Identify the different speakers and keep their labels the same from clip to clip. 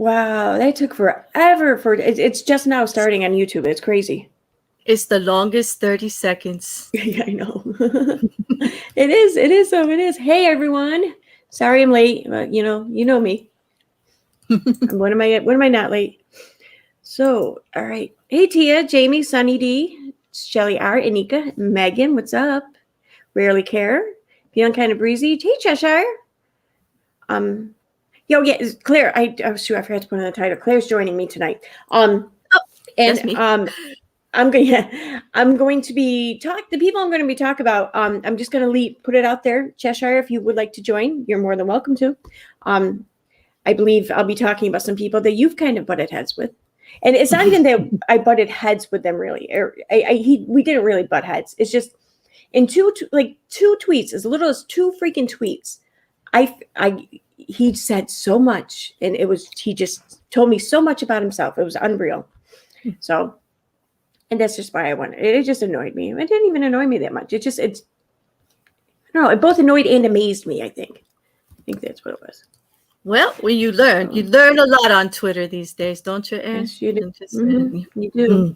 Speaker 1: Wow, that took forever it's just now starting on YouTube. It's crazy.
Speaker 2: It's the longest 30 seconds.
Speaker 1: Yeah, I know. It is. Hey everyone. Sorry I'm late, but you know me. When am I not late? So, all right. Hey Tia, Jamie, Sunny D, Shelly R, Anika, Megan, what's up? Rarely Care, Feeling Kind of Breezy, hey Cheshire. Yeah, Claire. I forgot to put in the title. Claire's joining me tonight. I'm going to be the people I'm going to be talking about. I'm just going to put it out there, Cheshire. If you would like to join, you're more than welcome to. I believe I'll be talking about some people that you've kind of butted heads with, and it's not even that I butted heads with them really. We didn't really butt heads. It's just in two tweets, as little as 2 freaking tweets. He said so much, and he just told me so much about himself. It was unreal. So, and that's just why I wanted it. It just annoyed me. It didn't even annoy me that much. I don't know. It both annoyed and amazed me. I think that's what it was.
Speaker 2: Well, when you learn a lot on Twitter these days, don't you, Anne?
Speaker 1: Yes, you do. You do.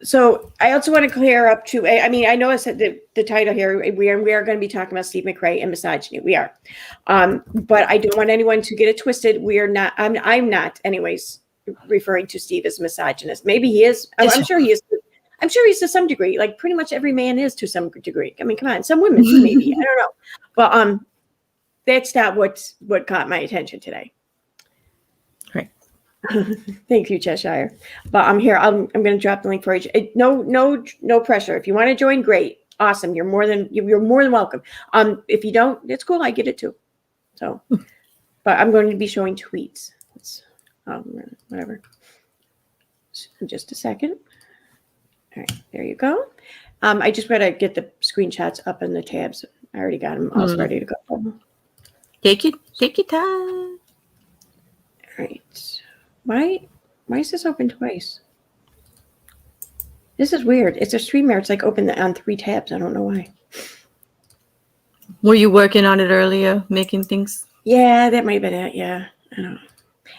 Speaker 1: So I also want to clear up too. I mean, I know I said the title here. We are going to be talking about Steve McRae and misogyny. We are, but I don't want anyone to get it twisted. We are not. I'm not, anyways, referring to Steve as misogynist. Maybe he is. I'm sure he is. I'm sure he's to some degree. Like pretty much every man is to some degree. I mean, come on, some women maybe. I don't know, but that's not what caught my attention today. Thank you, Cheshire. But I'm here. I'm going to drop the link for you. No pressure. If you want to join, great, awesome. You're more than welcome. If you don't, it's cool. I get it too. So, but I'm going to be showing tweets. Whatever. Just a second. All right, there you go. I just got to get the screenshots up in the tabs. I already got them all ready to go.
Speaker 2: Take your time.
Speaker 1: All right. Why is this open twice? This is weird. It's a StreamYard. It's like open on 3 tabs. I don't know why.
Speaker 2: Were you working on it earlier, making things?
Speaker 1: Yeah, that might have been it. Yeah, I don't know.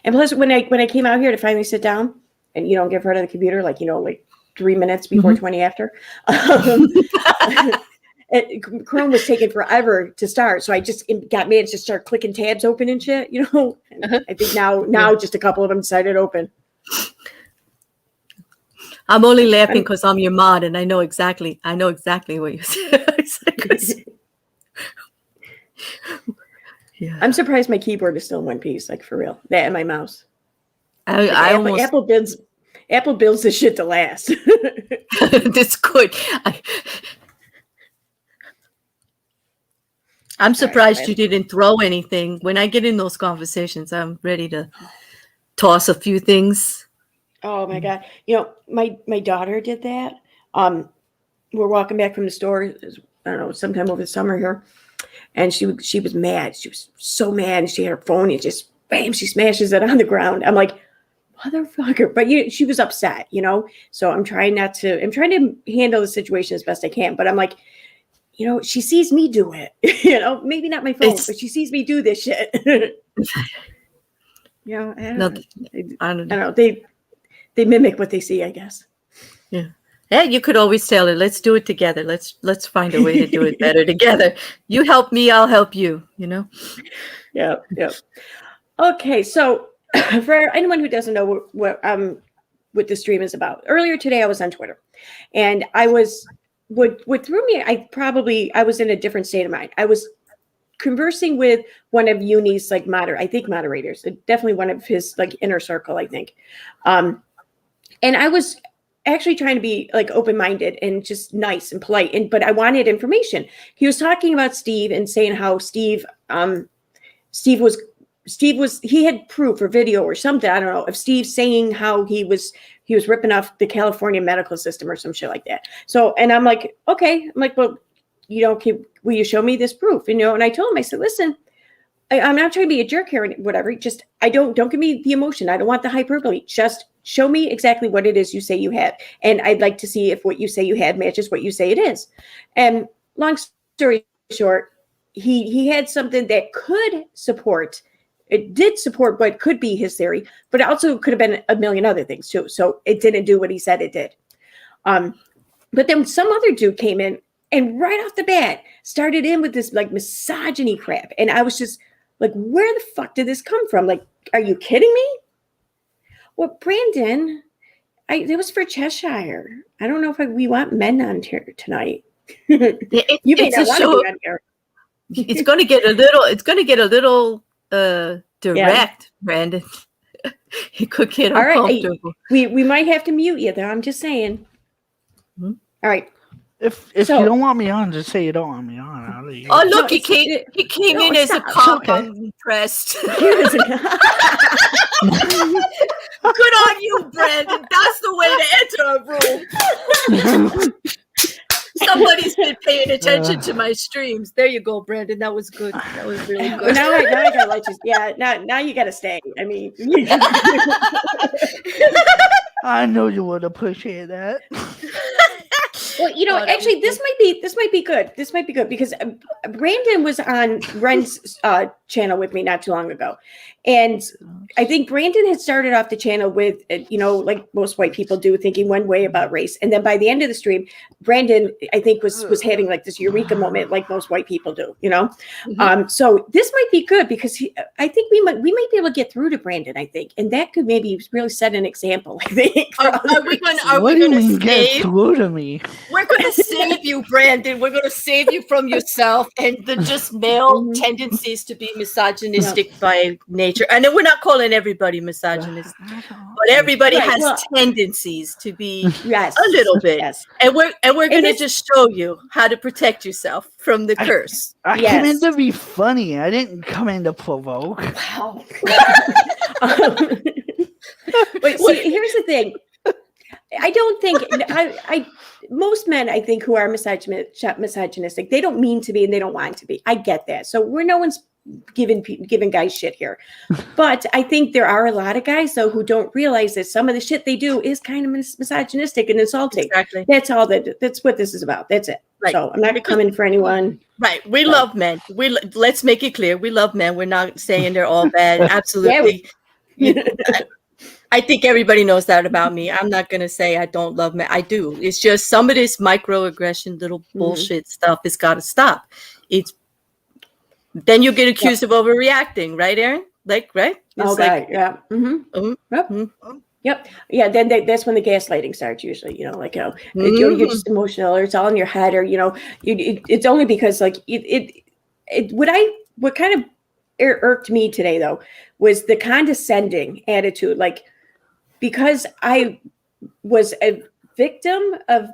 Speaker 1: And plus, when I came out here to finally sit down and get in front of the computer, like 3 minutes before 20 after, Chrome was taking forever to start, so I just got managed to start clicking tabs open and shit. And I think now just a couple of them decided to open.
Speaker 2: I'm only laughing because I'm your mod, and I know exactly what you said. Yeah.
Speaker 1: I'm surprised my keyboard is still in one piece, like for real. That and my mouse. Apple builds this shit to last.
Speaker 2: That's good. I'm surprised you didn't throw anything. When I get in those conversations, I'm ready to toss a few things.
Speaker 1: Oh my God. My daughter did that. We're walking back from the store, I don't know, sometime over the summer here. And she was mad. She was so mad. And she had her phone and just bam, she smashes it on the ground. I'm like, motherfucker. But she was upset, So I'm trying to handle the situation as best I can. But I'm like, she sees me do it, maybe not my phone, but she sees me do this shit. I don't know. They mimic what they see, I guess.
Speaker 2: Yeah. Yeah, you could always tell her, let's do it together. Let's find a way to do it better together. You help me, I'll help you,
Speaker 1: Yeah. Okay, so for anyone who doesn't know what the stream is about, earlier today I was on Twitter, and what threw me, I was in a different state of mind. I was conversing with one of Uni's moderators, definitely one of his inner circle, I think. And I was actually trying to be open-minded and just nice and polite, but I wanted information. He was talking about Steve and saying how Steve he had proof or video or something, I don't know, of Steve saying how he was ripping off the California medical system or some shit like that. So, and I'm like, okay. I'm like, well, will you show me this proof? And I told him, I said, listen, I'm not trying to be a jerk here or whatever. Just, don't give me the emotion. I don't want the hyperbole. Just show me exactly what it is you say you have. And I'd like to see if what you say you have matches what you say it is. And long story short, he had something that could support it did support what could be his theory, but it also could have been a million other things too. So it didn't do what he said it did. But then some other dude came in and right off the bat started in with this like misogyny crap. And I was just like, where the fuck did this come from? Like, are you kidding me? Well, Brandon, it was for Cheshire. I don't know if we want men on here tonight. You may not want to be on here.
Speaker 2: It's going to get a little direct, Brandon. It could get uncomfortable.
Speaker 1: Right. We might have to mute you though. I'm just saying. Mm-hmm. All right.
Speaker 3: If you don't want me on, just say you don't want me on. I'll leave.
Speaker 2: Oh look, he came in as a cop. I'm impressed. Good on you, Brandon. That's the way to enter a room. Somebody's been paying attention to my streams. There you go, Brandon. That was good. That was really good.
Speaker 1: Now I gotta let you. Yeah, now you gotta stay. I mean,
Speaker 3: I know you would appreciate that.
Speaker 1: Well, actually, this might be good. This might be good because Brandon was on Ren's channel with me not too long ago, and I think Brandon had started off the channel with, like most white people do, thinking one way about race, and then by the end of the stream, Brandon, I think, was having like this eureka moment, like most white people do, Mm-hmm. So this might be good because I think we might be able to get through to Brandon. I think, and that could maybe really set an example. I think.
Speaker 2: Are we going to
Speaker 3: get through to me?
Speaker 2: We're going to save you, Brandon. We're going to save you from yourself and the just male tendencies to be misogynistic by nature. And then we're not calling everybody misogynist, but everybody has tendencies to be a little bit. Yes. And we're going to just show you how to protect yourself from the curse.
Speaker 3: I came in to be funny. I didn't come in to provoke.
Speaker 1: Wow. But see, here's the thing. I don't think most men, I think, who are misogynistic, they don't mean to be and they don't want to be. I get that. So no one's giving guys shit here. But I think there are a lot of guys, though, who don't realize that some of the shit they do is kind of misogynistic and insulting.
Speaker 2: Exactly.
Speaker 1: That's all that's what this is about. That's it. Right. So I'm not coming for anyone.
Speaker 2: Right. We love men. Let's make it clear. We love men. We're not saying they're all bad. Absolutely. I think everybody knows that about me. I'm not going to say I don't love men. I do. It's just some of this microaggression, little bullshit stuff has got to stop. Then you get accused of overreacting, right, Aaron? Right? It's
Speaker 1: yeah. Mm-hmm. Yep. Mm-hmm. Yep. Yeah. Then that's when the gaslighting starts usually, you're just emotional or it's all in your head or, it's only because like what kind of irked me today though, was the condescending attitude. Like, because I was a victim of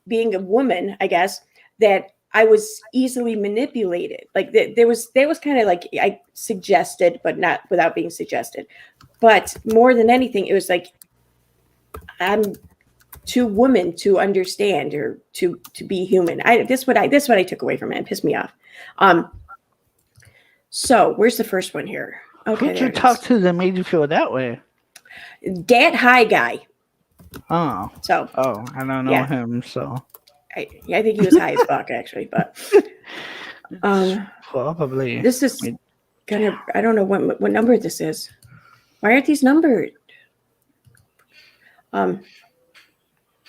Speaker 1: being a woman, I guess, that I was easily manipulated. Like there was kind of like I suggested, but not without being suggested. But more than anything, it was like I'm too woman to understand or to be human. That's what I took away from it. It pissed me off. So where's the first one here? Okay,
Speaker 3: who'd you talk to that made you feel that way?
Speaker 1: Dat high guy.
Speaker 3: Oh.
Speaker 1: So.
Speaker 3: Oh, I don't know him. So.
Speaker 1: I think he was high as fuck actually, but.
Speaker 3: Probably.
Speaker 1: This is kind of. I don't know what number this is. Why aren't these numbered? All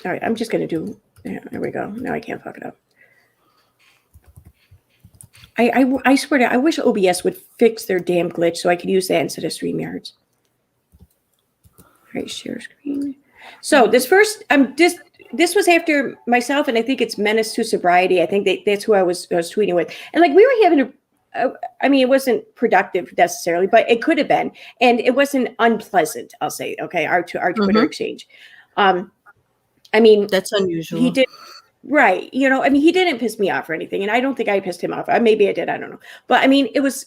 Speaker 1: right, I'm just gonna do. There we go. Now I can't fuck it up. I swear to, I wish OBS would fix their damn glitch so I could use that instead of StreamYards. All right, share screen. So this first, this was after myself, and I think it's Menace to Sobriety. I think that's who I was tweeting with, and like we were having it wasn't productive necessarily, but it could have been, and it wasn't unpleasant. I'll say, okay, our Twitter exchange. I mean,
Speaker 2: that's unusual.
Speaker 1: He did. Right. He didn't piss me off or anything. And I don't think I pissed him off. Maybe I did. I don't know. But I mean, it was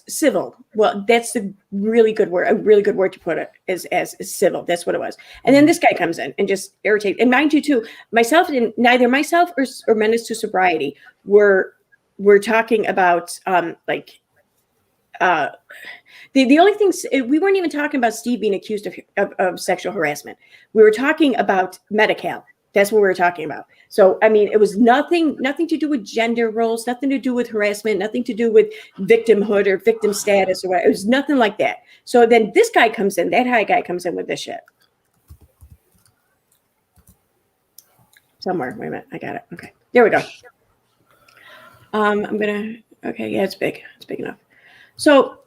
Speaker 1: civil. Well, that's the really good word. A really good word to put it is civil. That's what it was. And then this guy comes in and just irritates. And mind you, too, neither myself or Menace to Sobriety were talking about the only things we weren't even talking about Steve being accused of sexual harassment. We were talking about Medi-Cal. That's what we were talking about. So, I mean, it was nothing to do with gender roles, nothing to do with harassment, nothing to do with victimhood or victim status or whatever. It was nothing like that. So then this guy comes in, that high guy comes in with this shit. Somewhere. Wait a minute. I got it. Okay. There we go. Okay. Yeah, it's big. It's big enough. So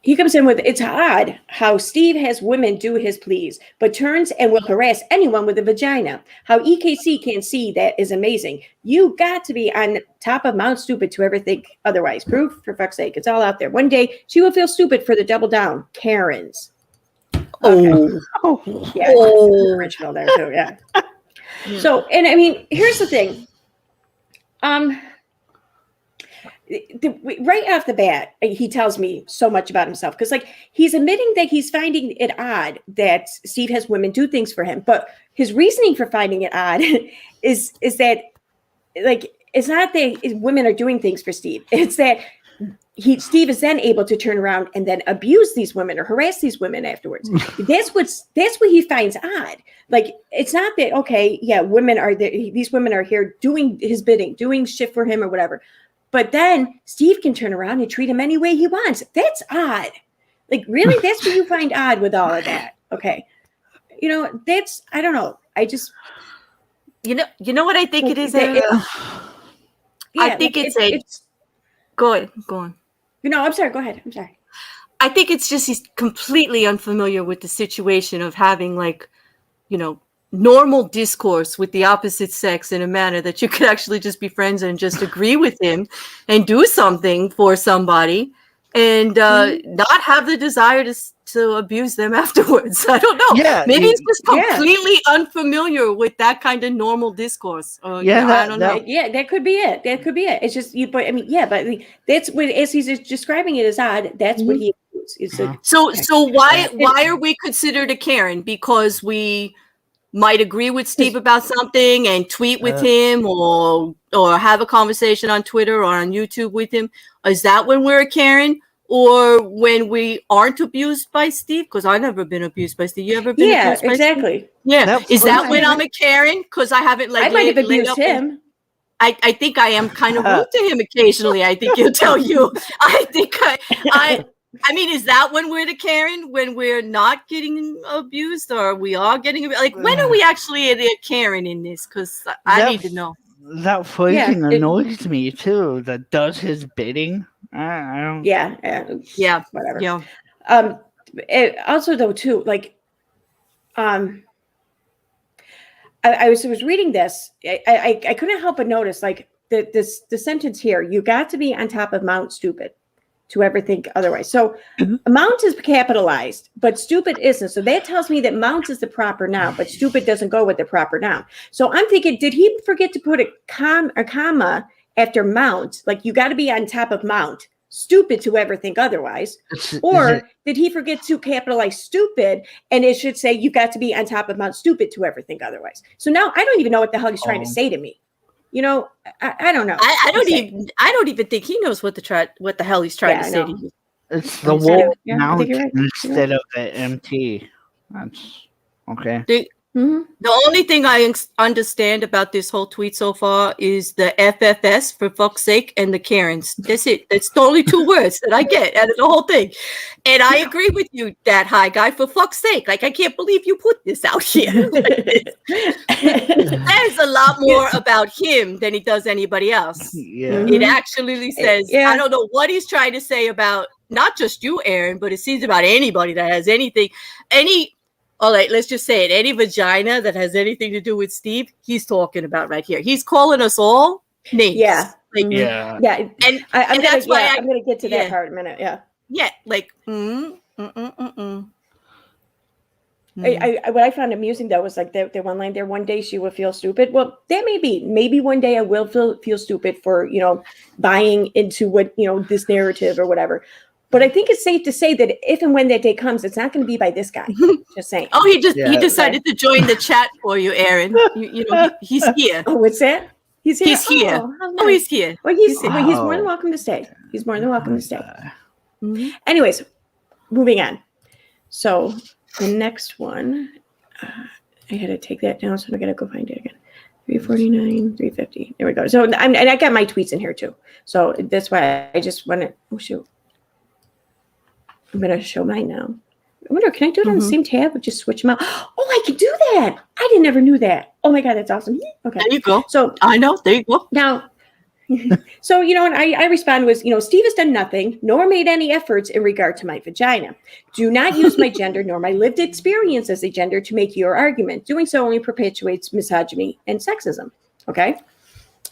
Speaker 1: he comes in with, it's odd how Steve has women do his pleas, but turns and will harass anyone with a vagina. How EKC can't see that is amazing. You got to be on top of Mount Stupid to ever think otherwise. Proof, for fuck's sake. It's all out there. One day she will feel stupid for the double down. Karens. Okay. Yeah. Original there too. Yeah. So, and I mean, here's the thing. Right off the bat, he tells me so much about himself because, like, he's admitting that he's finding it odd that Steve has women do things for him. But his reasoning for finding it odd is that, like, it's not that women are doing things for Steve. It's that Steve is then able to turn around and then abuse these women or harass these women afterwards. That's what he finds odd. Like, it's not that, okay, yeah, women are there. These women are here doing his bidding, doing shit for him or whatever. But then Steve can turn around and treat him any way he wants. That's odd. Like, really? That's what you find odd with all of that. Okay. You know, that's, I don't know. I just.
Speaker 2: You know what I think it is?
Speaker 1: Yeah,
Speaker 2: I think it's go on.
Speaker 1: No, I'm sorry. Go ahead. I'm sorry.
Speaker 2: I think it's just he's completely unfamiliar with the situation of having, like, you know, normal discourse with the opposite sex in a manner that you could actually just be friends and just agree with him and do something for somebody and not have the desire to abuse them afterwards. I don't know. Yeah, maybe he's just completely unfamiliar with that kind of normal discourse. I don't know.
Speaker 1: Yeah, that could be it. That could be it. It's just but I mean, that's what, as he's describing it as odd. That's what he is.
Speaker 2: So why are we considered a Karen? Because we might agree with Steve about something and tweet with him or have a conversation on Twitter or on YouTube with him. Is that when we're a Karen? Or when we aren't abused by Steve? Because I've never been abused by Steve. You ever been abused by
Speaker 1: exactly.
Speaker 2: Steve? Yeah, is that when I'm a Karen? Because I haven't
Speaker 1: I might have abused him.
Speaker 2: I think I am kind of rude to him occasionally. I think he'll tell you. I mean, is that when we're the Karen? When we're not getting abused, or we are getting abused? Like, when are we actually a Karen in this? Because I need to know.
Speaker 3: That phrasing annoys me too. That does his bidding. I don't.
Speaker 1: Yeah. Whatever.
Speaker 2: Yeah.
Speaker 1: Also, though, too, like, I was reading this. I couldn't help but notice, like, the sentence here. You got to be on top of Mount Stupid to ever think otherwise. So Mount is capitalized, but stupid isn't. So that tells me that Mount is the proper noun, but stupid doesn't go with the proper noun. So I'm thinking, did he forget to put a comma after Mount? Like, you got to be on top of Mount, stupid to ever think otherwise. Or did he forget to capitalize stupid and it should say you got to be on top of Mount Stupid to ever think otherwise? So now I don't even know what the hell he's trying to say to me. You know, I don't know.
Speaker 2: I don't even think he knows what the hell he's trying to say to you.
Speaker 3: It's the word mount instead of the MT. That's okay.
Speaker 2: The only thing I understand about this whole tweet so far is the FFS, for fuck's sake, and the Karens. That's it. That's the only two words that I get out of the whole thing. And I agree with you, that high guy, for fuck's sake. Like, I can't believe you put this out here. There's a lot more about him than he does anybody else.
Speaker 3: Yeah.
Speaker 2: It actually says, I don't know what he's trying to say about not just you, Aaron, but it seems about anybody that has anything, all right, let's just say it. Any vagina that has anything to do with Steve, he's talking about right here. He's calling us all names.
Speaker 1: Yeah.
Speaker 2: Like,
Speaker 1: yeah. And that's why I'm going to get to that part in a minute. Yeah.
Speaker 2: Yeah. Like,
Speaker 1: what I found amusing, though, was like the one line there, one day she will feel stupid. Well, that may be. Maybe one day I will feel stupid for, buying into what, this narrative or whatever. But I think it's safe to say that if and when that day comes, it's not going to be by this guy. Just saying.
Speaker 2: Oh, he decided to join the chat for you, Aaron. He's here.
Speaker 1: Oh, what's that? He's here.
Speaker 2: He's here.
Speaker 1: Nice.
Speaker 2: He's here.
Speaker 1: Well, he's more than welcome to stay. He's more than welcome to stay. Anyways, moving on. So the next one, I had to take that down, so I gotta go find it again. 349, 350. There we go. So and I got my tweets in here too. So that's why I just want to. Oh shoot! I'm gonna show mine now. I wonder, can I do it on the same tab or just switch them out? Oh, I can do that. I never knew that. Oh my God, that's awesome. Okay.
Speaker 2: There you go.
Speaker 1: So
Speaker 2: I know. There you go.
Speaker 1: now, so, and I respond was, Steve has done nothing, nor made any efforts in regard to my vagina. Do not use my gender nor my lived experience as a gender to make your argument. Doing so only perpetuates misogyny and sexism. Okay.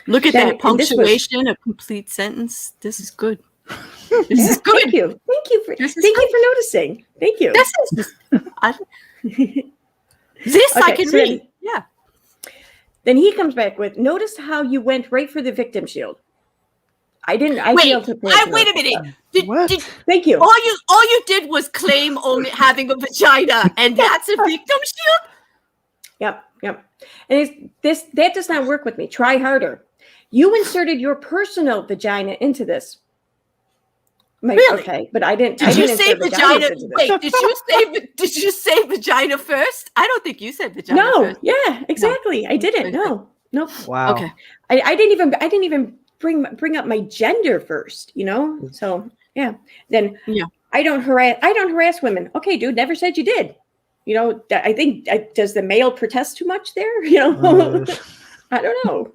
Speaker 2: Look at that punctuation, a complete sentence. This is good. This is good.
Speaker 1: Thank you. Thank you for noticing. Thank you.
Speaker 2: I can read. Yeah.
Speaker 1: Then he comes back with, notice how you went right for the victim shield. I didn't.
Speaker 2: Wait a minute.
Speaker 1: Thank you.
Speaker 2: All you did was claim only having a vagina, and that's a victim shield?
Speaker 1: Yep. And that does not work with me. Try harder. You inserted your personal vagina into this.
Speaker 2: Really?
Speaker 1: Okay, but I didn't.
Speaker 2: Did you say vagina? Wait, did you say vagina first? I don't think you said vagina first.
Speaker 1: Yeah, exactly. No. I didn't. No.
Speaker 3: Wow.
Speaker 2: Okay.
Speaker 1: I didn't even bring up my gender first. So yeah. Then I don't harass women. Okay, dude. Never said you did. I think does the male protest too much there? I don't know.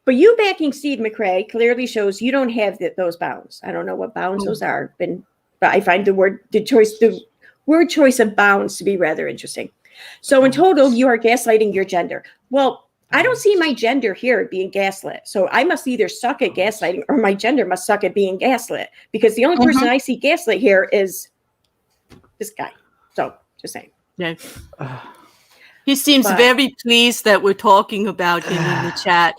Speaker 1: But you backing Steve McRae clearly shows you don't have those bounds. I don't know what bounds those are, but I find the word choice of bounds to be rather interesting. So in total, you are gaslighting your gender. Well, I don't see my gender here being gaslit. So I must either suck at gaslighting or my gender must suck at being gaslit, because the only person I see gaslit here is this guy. So just saying.
Speaker 2: Yeah. He seems very pleased that we're talking about him in the chat.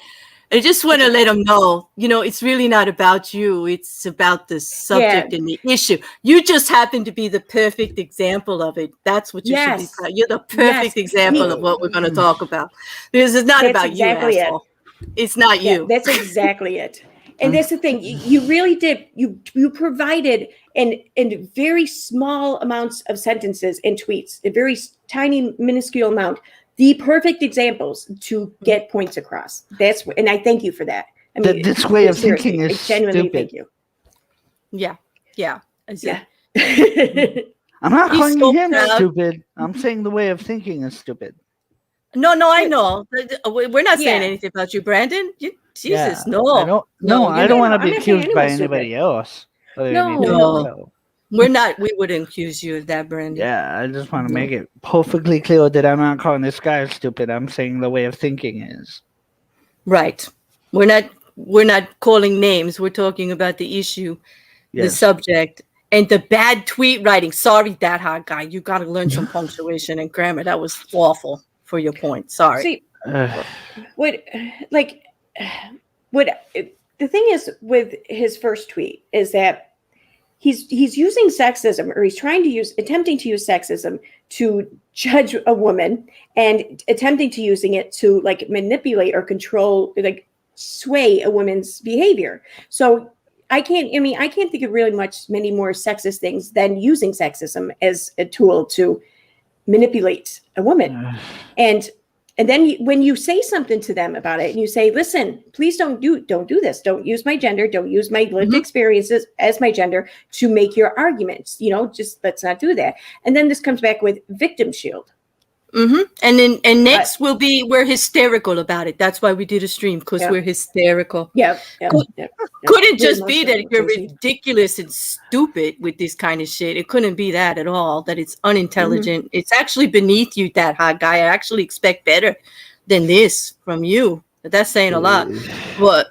Speaker 2: I just want to let him know, it's really not about you. It's about the subject and the issue. You just happen to be the perfect example of it. That's what you should be proud. You're the perfect example of what we're going to talk about. Because it's not about you, asshole. It's not you.
Speaker 1: That's exactly it. And that's the thing. You really did. You provided in very small amounts of sentences and tweets, a very tiny, minuscule amount, the perfect examples to get points across. And I thank you for that. I mean,
Speaker 3: this way of thinking is
Speaker 1: genuinely
Speaker 3: stupid.
Speaker 1: Thank you.
Speaker 2: Yeah.
Speaker 3: I'm not calling him stupid. I'm saying the way of thinking is stupid.
Speaker 2: No, I know. We're not saying anything about you, Brandon. Jesus, no.
Speaker 3: I don't want to be accused by anybody else.
Speaker 1: No.
Speaker 2: We're not. We wouldn't accuse you of that, Brandon.
Speaker 3: Yeah, I just want to make it perfectly clear that I'm not calling this guy stupid. I'm saying the way of thinking is
Speaker 2: right. We're not calling names. We're talking about the issue, the subject, and the bad tweet writing. Sorry, that hot guy. You got to learn some punctuation and grammar. That was awful for your point. Sorry.
Speaker 1: See, the thing is with his first tweet is that he's using sexism, or he's attempting to use sexism to judge a woman and attempting to using it to manipulate or control, sway a woman's behavior. So I can't think of really many more sexist things than using sexism as a tool to manipulate a woman. And then when you say something to them about it and you say, listen, please don't do this. Don't use my gender. Don't use my lived experiences as my gender to make your arguments. Just let's not do that. And then this comes back with victim shield.
Speaker 2: And next we're hysterical about it. That's why we did a stream, because we're hysterical. Couldn't just be that you're ridiculous and stupid with this kind of shit. It couldn't be that at all, that it's unintelligent. It's actually beneath you, that hot guy. I actually expect better than this from you. But that's saying a lot. But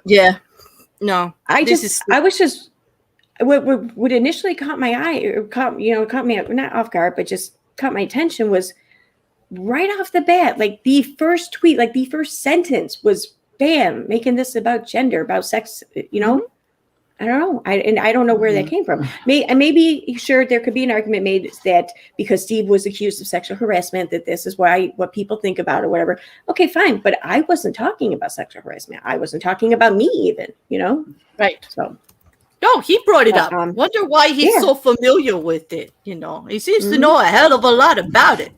Speaker 2: what initially caught my eye, or caught me not off guard, but just caught my attention was right off the bat, the first tweet, the first sentence was, bam, making this about gender, about sex, I don't know. I don't know where that came from. Maybe sure, there could be an argument made that because Steve was accused of sexual harassment, that this is what people think about or whatever. Okay, fine. But I wasn't talking about sexual harassment. I wasn't talking about me even, Right.
Speaker 1: So.
Speaker 2: No, he brought it up. Wonder why he's so familiar with it. He seems to know a hell of a lot about it.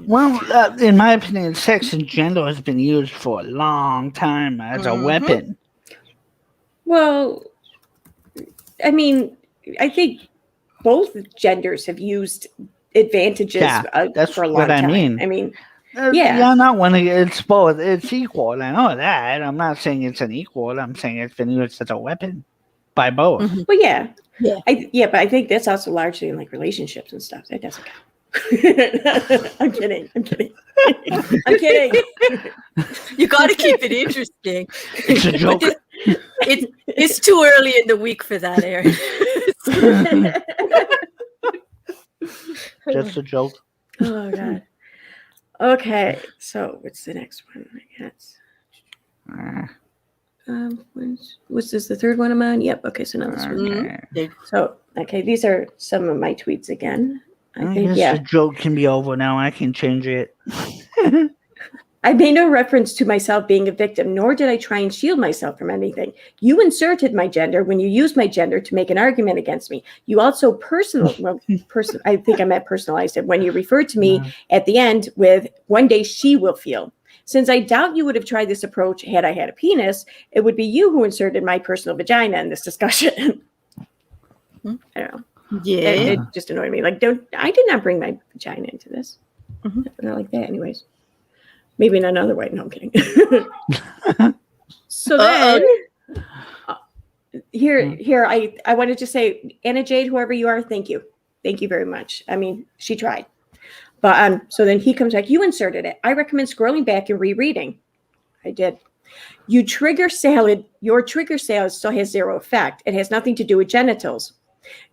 Speaker 3: Well, in my opinion, sex and gender has been used for a long time as a weapon.
Speaker 1: Well, I mean, I think both genders have used advantages
Speaker 3: that's
Speaker 1: for a long
Speaker 3: what
Speaker 1: time.
Speaker 3: I mean,
Speaker 1: yeah.
Speaker 3: You're not one. It's both. It's equal. I know that. I'm not saying it's an equal. I'm saying it's been used as a weapon by both.
Speaker 1: Well, yeah.
Speaker 2: Yeah.
Speaker 1: But I think that's also largely in like relationships and stuff. That doesn't count. I'm kidding. I'm kidding.
Speaker 2: You got to keep it interesting.
Speaker 3: It's a joke.
Speaker 2: It's too early in the week for that, Aaron.
Speaker 3: Just a joke.
Speaker 1: Oh God. Okay, so what's the next one? I guess. Was this the third one I'm on? Yep. Okay, so now this one. So okay, these are some of my tweets again. I think
Speaker 3: the joke can be over now. I can change it.
Speaker 1: I made no reference to myself being a victim, nor did I try and shield myself from anything. You inserted my gender when you used my gender to make an argument against me. You also I think I meant personalized it when you referred to me at the end with "one day she will feel." Since I doubt you would have tried this approach had I had a penis, it would be you who inserted my personal vagina in this discussion. I don't know.
Speaker 2: Yeah,
Speaker 1: it just annoyed me. Like, I did not bring my vagina into this. Not like that, anyways. Maybe in another way. No, I'm kidding. So then, here, I wanted to say, Anna Jade, whoever you are, thank you very much. I mean, she tried. But so then he comes back. You inserted it. I recommend scrolling back and rereading. I did. Your trigger salad still has zero effect. It has nothing to do with genitals.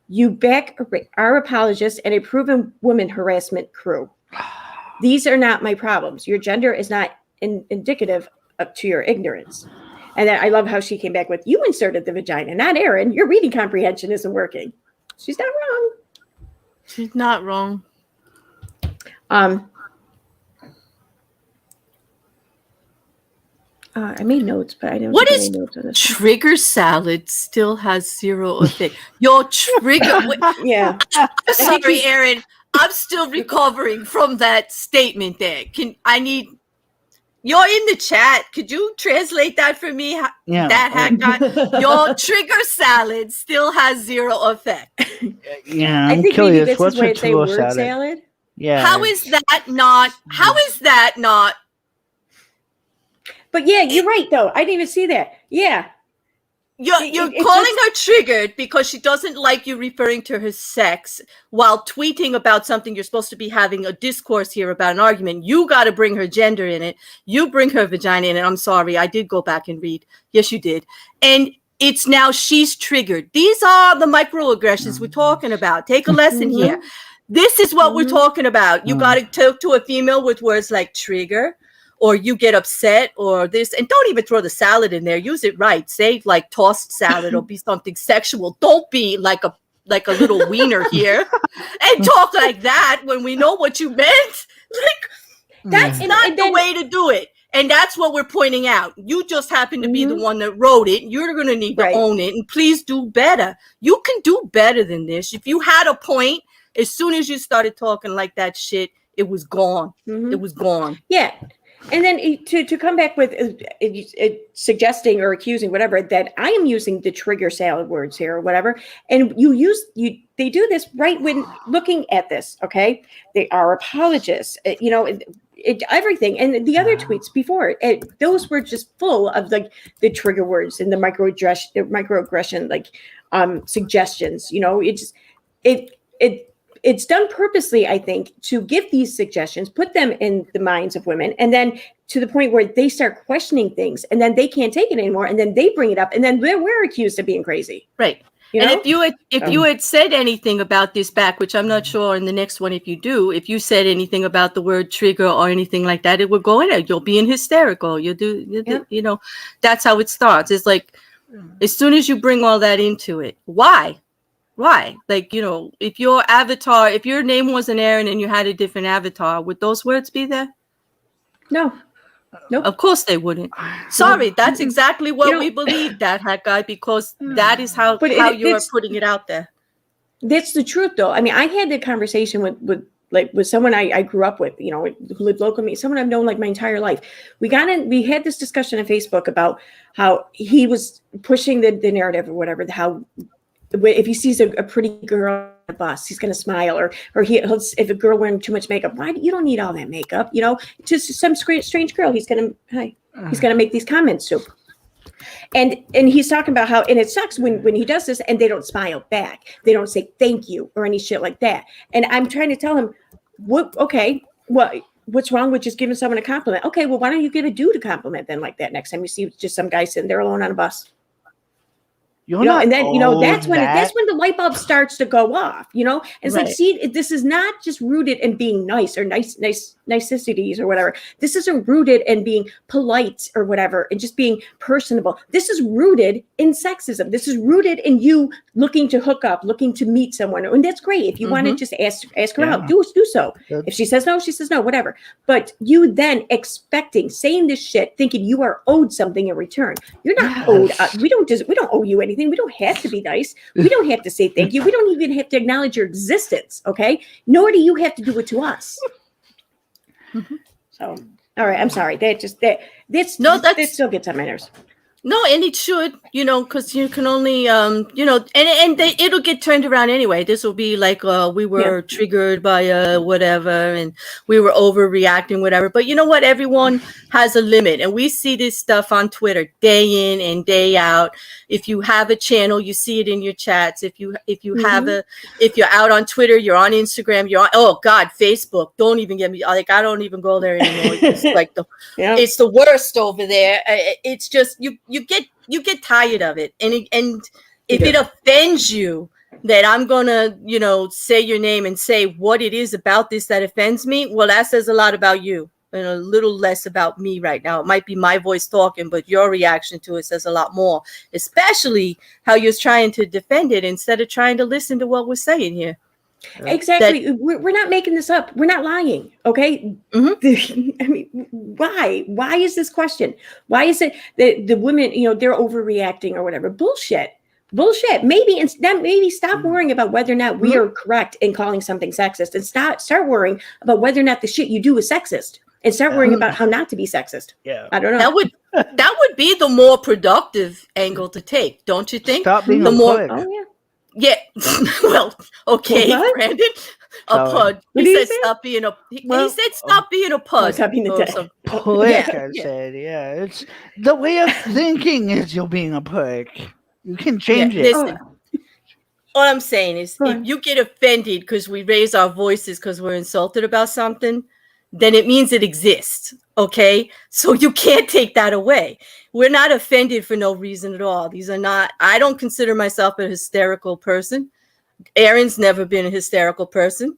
Speaker 1: You back our apologists and a proven woman harassment crew. These are not my problems. Your gender is not indicative to your ignorance. And then I love how she came back with, you inserted the vagina, not Aaron. Your reading comprehension isn't working. She's not wrong.
Speaker 2: She's not wrong.
Speaker 1: I made notes, but I don't.
Speaker 2: What is
Speaker 1: notes on this
Speaker 2: trigger salad still has zero effect? Your trigger.
Speaker 1: Yeah.
Speaker 2: Sorry, Aaron. I'm still recovering from that statement there. You're in the chat. Could you translate that for me?
Speaker 3: Yeah.
Speaker 2: That hack guy. Your trigger salad still has zero effect.
Speaker 3: Yeah,
Speaker 1: I think
Speaker 3: curious.
Speaker 1: maybe this
Speaker 3: What's
Speaker 1: is where
Speaker 3: a
Speaker 1: it's a
Speaker 3: trigger
Speaker 1: word
Speaker 3: salad?
Speaker 1: salad.
Speaker 3: Yeah.
Speaker 2: How is that not?
Speaker 1: But yeah, you're right though. I didn't even see that. Yeah.
Speaker 2: You're calling her triggered because she doesn't like you referring to her sex while tweeting about something you're supposed to be having a discourse here about an argument. You got to bring her gender in it. You bring her vagina in it. I'm sorry. I did go back and read. Yes, you did. And it's now she's triggered. These are the microaggressions we're talking about. Take a lesson here. This is what we're talking about. You got to talk to a female with words like trigger, or you get upset, or this, and don't even throw the salad in there. Use it right. Say like tossed salad or be something sexual. Don't be like a little wiener here and talk like that when we know what you meant. Like that's not the way to do it. And that's what we're pointing out. You just happen to be the one that wrote it. You're going to need to own it, and please do better. You can do better than this. If you had a point, as soon as you started talking like that shit, it was gone. It was gone.
Speaker 1: Yeah. And then to come back with suggesting or accusing whatever that I am using the trigger salad words here or whatever, and they do this right when looking at this. Okay, they are apologists, everything, and the other tweets before those were just full of like the trigger words and the microaggression like suggestions. It's done purposely, I think, to give these suggestions, put them in the minds of women, and then to the point where they start questioning things, and then they can't take it anymore, and then they bring it up, and then we're accused of being crazy.
Speaker 2: Right. And if you had said anything about this back, which I'm not sure in the next one, if you said anything about the word trigger or anything like that, it would go in there. You'll be in hysterical. That's how it starts. It's like, as soon as you bring all that into it, why? Like, if your name wasn't Aaron and you had a different avatar, would those words be there?
Speaker 1: No. Nope.
Speaker 2: Of course they wouldn't. Sorry, that's exactly what we believe, that hack guy, because that is how you are putting it out there.
Speaker 1: That's the truth, though. I mean, I had the conversation with like with someone I grew up with, who lived locally, someone I've known like my entire life. We had this discussion on Facebook about how he was pushing the narrative or whatever, how if he sees a pretty girl on the bus, he's going to smile, or if a girl wearing too much makeup, you don't need all that makeup, just some strange girl, he's going to make these comments to. And he's talking about how, and it sucks when he does this and they don't smile back. They don't say thank you or any shit like that. And I'm trying to tell him, what's wrong with just giving someone a compliment? Okay, well, why don't you give a dude a compliment then like that next time you see just some guy sitting there alone on a bus? And then that's when the light bulb starts to go off. And it's like, see, this is not just rooted in being nice or niceties or whatever. This isn't rooted in being polite or whatever and just being personable. This is rooted in sexism. This is rooted in you looking to hook up, looking to meet someone, and that's great. If you want to just ask her out, do so. If she says no, she says no, whatever. But you then saying this shit, thinking you are owed something in return. You're not owed. We don't owe you anything. We don't have to be nice. We don't have to say thank you. We don't even have to acknowledge your existence. Okay. Nor do you have to do it to us. So, all right. I'm sorry. That still gets on my nerves.
Speaker 2: No, and it should, because you can only, it'll get turned around anyway. This will be like, we were triggered by whatever, and we were overreacting, whatever. But you know what? Everyone has a limit, and we see this stuff on Twitter day in and day out. If you have a channel, you see it in your chats. If you if you're out on Twitter, you're on Instagram, you're on, oh God, Facebook. Don't even get me, like, I don't even go there anymore. It's like it's the worst over there. It's just, you get tired of it. And if it offends you that I'm going to, say your name and say what it is about this that offends me, well, that says a lot about you and a little less about me right now. It might be my voice talking, but your reaction to it says a lot more, especially how you're trying to defend it instead of trying to listen to what we're saying here.
Speaker 1: Exactly. We're not making this up. We're not lying. Okay. Mm-hmm. I mean, why? Why is this question? Why is it that the women, they're overreacting or whatever? Bullshit. Maybe stop worrying about whether or not we are correct in calling something sexist, and start worrying about whether or not the shit you do is sexist, and start worrying about how not to be sexist.
Speaker 3: Yeah.
Speaker 1: I don't know.
Speaker 2: That would be the more productive angle to take, don't you think?
Speaker 3: Stop being
Speaker 2: the more.
Speaker 3: pig.
Speaker 1: Oh yeah.
Speaker 2: Yeah, well, okay,
Speaker 1: What?
Speaker 2: Brandon. A pud. He said stop being a. He said stop being a pud.
Speaker 1: Stop being a
Speaker 3: prick. I said, it's the way of thinking is you're being a prick. You can change it.
Speaker 2: Listen, all I'm saying is, if you get offended because we raise our voices because we're insulted about something, then it means it exists. Okay, so you can't take that away. We're not offended for no reason at all. These are not, I don't consider myself a hysterical person. Aaron's never been a hysterical person.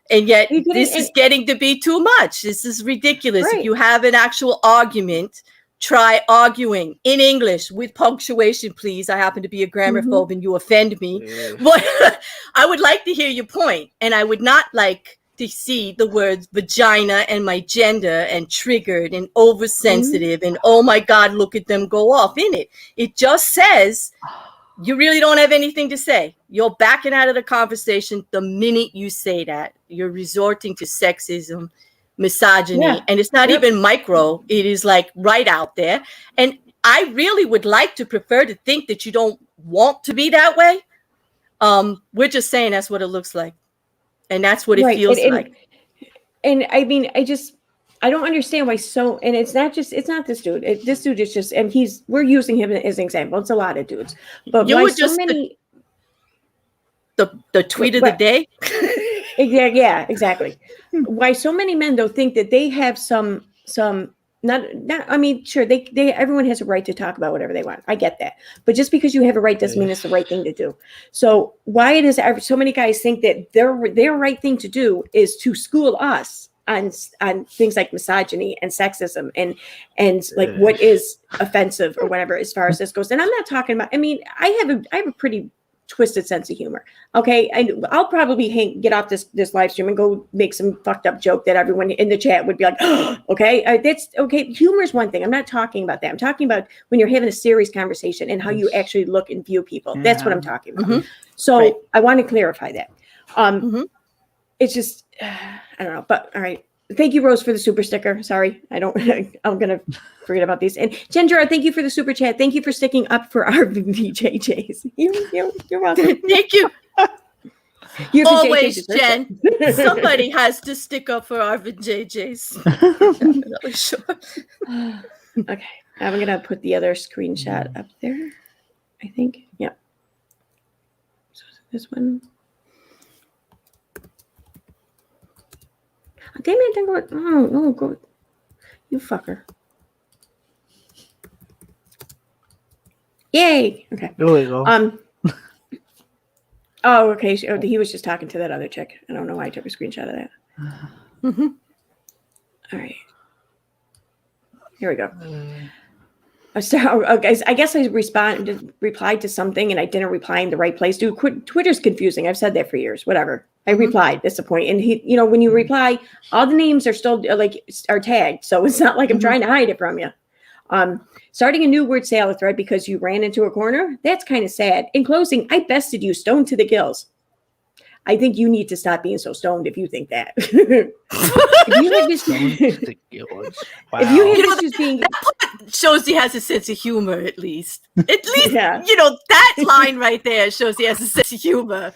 Speaker 2: And yet this is getting to be too much. This is ridiculous. Right. If you have an actual argument, try arguing in English with punctuation, please. I happen to be a grammar phobe and you offend me. Yeah. But I would like to hear your point, and I would not like to see the words vagina and my gender and triggered and oversensitive and oh my God, look at them go off in it. It just says you really don't have anything to say. You're backing out of the conversation the minute you say that. You're resorting to sexism, misogyny, and it's not even micro. It is like right out there. And I really would like to prefer to think that you don't want to be that way. We're just saying that's what it looks like. And that's what it feels like.
Speaker 1: And I mean, I don't understand why and it's not this dude. This dude is just, and we're using him as an example. It's a lot of dudes. But
Speaker 2: you
Speaker 1: why
Speaker 2: were just many, the tweet of the day?
Speaker 1: Yeah, exactly. Why so many men though think that they have some not I mean, sure, they everyone has a right to talk about whatever they want. I get that. But just because you have a right doesn't mean it's the right thing to do. So why it is so many guys think that their right thing to do is to school us on things like misogyny and sexism and like what is offensive or whatever as far as this goes. And I'm not talking about, I mean, I have a pretty twisted sense of humor. Okay. And I'll probably get off this live stream and go make some fucked up joke that everyone in the chat would be like, oh, okay, that's okay. Humor is one thing. I'm not talking about that. I'm talking about when you're having a serious conversation and how you actually look and view people. That's what I'm talking about. So I want to clarify that. it's just, I don't know. But all right. Thank you, Rose, for the super sticker. Sorry, I'm going to forget about these. And Jen thank you for the super chat. Thank you for sticking up for our VJJs. You're welcome.
Speaker 2: Thank you.
Speaker 1: Your
Speaker 2: Always,
Speaker 1: VJJs
Speaker 2: Jen. Somebody has to stick up for our JJs. Sure.
Speaker 1: Okay, I'm going to put the other screenshot up there, I think. Yeah. So this one. Damn it, don't go. Oh, no, go. You fucker. Yay. Okay.
Speaker 3: There we go.
Speaker 1: Oh, okay. He was just talking to that other chick. I don't know why I took a screenshot of that.
Speaker 2: Mm-hmm.
Speaker 1: All right. Here we go. Okay, I guess I replied to something and I didn't reply in the right place. Dude, Twitter's confusing. I've said that for years. Whatever. I replied. That's the point. And he, when you reply, all the names are still are tagged. So it's not like I'm trying to hide it from you. Starting a new word salad thread because you ran into a corner. That's kind of sad. In closing, I bested you stoned to the gills. I think you need to stop being so stoned if you think that. If you have issues being,
Speaker 2: shows he has a sense of humor. At least,
Speaker 1: yeah.
Speaker 2: That line right there shows he has a sense of humor.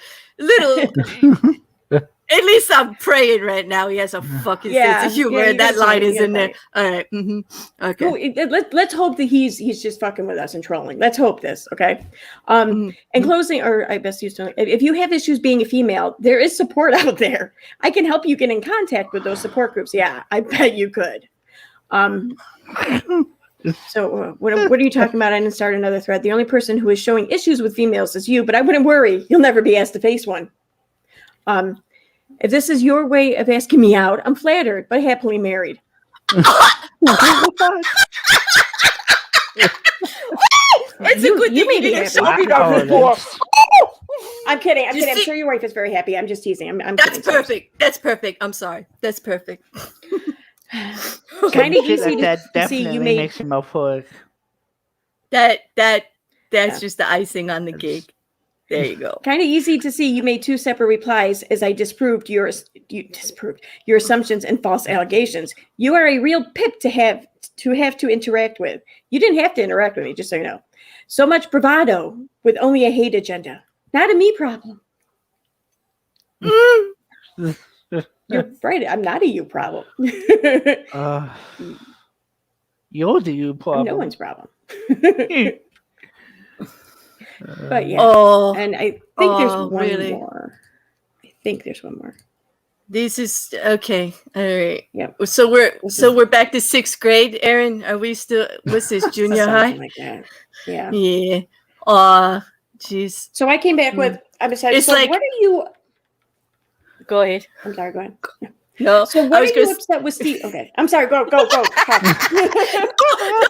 Speaker 2: At least I'm praying right now. He has a fucking sense of humor, and that line is in there. All right. Mm-hmm. Okay.
Speaker 1: Let's hope that he's just fucking with us and trolling. Let's hope this. Okay. In closing, or I best use to, if you have issues being a female, there is support out there. I can help you get in contact with those support groups. Yeah, I bet you could. So what are you talking about? I didn't start another thread. The only person who is showing issues with females is you, but I wouldn't worry. You'll never be asked to face one. If this is your way of asking me out, I'm flattered, but happily married.
Speaker 2: It's a good thing you didn't show me that before.
Speaker 1: I'm kidding. I'm sure your wife is very happy. I'm just teasing. I'm
Speaker 2: That's
Speaker 1: kidding.
Speaker 2: perfect. That's perfect. I'm sorry. That's perfect.
Speaker 1: Kind of easy to see you made.
Speaker 3: Makes him up for it.
Speaker 2: That's just the icing on the cake. There you go.
Speaker 1: Kind of easy to see you made 2 separate replies as I disproved your assumptions and false allegations. You are a real pip to have to interact with. You didn't have to interact with me, just so you know. So much bravado with only a hate agenda. Not a me problem. You're right. I'm not a you problem.
Speaker 3: You're the you problem.
Speaker 1: I'm no one's problem. But yeah, and I think there's one more. I think there's one more.
Speaker 2: This is okay. All right.
Speaker 1: Yeah.
Speaker 2: So we're back to 6th grade. Aaron, are we still? What's this, junior high?
Speaker 1: Like that. Yeah.
Speaker 2: Yeah. Jeez.
Speaker 1: So I came back with. I decided.
Speaker 2: It's
Speaker 1: so
Speaker 2: like.
Speaker 1: What are you?
Speaker 2: Go ahead.
Speaker 1: I'm sorry. Go ahead.
Speaker 2: No.
Speaker 1: So what are you upset with Steve? Okay. I'm sorry. Go.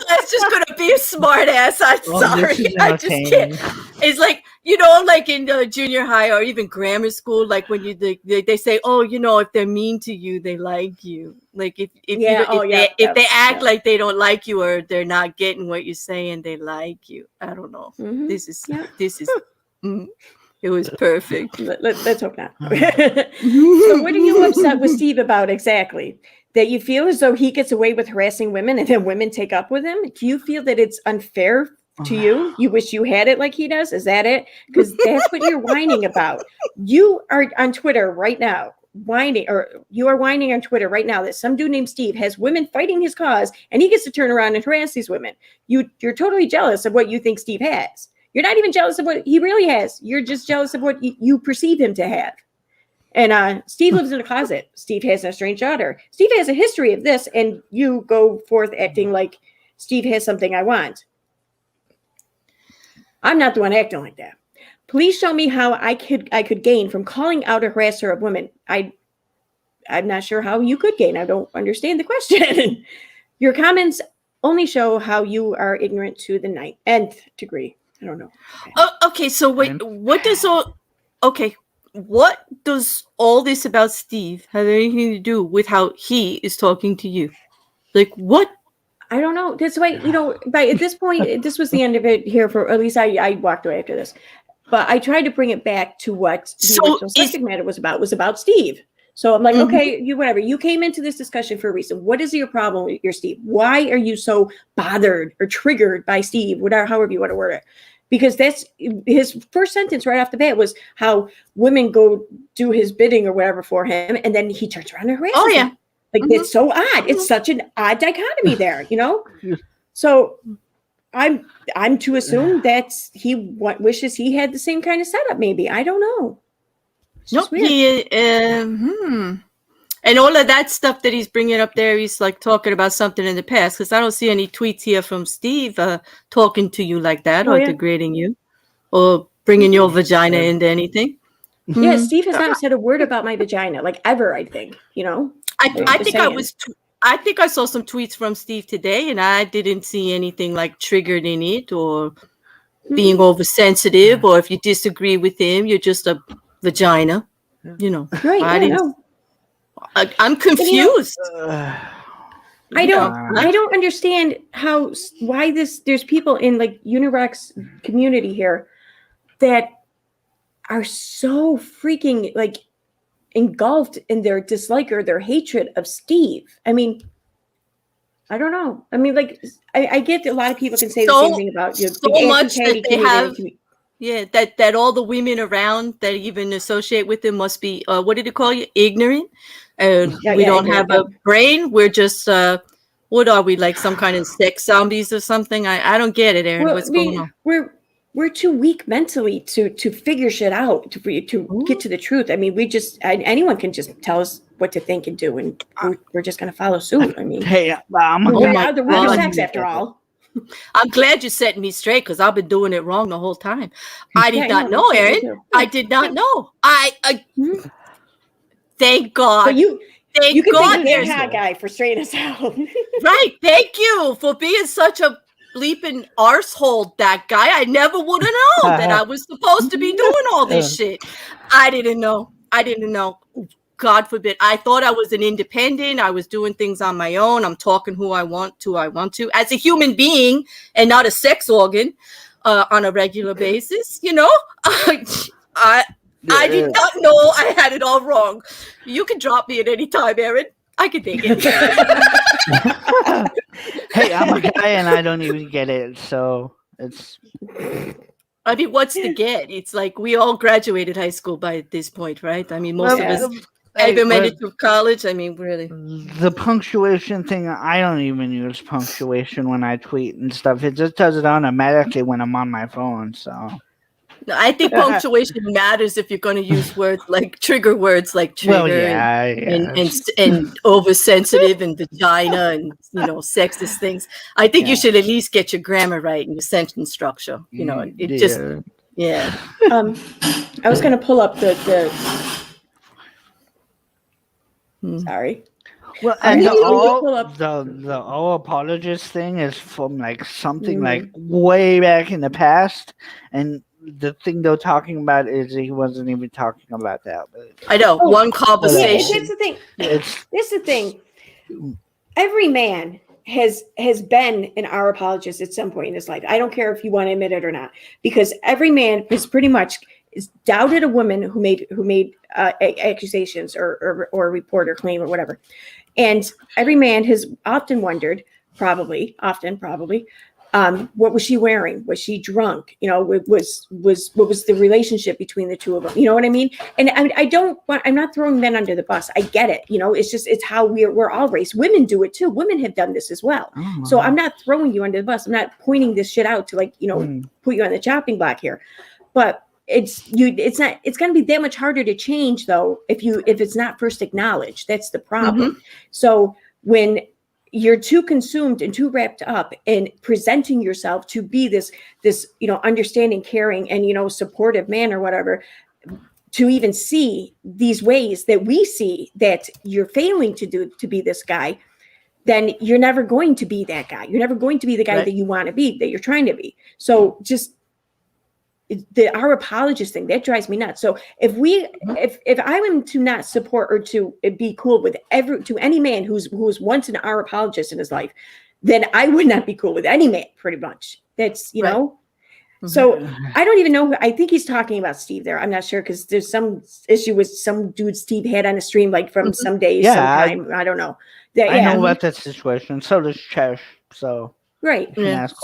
Speaker 2: That's just gonna be a smart ass. I'm sorry. I just can't. It's like, like in junior high or even grammar school, like when they say, oh, if they're mean to you, they like you. Like if they act like they don't like you or they're not getting what you're saying, they like you. I don't know.
Speaker 1: Mm-hmm.
Speaker 2: This is. It was perfect.
Speaker 1: Let's hope not. So what are you upset with Steve about exactly? That you feel as though he gets away with harassing women and then women take up with him? Do you feel that it's unfair to you? You wish you had it like he does? Is that it? Because that's what you're whining about. You are on Twitter right now you are whining on Twitter right now that some dude named Steve has women fighting his cause and he gets to turn around and harass these women. You're totally jealous of what you think Steve has. You're not even jealous of what he really has. You're just jealous of what you perceive him to have. And Steve lives in a closet. Steve has a strange daughter. Steve has a history of this, and you go forth acting like Steve has something I want. I'm not the one acting like that. Please show me how I could gain from calling out a harasser of women. I'm not sure how you could gain. I don't understand the question. Your comments only show how you are ignorant to the nth degree. I don't know.
Speaker 2: Okay, so wait, what does all this about Steve have anything to do with how he is talking to you? Like what?
Speaker 1: I don't know. That's why, by at this point, this was the end of it here for, at least I walked away after this. But I tried to bring it back to what the original subject matter was about Steve. So I'm like, okay, you whatever. You came into this discussion for a reason. What is your problem with your Steve? Why are you so bothered or triggered by Steve? Whatever, however you want to word it. Because that's his first sentence right off the bat was how women go do his bidding or whatever for him, and then he turns around and harasses them. Like it's so odd. It's such an odd dichotomy there, you know. So I'm to assume that he wishes he had the same kind of setup. Maybe I don't know.
Speaker 2: Nope. And all of that stuff that he's bringing up there, he's like talking about something in the past, because I don't see any tweets here from Steve talking to you like that or degrading you or bringing your vagina into anything.
Speaker 1: Yeah, Steve has not said a word about my vagina, like ever, I think, you know.
Speaker 2: I think I saw some tweets from Steve today, and I didn't see anything like triggered in it or being oversensitive, or if you disagree with him, you're just a vagina, you know.
Speaker 1: Right,
Speaker 2: I'm confused.
Speaker 1: I don't understand why there's people in like Unirock's community here that are so freaking like engulfed in their dislike or their hatred of Steve. I mean, I don't know. I mean, like I get that a lot of people can say the same thing about you.
Speaker 2: So much that they have. Yeah, that all the women around that even associate with him must be, what did he call you? Ignorant. And we don't have a brain. We're just, what are we, like some kind of sex zombies or something? I don't get it, Aaron.
Speaker 1: Well,
Speaker 2: what's going on?
Speaker 1: We're too weak mentally to figure shit out, to get to the truth. I mean, anyone can just tell us what to think and do, and we're just going to follow suit. I mean,
Speaker 3: hey,
Speaker 1: we're the sex after all.
Speaker 2: I'm glad you're setting me straight, because I've been doing it wrong the whole time. I did not know, Aaron. I did not know. Thank God.
Speaker 1: But you can
Speaker 2: God
Speaker 1: thank that guy for straightening us out.
Speaker 2: Right. Thank you for being such a bleeping arsehole, that guy. I never would have known that I was supposed to be doing all this shit. I didn't know. God forbid. I thought I was an independent. I was doing things on my own. I'm talking who I want to as a human being and not a sex organ on a regular basis. You know, I did not know I had it all wrong. You can drop me at any time, Aaron. I can take it.
Speaker 3: Hey, I'm a guy and I don't even get it. So it's.
Speaker 2: I mean, what's the get? It's like we all graduated high school by this point, right? I mean, most of us even made it to college. I mean, really.
Speaker 3: The punctuation thing, I don't even use punctuation when I tweet and stuff. It just does it automatically when I'm on my phone. So.
Speaker 2: No, I think punctuation matters if you're going to use words like trigger words like trigger and oversensitive and vagina and, you know, sexist things. I think you should at least get your grammar right and your sentence structure. You know,
Speaker 1: I was going to pull up the sorry.
Speaker 3: Well, and the all apologist thing is from like something like way back in the past, and the thing they're talking about is he wasn't even talking about that. But
Speaker 2: I know one conversation.
Speaker 1: That's the thing. That's the thing. Every man has been an our apologist at some point in his life. I don't care if you want to admit it or not, because every man is pretty much doubted a woman who made accusations or report or claim or whatever, and every man has often wondered, probably, what was she wearing? Was she drunk? You know, what was the relationship between the two of them? You know what I mean? And I'm not throwing men under the bus. I get it. You know, it's how we're all raised. Women do it too. Women have done this as well. Oh. So I'm not throwing you under the bus. I'm not pointing this shit out to like, you know, put you on the chopping block here. But it's going to be that much harder to change though if it's not first acknowledged. That's the problem. So when you're too consumed and too wrapped up in presenting yourself to be this, you know, understanding, caring, and, you know, supportive man or whatever, to even see these ways that we see that you're failing to be this guy, then you're never going to be that guy. You're never going to be the guy that you want to be, that you're trying to be. So just our apologist thing, that drives me nuts. So if I am to not support or to be cool with any man who was once an our apologist in his life, then I would not be cool with any man, pretty much. That's, you know, So I don't even know. I think he's talking about Steve there. I'm not sure because there's some issue with some dude Steve had on a stream like from some days, sometime. I don't know.
Speaker 3: I know about that situation. So does Chesh. So
Speaker 1: right.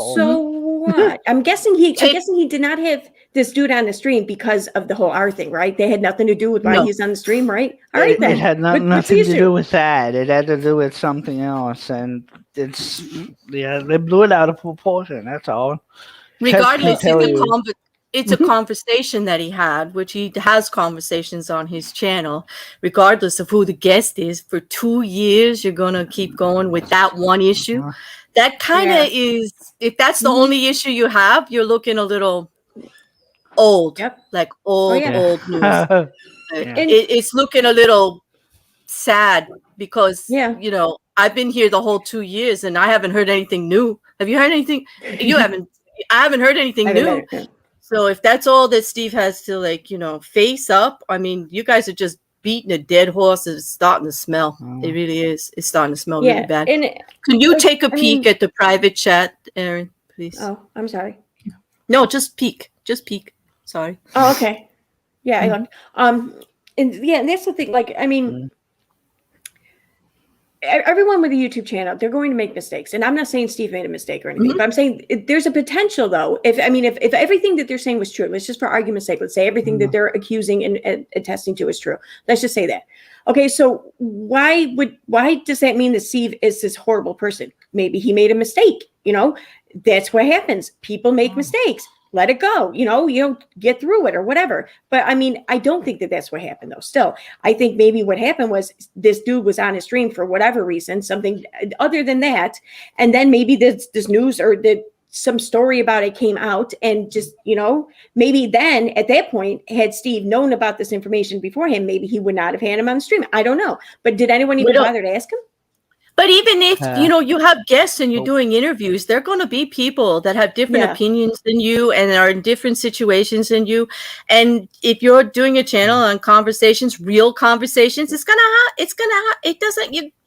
Speaker 3: So
Speaker 1: what? I'm guessing he did not have this dude on the stream because of the whole R thing, right? They had nothing to do with why he's on the stream, right? All right, then.
Speaker 3: It had nothing to do with that. It had to do with something else, and they blew it out of proportion. That's all.
Speaker 2: Regardless, it's a conversation that he had, which he has conversations on his channel. Regardless of who the guest is, for 2 years, you're gonna keep going with that one issue. That kind of is. If that's the only issue you have, you're looking a little old, like old news. It's looking a little sad because I've been here the whole 2 years and I haven't heard anything new. Have you heard anything? You haven't. I haven't heard anything new. So if that's all that Steve has to face up, I mean, you guys are just beating a dead horse. It's starting to smell. It really is. It's starting to smell really bad. Can you take a peek at the private chat, Erin, please?
Speaker 1: Oh, I'm sorry.
Speaker 2: No, just peek. Just peek. Sorry.
Speaker 1: Oh, okay. Yeah, I looked. And that's the thing. Like, I mean, everyone with a YouTube channel, they're going to make mistakes. And I'm not saying Steve made a mistake or anything, but I'm saying there's a potential though. If everything that they're saying was true, let's just for argument's sake, let's say everything that they're accusing and attesting to is true. Let's just say that. Okay, so why does that mean that Steve is this horrible person? Maybe he made a mistake. That's what happens. People make mistakes. Let it go, get through it or whatever. But I mean, I don't think that that's what happened though. Still, I think maybe what happened was this dude was on his stream for whatever reason, something other than that. And then maybe this news or some story about it came out and just, maybe then at that point, had Steve known about this information beforehand, maybe he would not have had him on the stream. I don't know. But did anyone even bother to ask him?
Speaker 2: But even if, you have guests and you're doing interviews, there are going to be people that have different opinions than you and are in different situations than you. And if you're doing a channel on conversations, real conversations, you're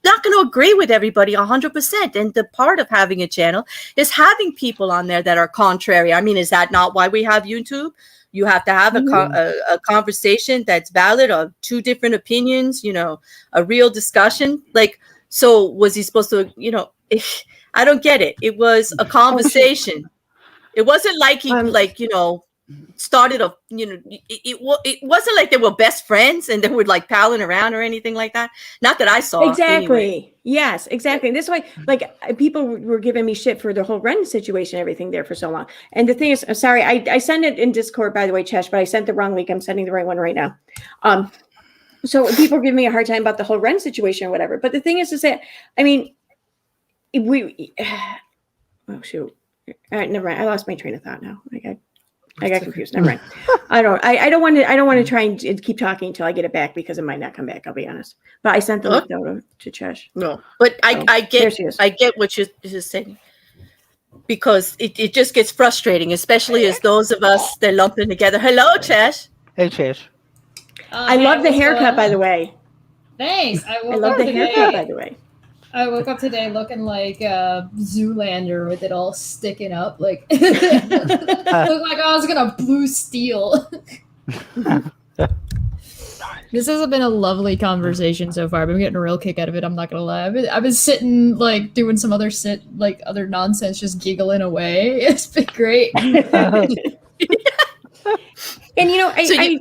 Speaker 2: not going to agree with everybody 100%. And the part of having a channel is having people on there that are contrary. I mean, is that not why we have YouTube? You have to have a conversation that's valid of two different opinions, a real discussion. So was he supposed to, I don't get it. It was a conversation. It wasn't like he started it wasn't like they were best friends and they were palling around or anything like that. Not that I saw.
Speaker 1: Exactly.
Speaker 2: Anyway.
Speaker 1: Yes, exactly. And this is why people were giving me shit for the whole Ren situation, everything there for so long. And the thing is, sorry, I sent it in Discord, by the way, Chesh, but I sent the wrong link. I'm sending the right one right now. So people give me a hard time about the whole Ren situation or whatever. But the thing is that, I mean, oh shoot. All right, never mind. I lost my train of thought now. I got confused. Never mind. I don't want to try and keep talking until I get it back because it might not come back. I'll be honest. But I sent the link though to Chesh.
Speaker 2: No, but I get what you're saying. Because it just gets frustrating, especially as those of us that lump in together. Hello, Chesh.
Speaker 3: Hey, Chesh.
Speaker 1: I love the haircut, by the way.
Speaker 4: Thanks. I
Speaker 1: love the haircut, by the way.
Speaker 4: I woke up today looking like Zoolander with it all sticking up. Looked like I was gonna blue steel. This has been a lovely conversation so far. I've been getting a real kick out of it. I'm not gonna lie. I've been sitting doing some other other nonsense, just giggling away. It's been great. And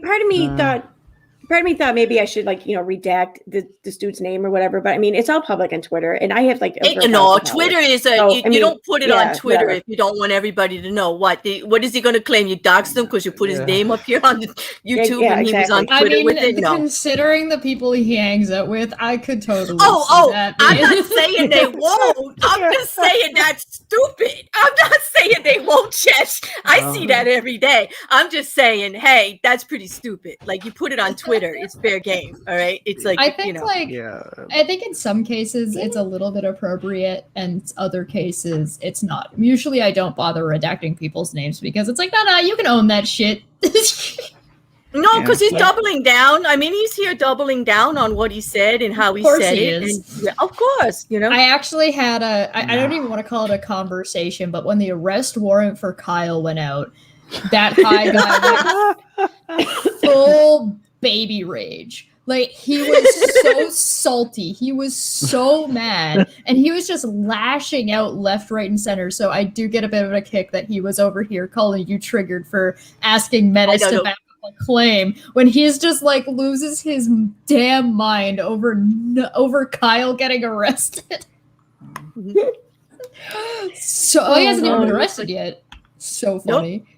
Speaker 4: part of me thought maybe I should redact this dude's name or whatever, but I mean it's all public on Twitter, and I have
Speaker 2: Twitter is you don't put it on Twitter if you don't want everybody to know what is he going to claim you doxed him because you put his name up here on YouTube and he was on Twitter with it. No,
Speaker 4: considering the people he hangs out with, I could totally.
Speaker 2: I'm not saying they won't. I'm just saying that's stupid. I'm not saying they won't, Chesh. I see that every day. I'm just saying, hey, that's pretty stupid. You put it on Twitter. It's fair game, all right? It's
Speaker 4: I think in some cases it's a little bit appropriate, and other cases it's not. Usually I don't bother redacting people's names because it's no, you can own that shit.
Speaker 2: No, because he's doubling down. I mean, he's here doubling down on what he said and how he said it. And, of course,
Speaker 4: I actually had I don't even want to call it a conversation, but when the arrest warrant for Kyle went out, that high guy went full baby rage. Like, he was so salty. He was so mad. And he was just lashing out left, right, and center. So I do get a bit of a kick that he was over here calling you triggered for asking Menace to back up a claim when he's just, like, loses his damn mind over Kyle getting arrested. So he hasn't even been arrested yet. So funny.
Speaker 1: Nope.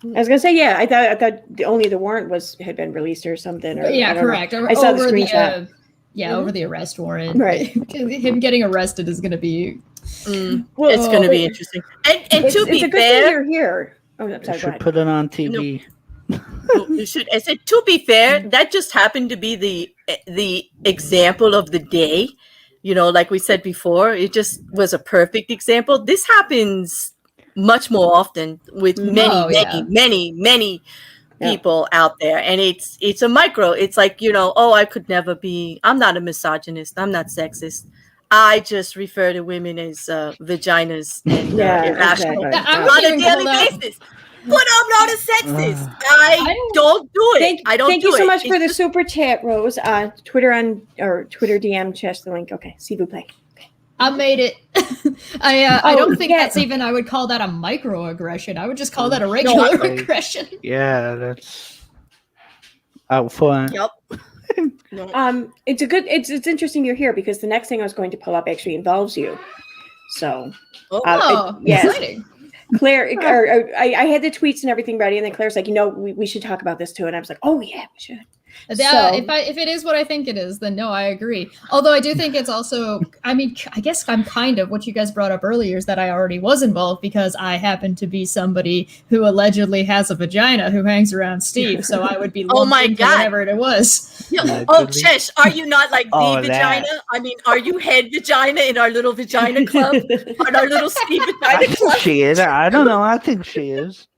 Speaker 1: I was gonna say, yeah. I thought only the warrant had been released or something. Or,
Speaker 4: yeah, correct.
Speaker 1: I saw the screenshot.
Speaker 4: Over the arrest warrant.
Speaker 1: Right.
Speaker 4: Him getting arrested is gonna be.
Speaker 2: Well, it's gonna be interesting. And to be fair,
Speaker 1: you're here. Oh, I'm sorry.
Speaker 3: You should put it on TV.
Speaker 2: No, you should. I said, to be fair, that just happened to be the example of the day. You know, like we said before, it just was a perfect example. This happens much more often with many people out there, and it's a micro. It's like, you know, I could never be. I'm not a misogynist. I'm not sexist. I just refer to women as vaginas and irrational on a daily basis. But I'm not a sexist. I don't do it.
Speaker 1: Thank you so much for the super chat, Rose. Twitter DM Chesh the link. Okay, s'il vous plaît.
Speaker 4: I made it. I don't think that's even. I would call that a microaggression. I would just call that a regular aggression.
Speaker 3: Yeah, that's out front.
Speaker 2: Yep.
Speaker 1: It's interesting you're here because the next thing I was going to pull up actually involves you. So,
Speaker 4: exciting.
Speaker 1: Claire, I had the tweets and everything ready, and then Claire's like, we should talk about this too, and I was like, oh yeah, we should.
Speaker 4: If it is what I think it is, then no, I agree. Although I do think it's also, I mean, I guess I'm kind of, what you guys brought up earlier is that I already was involved because I happen to be somebody who allegedly has a vagina who hangs around Steve, so I would be lumped into whatever it was.
Speaker 2: Yeah. Oh, Chesh, are you not like the vagina? I mean, are you head vagina in our little vagina club? In our little Steve vagina club?
Speaker 3: She is. I don't know. I think she is.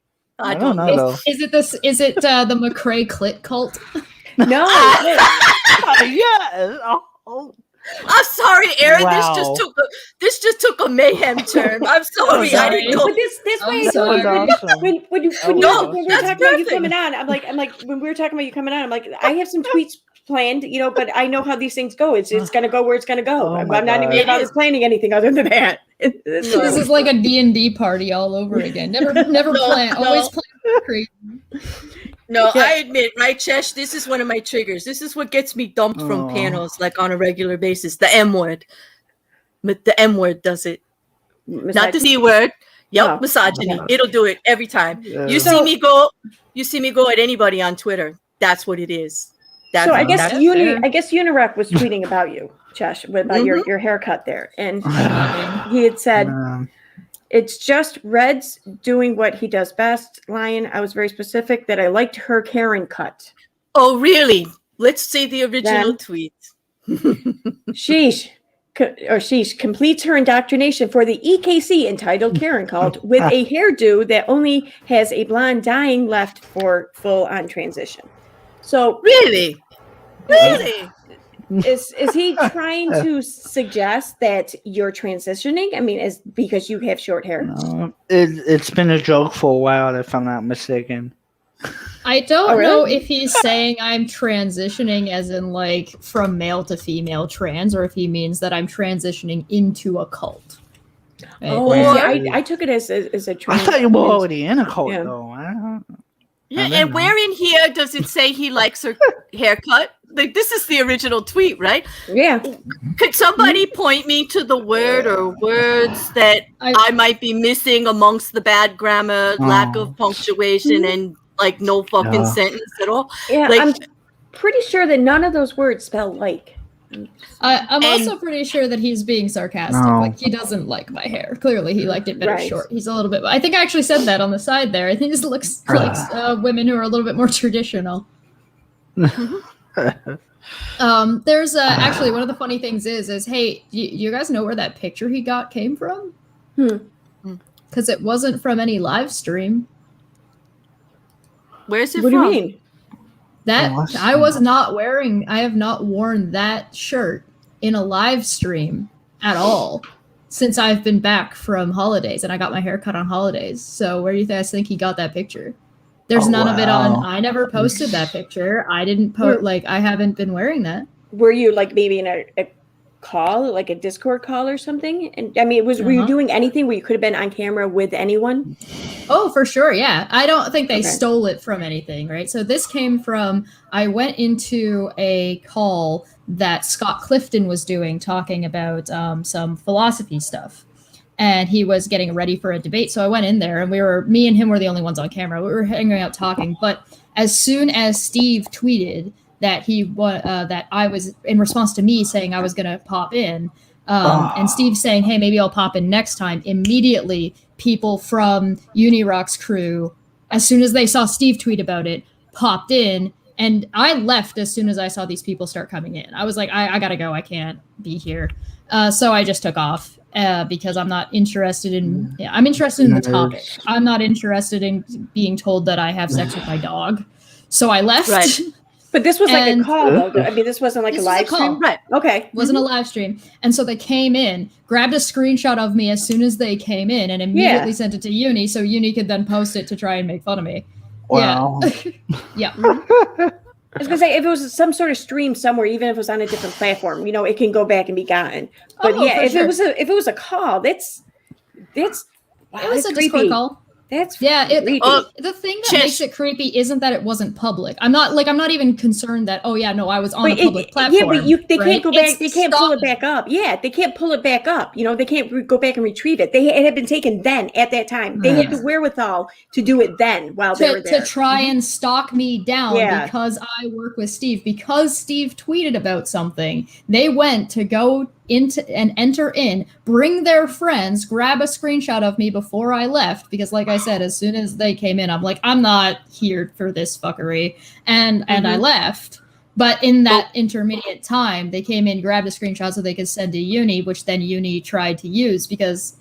Speaker 3: I don't know though.
Speaker 4: Is it the McRae clit cult?
Speaker 1: No.
Speaker 3: Yeah.
Speaker 2: I'm sorry, Aaron. Wow. This just took a mayhem turn. I'm sorry. I didn't know.
Speaker 1: But this way, when we were talking about you coming on, I'm like, when we were talking about you coming on, I'm like, I have some tweets planned, but I know how these things go. It's going to go where it's going to go. I'm not even about planning anything other than that.
Speaker 4: This is like a D&D party all over again. Never plan. Always plan crazy.
Speaker 2: No, I admit, right, Chesh? This is one of my triggers. This is what gets me dumped from panels, like on a regular basis. The M word. The M word does it. Not the C word. Yep, misogyny. It'll do it every time. Yeah. You see me go at anybody on Twitter. That's what it is.
Speaker 1: I guess Unirock was tweeting about you, Chesh, about your haircut there, and he had said. It's just Red's doing what he does best. Lion, I was very specific that I liked her Karen cut.
Speaker 2: Oh, really? Let's see the original tweet.
Speaker 1: Sheesh completes her indoctrination for the EKC entitled Karen Cult with a hairdo that only has a blonde dyeing left for full-on transition. So
Speaker 2: really?
Speaker 1: Is he trying to suggest that you're transitioning? I mean, is because you have short hair?
Speaker 3: No, it's been a joke for a while, if I'm not mistaken.
Speaker 4: I don't know if he's saying I'm transitioning as in like from male to female trans, or if he means that I'm transitioning into a cult.
Speaker 1: I took it as a trans.
Speaker 3: I thought you were already in a cult, though.
Speaker 2: And where in here does it say he likes her haircut? Like, this is the original tweet, right?
Speaker 1: Yeah.
Speaker 2: Could somebody point me to the word or words that I might be missing amongst the bad grammar, lack of punctuation, and like no fucking sentence at all?
Speaker 1: Yeah, like, I'm pretty sure that none of those words spell like.
Speaker 4: I'm also pretty sure that he's being sarcastic. No. Like, he doesn't like my hair. Clearly, he liked it better short. He's a little bit. I think I actually said that on the side there. I think this looks like women who are a little bit more traditional. There's actually one of the funny things is hey, you guys know where that picture he got came from? Because it wasn't from any live stream.
Speaker 2: Where's it
Speaker 1: from? What do you mean?
Speaker 4: That I have not worn that shirt in a live stream at all since I've been back from holidays, and I got my hair cut on holidays. So where do you guys think he got that picture? There's none of it on. I never posted that picture. I didn't post. Like, I haven't been wearing that.
Speaker 1: Were you like maybe in a call, like a Discord call or something? And I mean, were you doing anything where you could have been on camera with anyone?
Speaker 4: Oh, for sure. Yeah. I don't think they stole it from anything, right? So this came from, I went into a call that Scott Clifton was doing, talking about some philosophy stuff. And he was getting ready for a debate. So I went in there, and me and him were the only ones on camera. We were hanging out talking. But as soon as Steve tweeted that that I was, in response to me saying I was going to pop in, and Steve saying, hey, maybe I'll pop in next time, immediately people from Unirock's crew, as soon as they saw Steve tweet about it, popped in. And I left as soon as I saw these people start coming in. I was like, I gotta go. I can't be here. So I just took off because I'm not interested in, I'm interested in the topic. I'm not interested in being told that I have sex with my dog. So I left.
Speaker 1: Right. But this was like a call, though. I mean, this wasn't like a live stream.
Speaker 4: Right.
Speaker 1: Okay.
Speaker 4: Wasn't a live stream. And so they came in, grabbed a screenshot of me as soon as they came in, and immediately sent it to Uni, so Uni could then post it to try and make fun of me.
Speaker 3: Wow.
Speaker 4: Yeah.
Speaker 1: I was gonna say, if it was some sort of stream somewhere, even if it was on a different platform, it can go back and be gotten. But if it was a call, that's
Speaker 4: it was a Discord call.
Speaker 1: That's
Speaker 4: creepy. The thing that makes it creepy isn't that it wasn't public. I'm not even concerned that I was on a public platform.
Speaker 1: Yeah, but they can't go back. They can't pull it back up. Yeah, they can't pull it back up. They can't go back and retrieve it. It had been taken then at that time. They had the wherewithal to do it then while they were there.
Speaker 4: To try and stalk me down because I work with Steve. Because Steve tweeted about something, they went to go into and enter in, bring their friends, grab a screenshot of me before I left, because like I said, as soon as they came in, I'm like, I'm not here for this fuckery, and I left. But in that intermediate time, they came in, grabbed a screenshot so they could send to Uni, which then Uni tried to use because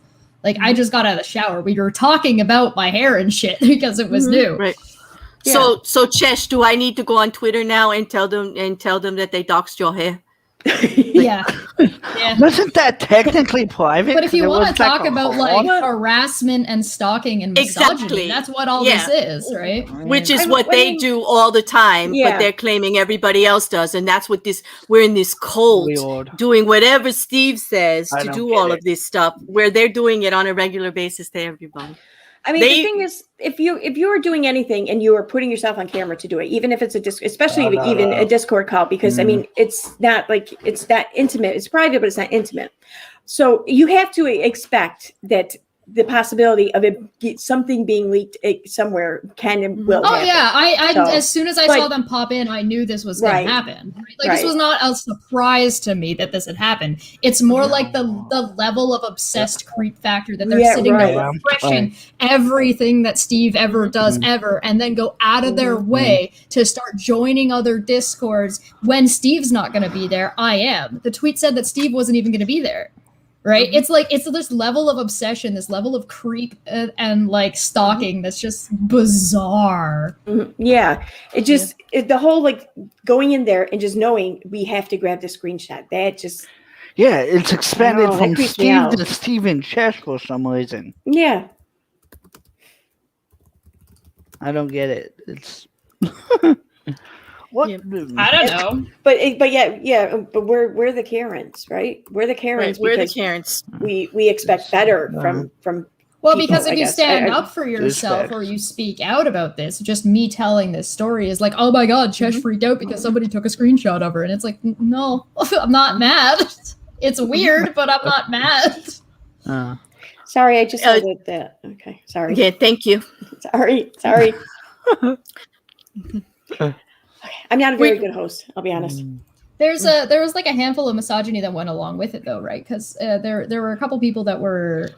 Speaker 4: I just got out of the shower. We were talking about my hair and shit because it was new.
Speaker 2: Right. Yeah. So Chesh, do I need to go on Twitter now and tell them that they doxed your hair?
Speaker 4: Yeah.
Speaker 3: Wasn't that technically private?
Speaker 4: But if you want to talk about harassment and stalking and misogyny, that's what all this is, right?
Speaker 2: Which is what they do all the time, but they're claiming everybody else does, and that's what we're in this cult doing whatever Steve says to do all of this stuff, where they're doing it on a regular basis to everybody.
Speaker 1: I mean, the thing is, if you are doing anything and you are putting yourself on camera to do it, even if it's especially a Discord call, because I mean, it's not that intimate. It's private, but it's not intimate. So you have to expect that the possibility of something being leaked somewhere can and will happen.
Speaker 4: I as soon as I saw them pop in, I knew this was going to happen. This was not a surprise to me that this had happened. It's more like the level of obsessed creep factor that they're sitting there refreshing everything that Steve ever does ever, and then go out of their way to start joining other Discords when Steve's not going to be there. I am. The tweet said that Steve wasn't even going to be there. Right? It's this level of obsession, this level of creep and stalking that's just bizarre.
Speaker 1: Yeah. The whole going in there and just knowing we have to grab the screenshot. That just.
Speaker 3: Yeah, it's expanded from Steve to Steve and Chesh for some reason.
Speaker 1: Yeah.
Speaker 3: I don't get it. It's. What?
Speaker 4: I don't know.
Speaker 1: But we're the Karens, right? We're the Karens.
Speaker 2: Right, we're the Karens.
Speaker 1: We expect better from
Speaker 4: well,
Speaker 1: people,
Speaker 4: because if you stand up for yourself or you speak out about this, just me telling this story is like, oh my God, Chesh freaked out because somebody took a screenshot of her. And it's like, no, I'm not mad. It's weird, but I'm not mad.
Speaker 1: Sorry, I just said that. Okay, sorry.
Speaker 2: Yeah, thank you.
Speaker 1: Sorry. I'm not a very good host, I'll be honest.
Speaker 4: There was a handful of misogyny that went along with it, though, right? Because there were a couple people that were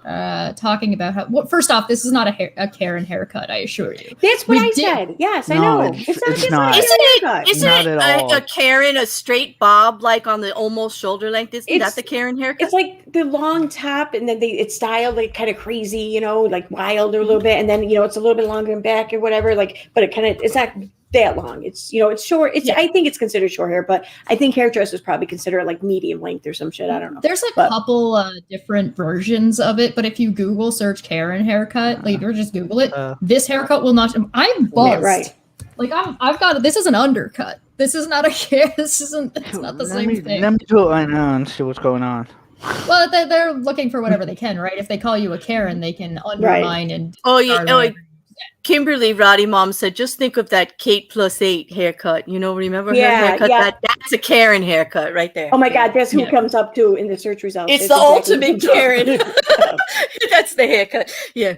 Speaker 4: talking about how. Well, first off, this is not a Karen haircut, I assure you.
Speaker 1: That's what I said. Yes, I know. It's not.
Speaker 2: Isn't it a Karen, a straight bob, on the almost shoulder length? Isn't that the Karen haircut?
Speaker 1: It's like the long top, and then it's styled kind of crazy, wild or a little bit, and then it's a little bit longer in back or whatever. But it's not that long. It's it's short. I think it's considered short hair, but I think hairdressers probably consider it like medium length or some shit. I don't know.
Speaker 4: There's a couple different versions of it, but if you Google search Karen haircut, like or just Google it, this haircut will not. I'm buzzed.
Speaker 1: Yeah, right.
Speaker 4: Like I've got this is an undercut. This is not a hair. This isn't. It's not the same thing.
Speaker 3: Let me do it right now and see what's going on.
Speaker 4: Well, they're looking for whatever they can, right? If they call you a Karen, they can undermine and.
Speaker 2: Kimberly Roddy Mom said, just think of that Kate +8 haircut. Remember her haircut?
Speaker 1: Yeah.
Speaker 2: That's a Karen haircut right there.
Speaker 1: Oh my God, that's who comes up too in the search results.
Speaker 2: It's the ultimate Karen. That's the haircut. Yeah.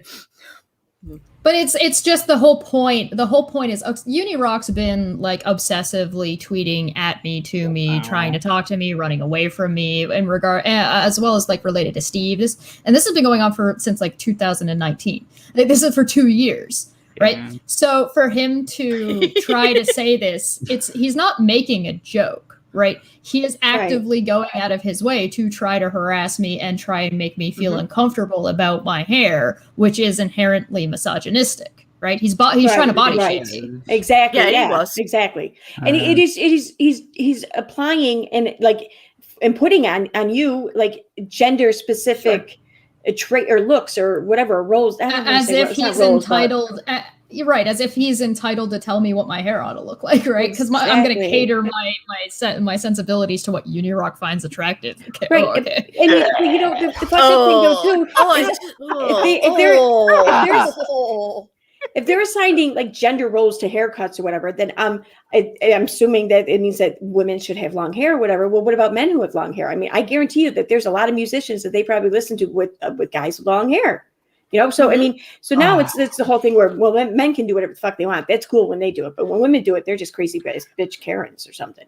Speaker 4: But it's just the whole point. The whole point is Unirock's been like obsessively tweeting at me, to me, trying to talk to me, running away from me in regard, as well as like related to Steve. This has been going on since like 2019. This is for 2 years, right? Yeah. So for him to try to say this, he's not making a joke, right? He is actively going out of his way to try to harass me and try and make me feel uncomfortable about my hair, which is inherently misogynistic, right? He's trying to body shame me.
Speaker 1: Exactly.
Speaker 2: Yeah, he was.
Speaker 1: Exactly. And he's applying and putting on you like gender specific trait or looks or whatever roles.
Speaker 4: As if he's entitled. You're right, as if he's entitled to tell me what my hair ought to look like, right? Because I'm going to cater my sensibilities to what Unirock finds attractive. Okay.
Speaker 1: Right,
Speaker 4: okay.
Speaker 1: And the fucking thing though too. If they're assigning like gender roles to haircuts or whatever, then I'm assuming that it means that women should have long hair or whatever. Well, what about men who have long hair? I mean, I guarantee you that there's a lot of musicians that they probably listen to with guys with long hair. So I mean, so now it's the whole thing where men can do whatever the fuck they want. That's cool when they do it, but when women do it, they're just crazy bitch Karens or something.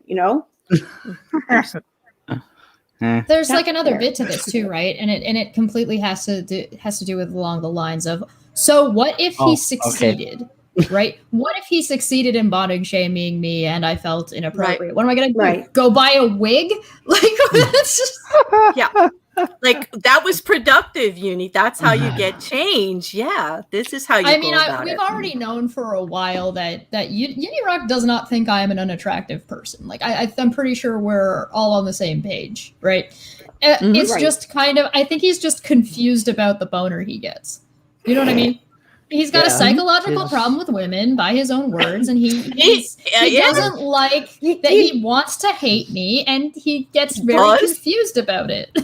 Speaker 4: There's like another bit to this too, right? And it completely has to do with along the lines of, so what if he succeeded? Okay. Right? What if he succeeded in body shaming me and I felt inappropriate? Right. What am I gonna do? Right. Go buy a wig? Like that's just
Speaker 2: Like that was productive, Uni. That's how you get change. Yeah, this is how you.
Speaker 4: We've already known for a while that Unirock does not think I am an unattractive person. Like I'm pretty sure we're all on the same page, right? It's just kind of. I think he's just confused about the boner he gets. You know what I mean? He's got a psychological problem with women, by his own words, and he doesn't like that. He wants to hate me, and he gets very confused about it.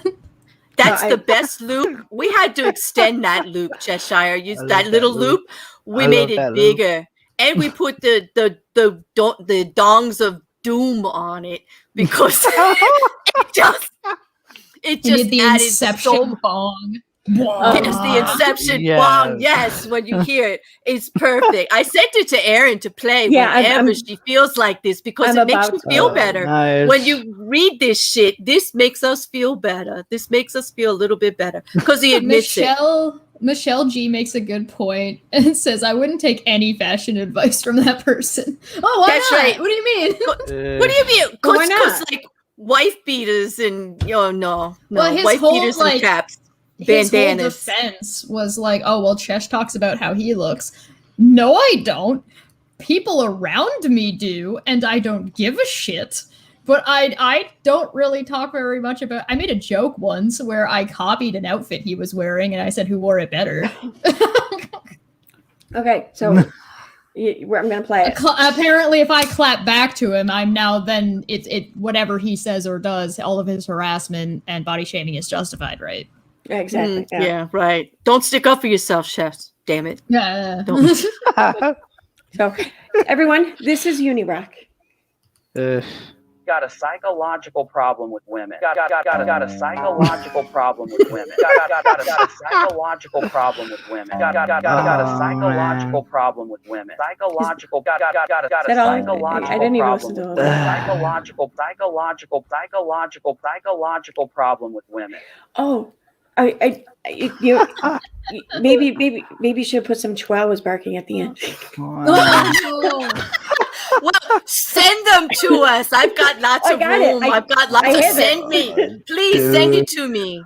Speaker 2: That's the best loop. We had to extend that loop, Cheshire. That little loop. We made it bigger, loop. And we put the dongs of doom on it because it just
Speaker 4: the
Speaker 2: added
Speaker 4: Inception bong.
Speaker 2: Yes, the Inception bong. Yes, when you hear it, it's perfect. I sent it to Erin to play whenever she feels like this because it makes you feel better. Nice. When you read this shit, this makes us feel better. This makes us feel a little bit better because he admits
Speaker 4: Michelle G makes a good point and says, I wouldn't take any fashion advice from that person. Oh, why
Speaker 2: That's
Speaker 4: not?
Speaker 2: Right.
Speaker 4: What do you mean?
Speaker 2: What do you mean? Because like wife beaters and no, wife beaters and caps.
Speaker 4: His whole defense was like, oh, well, Chesh talks about how he looks. No, I don't. People around me do, and I don't give a shit. But I don't really talk very much about... I made a joke once where I copied an outfit he was wearing, and I said, who wore it better?
Speaker 1: Okay, so I'm going to play it.
Speaker 4: Apparently, if I clap back to him, I'm now then... It whatever he says or does, all of his harassment and body shaming is justified, right?
Speaker 1: Exactly.
Speaker 2: Yeah, right. Don't stick up for yourself, chefs. Damn it.
Speaker 4: Yeah.
Speaker 2: Don't.
Speaker 1: So, everyone, this is Unirock.
Speaker 5: Got a psychological problem with women. Got a psychological problem with women. Got a psychological problem with women. Got a psychological problem with women. Psychological. Got a psychological problem with women.
Speaker 1: Oh. Maybe you should put some chihuahuas barking at the end.
Speaker 2: Well, send them to us. I've got lots of room. I've got lots of send me. Please send it to me.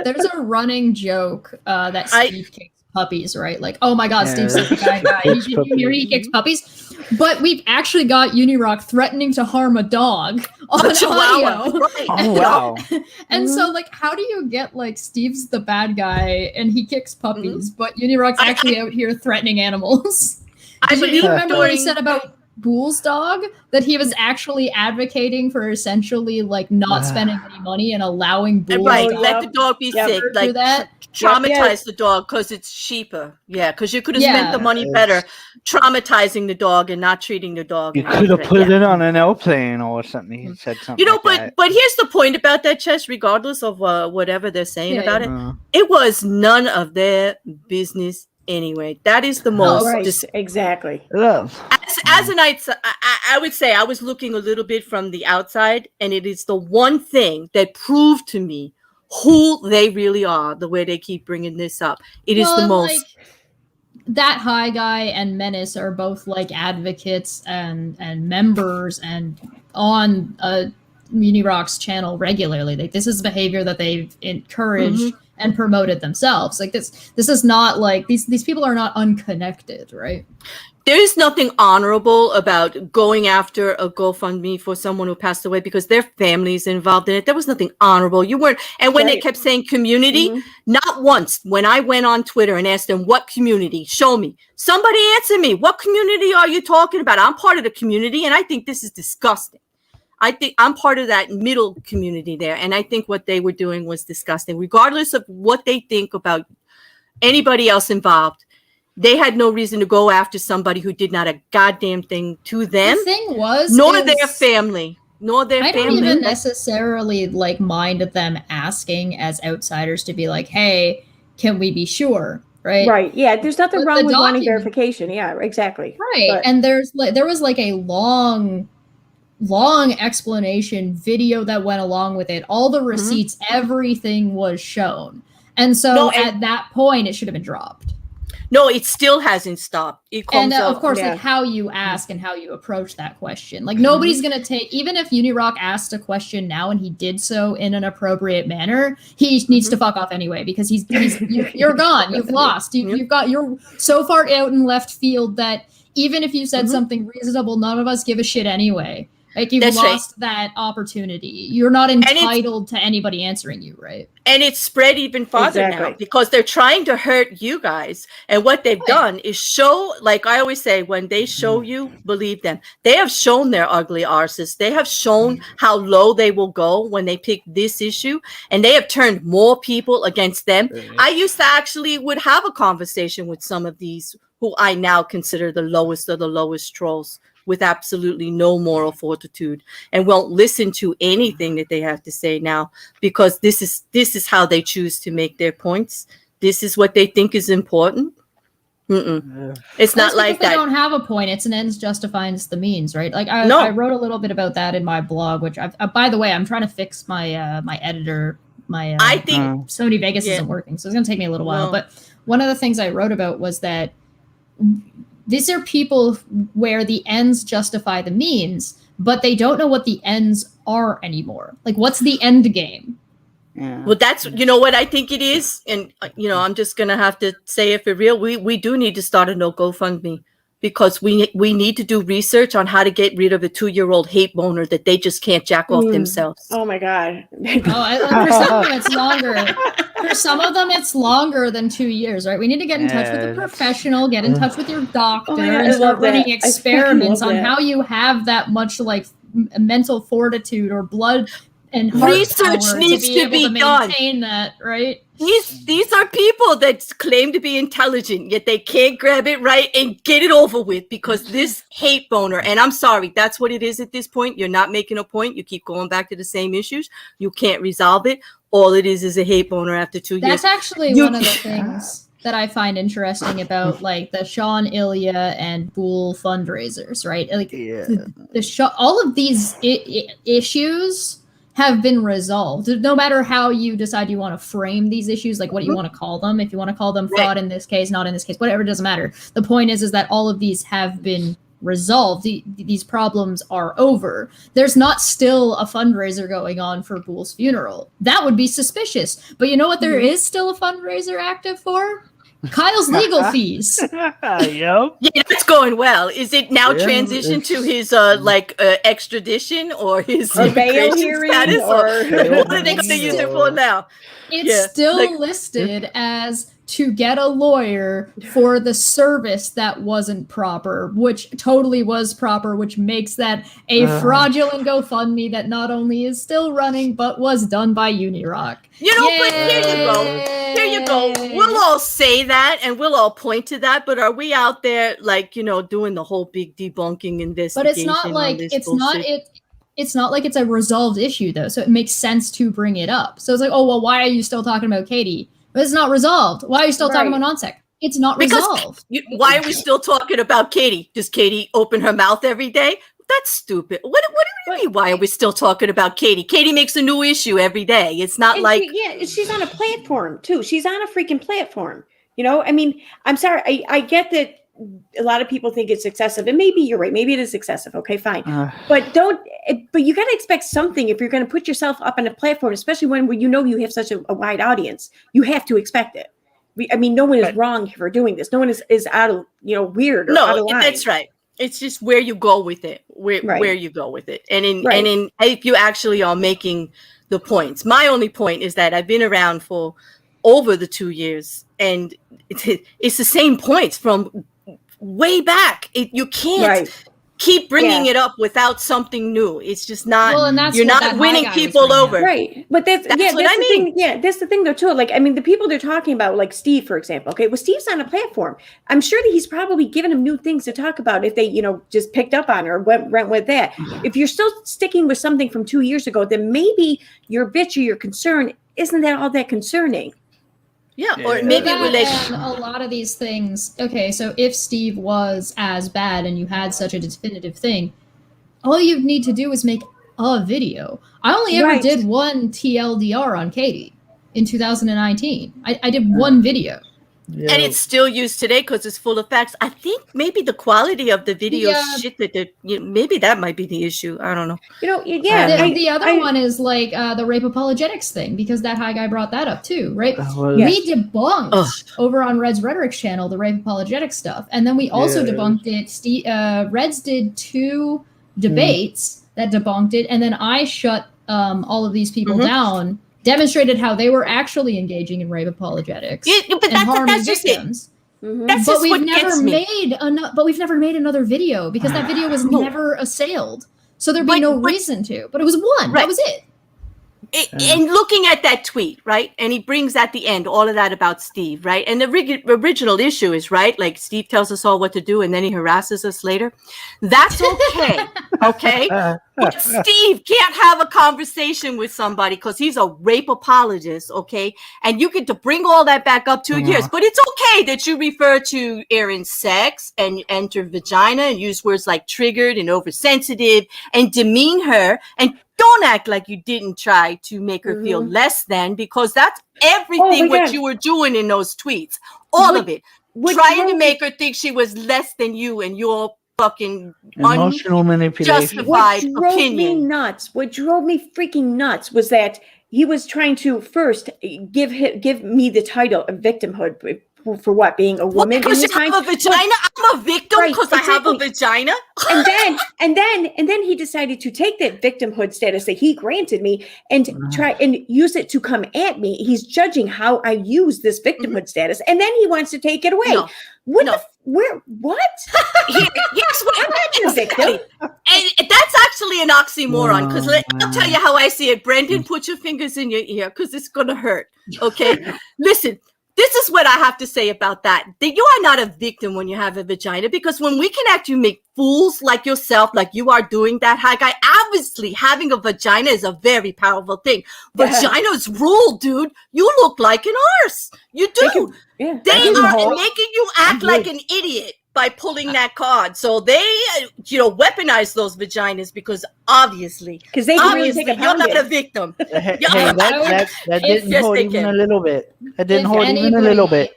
Speaker 4: There's a running joke that Steve keeps puppies, right? Like, oh my God,
Speaker 3: Yeah.
Speaker 4: Steve's such a bad guy. Did you hear he kicks puppies? But we've actually got Unirock threatening to harm a dog on audio.
Speaker 2: Right.
Speaker 3: Oh wow.
Speaker 4: And so, like, how do you get, like, Steve's the bad guy and he kicks puppies, but Unirock's actually out here threatening animals?
Speaker 2: I
Speaker 4: Do you
Speaker 2: believe
Speaker 4: remember what he
Speaker 2: during-
Speaker 4: said about Bool's dog? That he was actually advocating for essentially, like, not spending any money and allowing Bool's
Speaker 2: Right,
Speaker 4: dog
Speaker 2: let the dog be sick.
Speaker 4: do
Speaker 2: Like
Speaker 4: that.
Speaker 2: traumatize the dog because it's cheaper. Yeah, because you could have spent the money better traumatizing the dog and not treating the dog.
Speaker 3: You
Speaker 2: and
Speaker 3: could have
Speaker 2: everything.
Speaker 3: put it on an airplane or something. He said something.
Speaker 2: You know,
Speaker 3: like that.
Speaker 2: but here's the point about that, Chess. Regardless of whatever they're saying about it,
Speaker 3: Uh,
Speaker 2: it was none of their business anyway. That is the most.
Speaker 1: Right, exactly.
Speaker 2: As an outsider, I would say I was looking a little bit from the outside, and it is the one thing that proved to me who they really are. The way they keep bringing this up, it is the most.
Speaker 4: Like, that high guy and Menace are both like advocates and members and on Unirock's channel regularly. Like, this is behavior that they've encouraged and promoted themselves. Like, this is not like these people are not unconnected, right?
Speaker 2: There is nothing honorable about going after a GoFundMe for someone who passed away because their family's involved in it. There was nothing honorable. You weren't. And when they kept saying community, not once when I went on Twitter and asked them, what community? Show me. Somebody answer me. What community are you talking about? I'm part of the community, and I think this is disgusting. I think I'm part of that middle community there. And I think what they were doing was disgusting. Regardless of what they think about anybody else involved, they had no reason to go after somebody who did not a goddamn thing to them.
Speaker 4: The thing was,
Speaker 2: nor their family. Nor their
Speaker 4: I
Speaker 2: family.
Speaker 4: don't even necessarily like mind them asking as outsiders to be like, hey, can we be sure? Right.
Speaker 1: Right. Yeah. There's nothing
Speaker 4: But
Speaker 1: wrong
Speaker 4: the
Speaker 1: with wanting
Speaker 4: document-
Speaker 1: verification. Yeah. Exactly.
Speaker 4: Right.
Speaker 1: But-
Speaker 4: And there was like a long explanation video that went along with it. All the receipts, everything was shown. And so at that point, it should have been dropped.
Speaker 2: No, it still hasn't stopped. It comes
Speaker 4: And
Speaker 2: up.
Speaker 4: of course,
Speaker 1: yeah.
Speaker 4: like how you ask and how you approach that question. Like, nobody's going to take, even if Unirock asked a question now and he did so in an appropriate manner, he needs to fuck off anyway, because you're gone. You've lost. You're so far out in left field that even if you said something reasonable, none of us give a shit anyway. Like, you've
Speaker 2: That's
Speaker 4: lost that opportunity. You're not entitled to anybody answering you, right?
Speaker 2: And it's spread even farther now because they're trying to hurt you guys. And what they've done is show, like I always say, when they show you, believe them. They have shown their ugly arses. They have shown how low they will go when they pick this issue. And they have turned more people against them. I used to actually would have a conversation with some of these who I now consider the lowest of the lowest trolls, with absolutely no moral fortitude, and won't listen to anything that they have to say now, because this is how they choose to make their points. This is what they think is important. It's not like that.
Speaker 4: They don't have a point. It's an ends justifies the means, right? Like I wrote a little bit about that in my blog, which by the way, I'm trying to fix my my editor. I think Sony Vegas isn't working, so it's gonna take me a little while. But one of the things I wrote about was that these are people where the ends justify the means, but they don't know what the ends are anymore. Like, what's the end game?
Speaker 3: Yeah.
Speaker 2: Well, that's, you know what I think it is? And, you know, I'm just going to have to say it for real. We do need to start a no GoFundMe, because we need to do research on how to get rid of a 2-year-old hate boner that they just can't jack off themselves.
Speaker 1: Oh my God.
Speaker 4: For some of them, it's longer. For some of them, it's longer than 2 years, right? We need to get in touch with a professional, get in touch with your doctor, and start running experiments on how you have that much like mental fortitude or blood and heart
Speaker 2: research
Speaker 4: power
Speaker 2: needs to be done.
Speaker 4: Maintain that, right?
Speaker 2: These are people that claim to be intelligent, yet they can't grab it right and get it over with, because this hate boner, and I'm sorry, that's what it is at this point. You're not making a point. You keep going back to the same issues. You can't resolve it. All it is a hate boner after 2 years.
Speaker 4: That's actually one of the things that I find interesting about like the Sean Ilya and Bool fundraisers, right? Like all of these issues have been resolved. No matter how you decide you want to frame these issues, like what you want to call them, if you want to call them fraud in this case, not in this case, whatever, it doesn't matter. The point is that all of these have been resolved. These problems are over. There's not still a fundraiser going on for Bool's funeral. That would be suspicious. But you know what there is still a fundraiser active for? Kyle's legal fees.
Speaker 3: Yep.
Speaker 2: Yeah, that's going well. Is it now transitioned to his extradition or his
Speaker 1: Or bail
Speaker 2: immigration
Speaker 1: hearing,
Speaker 2: status?
Speaker 1: or
Speaker 2: What are they going to use it for now?
Speaker 4: It's still listed as to get a lawyer for the service that wasn't proper, which totally was proper, which makes that a fraudulent GoFundMe that not only is still running, but was done by Unirock.
Speaker 2: You know, but here you go. Here you go. We'll all say that and we'll all point to that, but are we out there like, doing the whole big debunking investigation?
Speaker 4: But it's not like it's not like it's a resolved issue though, so it makes sense to bring it up. So it's like, oh well, why are you still talking about Katie? But it's not resolved. Why are you still talking about non-sec? It's not resolved.
Speaker 2: Why are we still talking about Katie? Does Katie open her mouth every day? That's stupid. What do you mean? Why are we still talking about Katie? Katie makes a new issue every day. It's not like
Speaker 1: she's on a platform too. She's on a freaking platform. I mean, I'm sorry. I get that a lot of people think it's excessive, and maybe you're right. Maybe it is excessive. Okay, fine. But you got to expect something if you're going to put yourself up on a platform, especially when you have such a wide audience. You have to expect it. I mean, no one is wrong for doing this. No one is out of weird or out of line.
Speaker 2: That's right. It's just where you go with it, where you go with it, and in if you actually are making the points. My only point is that I've been around for over the 2 years, and it's the same points from way back. You can't keep bringing it up without something new. It's just not. Well, and you're not winning people over,
Speaker 1: right? But that's what I mean. Thing. Yeah, that's the thing though too. Like, I mean, the people they're talking about, like Steve, for example. Okay, well, Steve's on a platform. I'm sure that he's probably given him new things to talk about if they, just picked up on or went with that. If you're still sticking with something from 2 years ago, then maybe your bitch or your concern isn't that all that concerning.
Speaker 2: Yeah, or maybe
Speaker 4: a lot of these things. Okay, so if Steve was as bad and you had such a definitive thing, all you need to do is make a video. I only ever did one TLDR on Katie in 2019. I did one video.
Speaker 2: Yeah. And it's still used today because it's full of facts. I think maybe the quality of the video shit that maybe that might be the issue. I don't know.
Speaker 4: The other one is like the rape apologetics thing, because that high guy brought that up too, right? We debunked over on Red's Rhetoric's channel the rape apologetics stuff, and then we also debunked it. Red's did 2 debates that debunked it, and then I shut all of these people down. Demonstrated how they were actually engaging in rape apologetics and harming victims.
Speaker 2: That's
Speaker 4: but we've never made another video because that video was never assailed. So there'd be no reason to. But it was one. Right. That was it.
Speaker 2: And looking at that tweet, right? And he brings at the end all of that about Steve, right? And the original issue is, right? Like Steve tells us all what to do and then he harasses us later. That's okay. Okay. But Steve can't have a conversation with somebody because he's a rape apologist. Okay. And you get to bring all that back up 2 years, but it's okay that you refer to Aaron's sex and enter vagina and use words like triggered and oversensitive and demean her, and don't act like you didn't try to make her feel less than, because that's everything you were doing in those tweets. All of it. Trying to make her think she was less than you and your fucking
Speaker 3: emotional manipulation.
Speaker 2: Justified opinion.
Speaker 1: What drove me freaking nuts was that he was trying to first give me the title of victimhood. For what, being a woman?
Speaker 2: Because you have a vagina? I'm a victim because I have a vagina?
Speaker 1: and then he decided to take that victimhood status that he granted me and try and use it to come at me. He's judging how I use this victimhood status, and then he wants to take it away. What? I'm not your victim.
Speaker 2: And that's actually an oxymoron, because I'll tell you how I see it. Brendan, put your fingers in your ear because it's going to hurt. Okay? Listen. This is what I have to say about that. That you are not a victim when you have a vagina, because when we can actually make fools like yourself, like you are doing that, high guy, obviously having a vagina is a very powerful thing. Vaginas rule, dude. You look like an arse. You do. They are making you act like an idiot by pulling that card. So they, weaponize those vaginas because obviously
Speaker 1: they can really take a
Speaker 2: you're not a victim.
Speaker 3: That didn't hold even a little bit. That didn't hold even a little bit.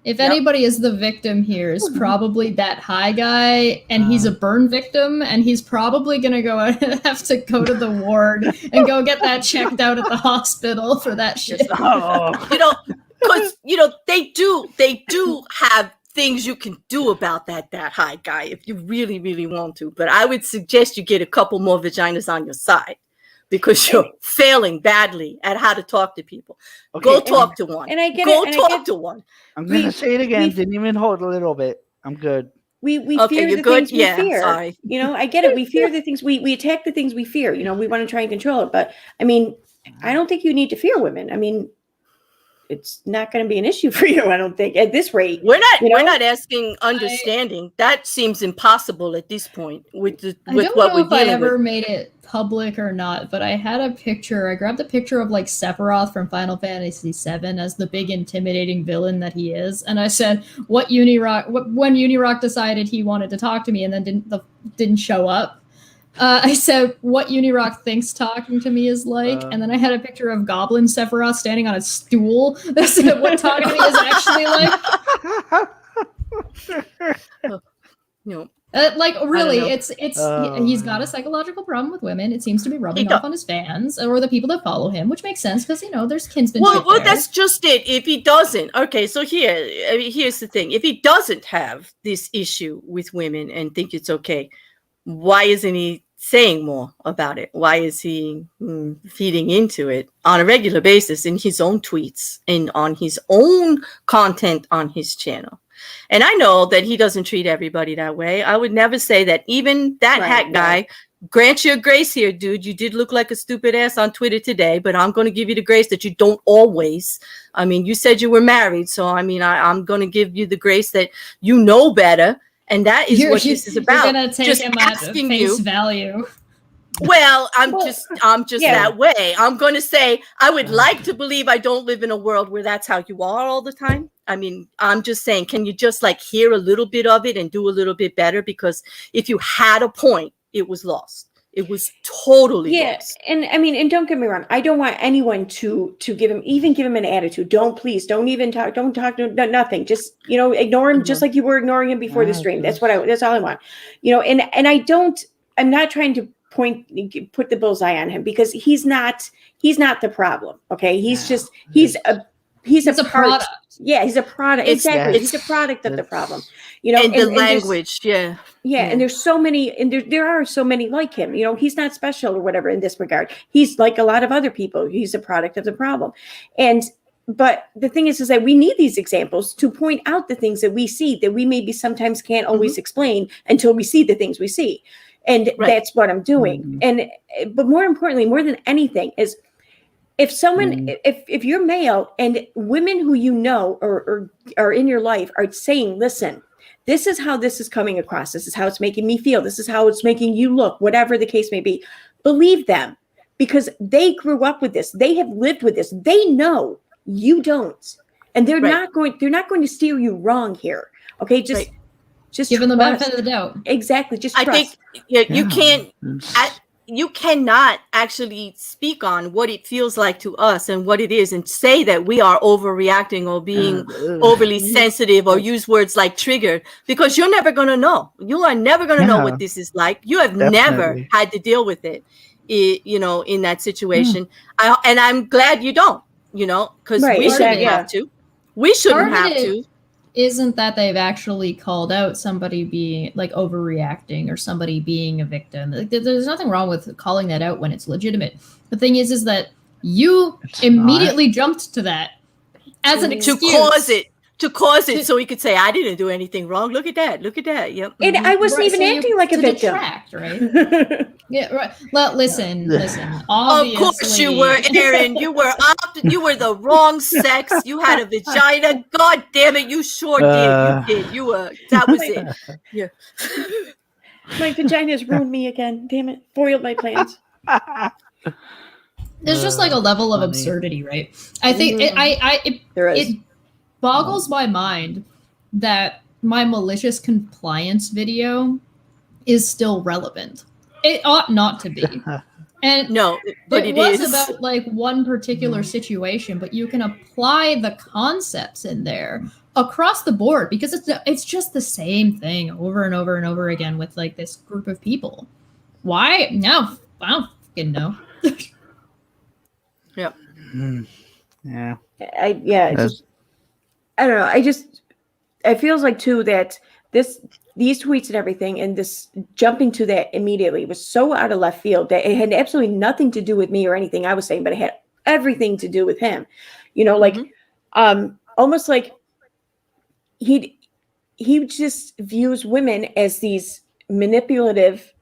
Speaker 4: If anybody is the victim here, is probably that high guy, and he's a burn victim, and he's probably going to have to go to the ward and go get that checked out at the hospital for that shit.
Speaker 2: Because they do things you can do about that high guy if you really, really want to. But I would suggest you get a couple more vaginas on your side because you're failing badly at how to talk to people.
Speaker 3: Okay,
Speaker 2: Go talk to one.
Speaker 1: And I get
Speaker 2: Go
Speaker 1: it. And
Speaker 2: talk to one.
Speaker 3: I'm going to say it again.
Speaker 1: we've-
Speaker 3: Didn't even hold a little bit. I'm good.
Speaker 1: We
Speaker 2: Okay,
Speaker 1: fear
Speaker 2: you're
Speaker 1: the
Speaker 2: good?
Speaker 1: things we
Speaker 2: Yeah,
Speaker 1: fear.
Speaker 2: sorry.
Speaker 1: You know, I get it. We fear the things we attack the things we fear. You know, we want to try and control it. But I mean, I don't think you need to fear women. I mean, it's not going to be an issue for you, I don't think, at this rate.
Speaker 2: We're not.
Speaker 1: You know?
Speaker 2: We're not asking understanding. That seems impossible at this point with
Speaker 4: I
Speaker 2: with
Speaker 4: don't
Speaker 2: what
Speaker 4: know
Speaker 2: we're
Speaker 4: if I
Speaker 2: dealing
Speaker 4: ever
Speaker 2: with.
Speaker 4: made it public or not, but I had a picture. I grabbed a picture of like Sephiroth from Final Fantasy VII as the big intimidating villain that he is, and I said, when Unirock decided he wanted to talk to me and then didn't show up. I said what Unirock thinks talking to me is like, and then I had a picture of Goblin Sephiroth standing on a stool that said what talking to me is actually like.
Speaker 2: You know,
Speaker 4: Like really,
Speaker 2: know.
Speaker 4: he's got a psychological problem with women. It seems to be rubbing
Speaker 2: He
Speaker 4: off on his fans or the people that follow him, which makes sense because there's kinsmanship.
Speaker 2: well,
Speaker 4: there.
Speaker 2: that's just it. If he doesn't, okay. So here's the thing: if he doesn't have this issue with women and think it's okay, why isn't he saying more about it? Why is he feeding into it on a regular basis in his own tweets and on his own content on his channel? And I know that he doesn't treat everybody that way. I would never say that. Even that hack guy, grant you a grace here, dude. You did look like a stupid ass on Twitter today, but I'm going to give you the grace that you don't always. I mean, you said you were married, so I mean, I'm going to give you the grace that you know better. And that is what this is about.
Speaker 4: You're gonna take
Speaker 2: just
Speaker 4: him at
Speaker 2: asking
Speaker 4: face
Speaker 2: you.
Speaker 4: value.
Speaker 2: Well, I'm just
Speaker 1: yeah.
Speaker 2: that way. I'm going to say I would like to believe I don't live in a world where that's how you are all the time. I mean, I'm just saying, can you just like hear a little bit of it and do a little bit better? Because if you had a point, it was lost. It was totally lost.
Speaker 1: And I mean, and don't get me wrong, I don't want anyone to give him an attitude. Don't even talk, nothing. Just, you know, ignore him just like you were ignoring him before the stream. That's all I want. You know, and I'm not trying to put the bullseye on him because he's not the problem. Okay. He's a
Speaker 4: product.
Speaker 1: Yeah, he's a product. Exactly. He's a product of the problem. You know,
Speaker 2: and the language, yeah.
Speaker 1: And there's so many, and there are so many like him. You know, he's not special or whatever in this regard. He's like a lot of other people. He's a product of the problem. But the thing is that we need these examples to point out the things that we see that we maybe sometimes can't always explain until we see the things we see. And that's what I'm doing. But more importantly, more than anything is, if someone, if you're male and women who you know or are in your life are saying, listen, this is how this is coming across. This is how it's making me feel. This is how it's making you look, whatever the case may be. Believe them because they grew up with this. They have lived with this. They know you don't. And they're not going to steer you wrong here. Okay. Just
Speaker 4: give them the
Speaker 1: trust.
Speaker 4: benefit of the doubt.
Speaker 1: Exactly. Just trust.
Speaker 2: I think you can't. You cannot actually speak on what it feels like to us and what it is and say that we are overreacting or being overly sensitive or use words like triggered because you're never going to know. You are never going to know what this is like. You have never had to deal with it, you know, in that situation. And I'm glad you don't, you know, because we shouldn't have to. We shouldn't have to.
Speaker 4: Isn't that they've actually called out somebody being like overreacting or somebody being a victim. Like, there's nothing wrong with calling that out when it's legitimate. The thing is that you immediately jumped to that as an excuse.
Speaker 2: To cause it so he could say, I didn't do anything wrong. Look at that. Yep.
Speaker 1: And I wasn't even acting like a victim.
Speaker 4: Detract, right? Yeah, right. Well, listen. Obviously.
Speaker 2: Of course you were, Aaron. You were the wrong sex. You had a vagina. God damn it, you sure did. You did. You were. That was it. Yeah.
Speaker 1: My vagina's ruined me again. Damn it. Foiled my plans.
Speaker 4: There's just like a level of absurdity, right? I think it boggles my mind that my malicious compliance video is still relevant. It ought not to be. And
Speaker 2: no, but it
Speaker 4: was
Speaker 2: is
Speaker 4: about like one particular situation, but you can apply the concepts in there across the board because it's just the same thing over and over and over again with like this group of people. Why? No, I don't fucking know.
Speaker 2: Yep.
Speaker 3: Yeah.
Speaker 1: I don't know. it feels like too that these tweets and everything and this jumping to that immediately was so out of left field that it had absolutely nothing to do with me or anything I was saying, but it had everything to do with him. You know, like almost like he just views women as these manipulative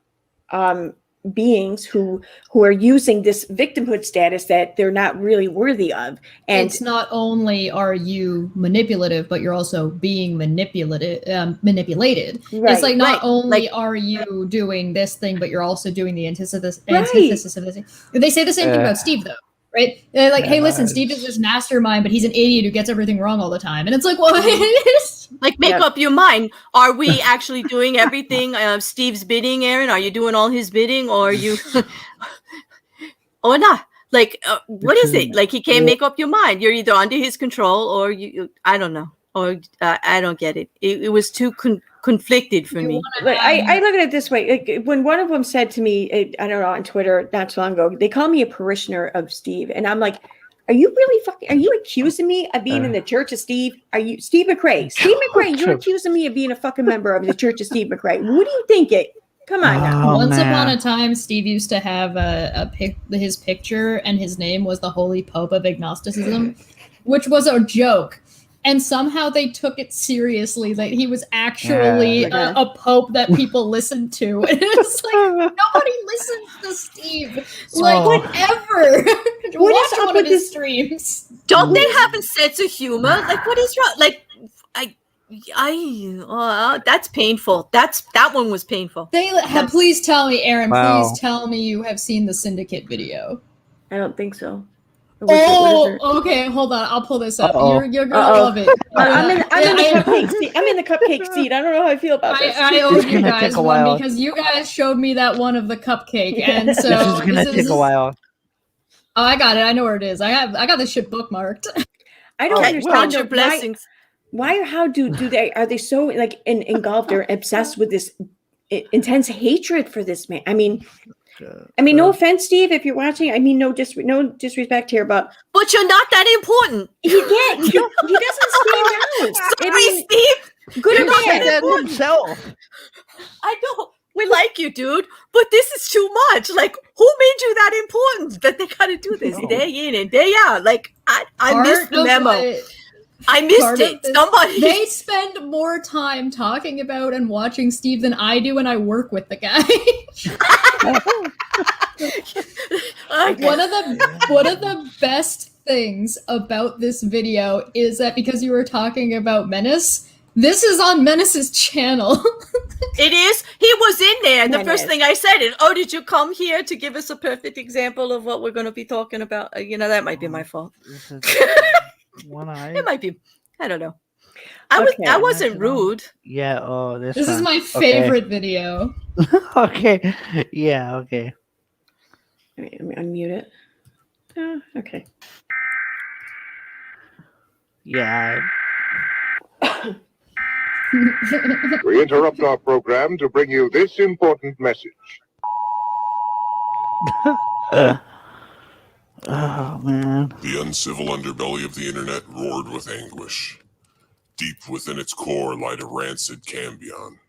Speaker 1: beings who are using this victimhood status that they're not really worthy of. And
Speaker 4: it's not only are you manipulative, but you're also being manipulated.
Speaker 1: Right,
Speaker 4: it's like not only
Speaker 2: like,
Speaker 4: are you doing this thing, but you're also doing the antithesis of this thing. They say the same thing about Steve, though, right? They're like, hey, listen, Steve is this mastermind, but he's an idiot who gets everything wrong all the time. And it's like, well,
Speaker 2: like, make up your mind. Are we actually doing everything Steve's bidding, Aaron? Are you doing all his bidding, or are you, or not? Like, what is it? Like, he can't make up your mind. You're either under his control, or you I don't know, or I don't get it. It was too conflicted for me.
Speaker 1: But I look at it this way. Like, when one of them said to me, I don't know, on Twitter not so long ago, they call me a parishioner of Steve, and I'm like, are you accusing me of being in the Church of Steve? Are you Steve McRae? Steve McRae, you're accusing me of being a fucking member of the Church of Steve McRae. What do you think it? Come on now.
Speaker 4: Once upon a time, Steve used to have his picture, and his name was the Holy Pope of Agnosticism, which was a joke. And somehow they took it seriously, that he was actually a pope that people listened to. And it's like, nobody listens to Steve. Like, whatever.
Speaker 1: What
Speaker 4: Watch
Speaker 1: is up
Speaker 4: one
Speaker 1: with
Speaker 4: of his
Speaker 1: this
Speaker 4: streams.
Speaker 2: Don't they have a sense of humor? Like, what is wrong? Like, that's painful. That one was painful.
Speaker 4: Please tell me, Aaron,
Speaker 3: Wow.
Speaker 4: please tell me you have seen the Syndicate video.
Speaker 1: I don't think so.
Speaker 4: Okay, hold on. I'll pull this up. You're gonna love it.
Speaker 1: I'm in the cupcake seat. I'm in the cupcake seat. I don't know how I feel about this.
Speaker 4: I owe you
Speaker 3: gonna
Speaker 4: guys
Speaker 3: take a
Speaker 4: one
Speaker 3: while.
Speaker 4: because you guys showed me that one of the cupcake, and so
Speaker 3: This is gonna take a while.
Speaker 4: Oh, I got it. I know where it is. I got this shit bookmarked.
Speaker 1: I don't
Speaker 2: Count
Speaker 1: understand
Speaker 2: your blessings.
Speaker 1: why or how do they are they so like engulfed or obsessed with this intense hatred for this man? I mean, no offense, Steve, if you're watching. I mean, no disrespect here, but
Speaker 2: you're not that important.
Speaker 1: he doesn't stand out.
Speaker 2: Sorry, Steve.
Speaker 1: Good or
Speaker 3: He said
Speaker 1: bad.
Speaker 3: that himself.
Speaker 2: I know we like you, dude, but this is too much. Like, who made you that important that they gotta do this day in and day out? Like, I missed the memo. I missed it. Somebody.
Speaker 4: They spend more time talking about and watching Steve than I do, and I work with the guy. One of the best things about this video is that because you were talking about Menace, this is on Menace's channel.
Speaker 2: It is. He was in there. And the first thing I said is, did you come here to give us a perfect example of what we're going to be talking about? That might be my fault.
Speaker 3: One eye.
Speaker 2: It might be. I don't know. I wasn't rude.
Speaker 3: Yeah.
Speaker 4: This is my favorite video.
Speaker 3: Okay. Yeah. Okay.
Speaker 1: Let me unmute it. Okay.
Speaker 3: Yeah.
Speaker 6: We interrupt our program to bring you this important message.
Speaker 3: Oh man.
Speaker 7: The uncivil underbelly of the internet roared with anguish. Deep within its core lied a rancid Cambion.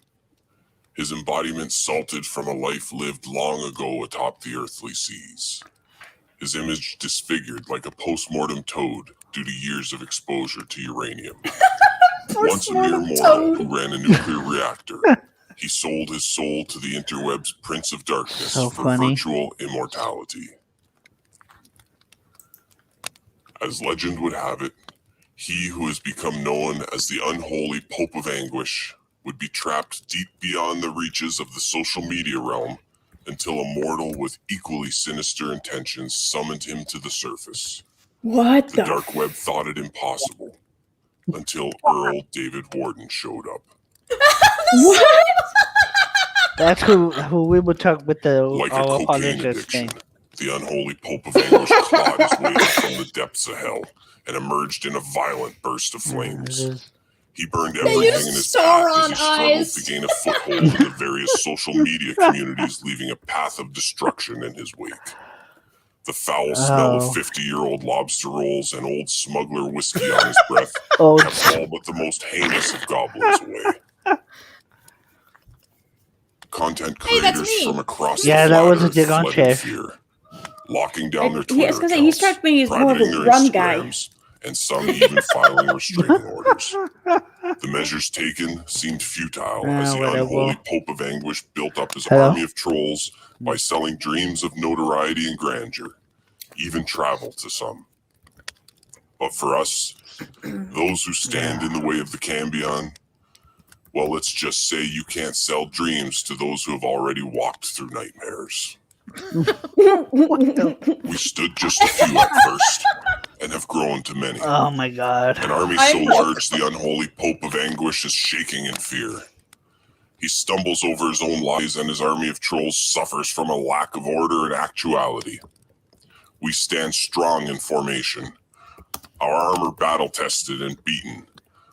Speaker 7: His embodiment salted from a life lived long ago atop the earthly seas. His image disfigured like a post-mortem toad due to years of exposure to uranium. Once a mere mortal who ran a nuclear reactor, he sold his soul to the interweb's Prince of Darkness for virtual immortality. As legend would have it, he who has become known as the unholy Pope of Anguish would be trapped deep beyond the reaches of the social media realm until a mortal with equally sinister intentions summoned him to the surface.
Speaker 1: What
Speaker 7: the dark web thought it impossible until Earl David Warden showed up.
Speaker 1: What?
Speaker 3: That's who we would talk with the
Speaker 7: like a cocaine
Speaker 3: apologist
Speaker 7: addiction.
Speaker 3: thing.
Speaker 7: The unholy Pope of Anguish clawed his way up from the depths of hell and emerged in a violent burst of flames. He burned everything in his path as he struggled to gain a foothold in the various social media communities, leaving a path of destruction in his wake. The foul smell of 50-year-old lobster rolls and old smuggler whiskey on his breath kept all but the most heinous of goblins away. Content creators from across the
Speaker 3: that was a dig on
Speaker 7: fled in
Speaker 3: Chesh.
Speaker 7: fear, locking down their
Speaker 1: He
Speaker 7: Twitter
Speaker 1: struck
Speaker 7: accounts,
Speaker 1: me as more of
Speaker 7: privating
Speaker 1: a
Speaker 7: their
Speaker 1: rum guy.
Speaker 7: Instagrams, and some even filing restraining orders. The measures taken seemed futile as the unholy Pope of Anguish built up his army of trolls by selling dreams of notoriety and grandeur, even travel to some. But for us, those who stand in the way of the Cambion, well, let's just say you can't sell dreams to those who have already walked through nightmares. We stood just a few at first, and have grown to many.
Speaker 3: Oh my god.
Speaker 7: An army so large the unholy Pope of Anguish is shaking in fear. He stumbles over his own lies, and his army of trolls suffers from a lack of order and actuality. We stand strong in formation, our armor battle-tested and beaten,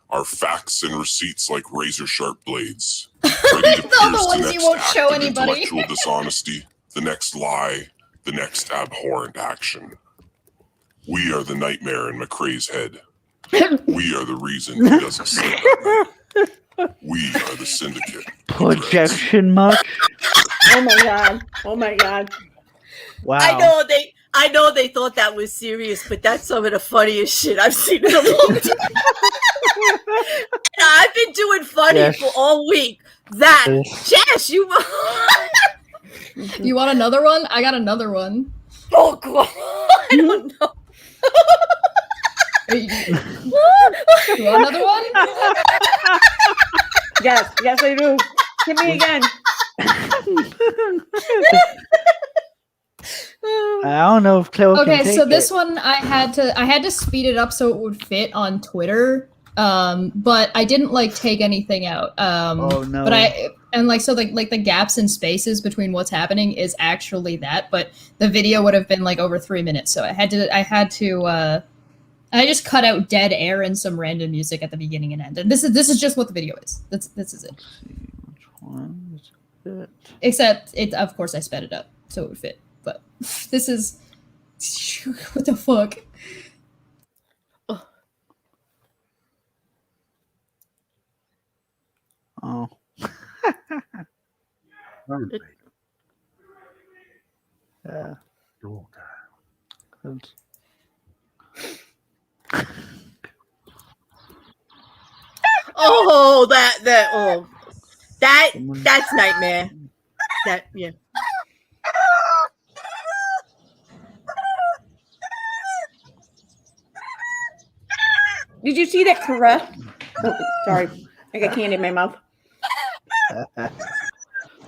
Speaker 7: our facts and receipts like razor-sharp blades, ready to pierce the next act of intellectual dishonesty, the next lie, the next abhorrent action. We are the nightmare in McRae's head. We are the reason he doesn't sleep at night. We are the syndicate.
Speaker 3: Projection much?
Speaker 1: Oh my god. Oh my god.
Speaker 3: Wow.
Speaker 2: I know they thought that was serious, but that's some of the funniest shit I've seen in a long time. I've been doing funny for all week. Jess, you
Speaker 4: You want another one? I got another one.
Speaker 2: Oh god. I don't know.
Speaker 4: You want another one?
Speaker 1: Yes, I do. Hit me again.
Speaker 3: I don't know if Chloe can take
Speaker 4: so this
Speaker 3: it.
Speaker 4: one I had to speed it up so it would fit on Twitter. But I didn't take anything out.
Speaker 3: Oh no.
Speaker 4: But the gaps and spaces between what's happening is actually that, but the video would have been over 3 minutes. So I just cut out dead air and some random music at the beginning and end. And this is just what the video is. This is it.
Speaker 3: Which one is it?
Speaker 4: Except of course I sped it up so it would fit. But this is what the fuck?
Speaker 3: Oh. Yeah.
Speaker 2: That's nightmare. Yeah.
Speaker 1: Did you see that caress? Oh, sorry. I got candy in my mouth.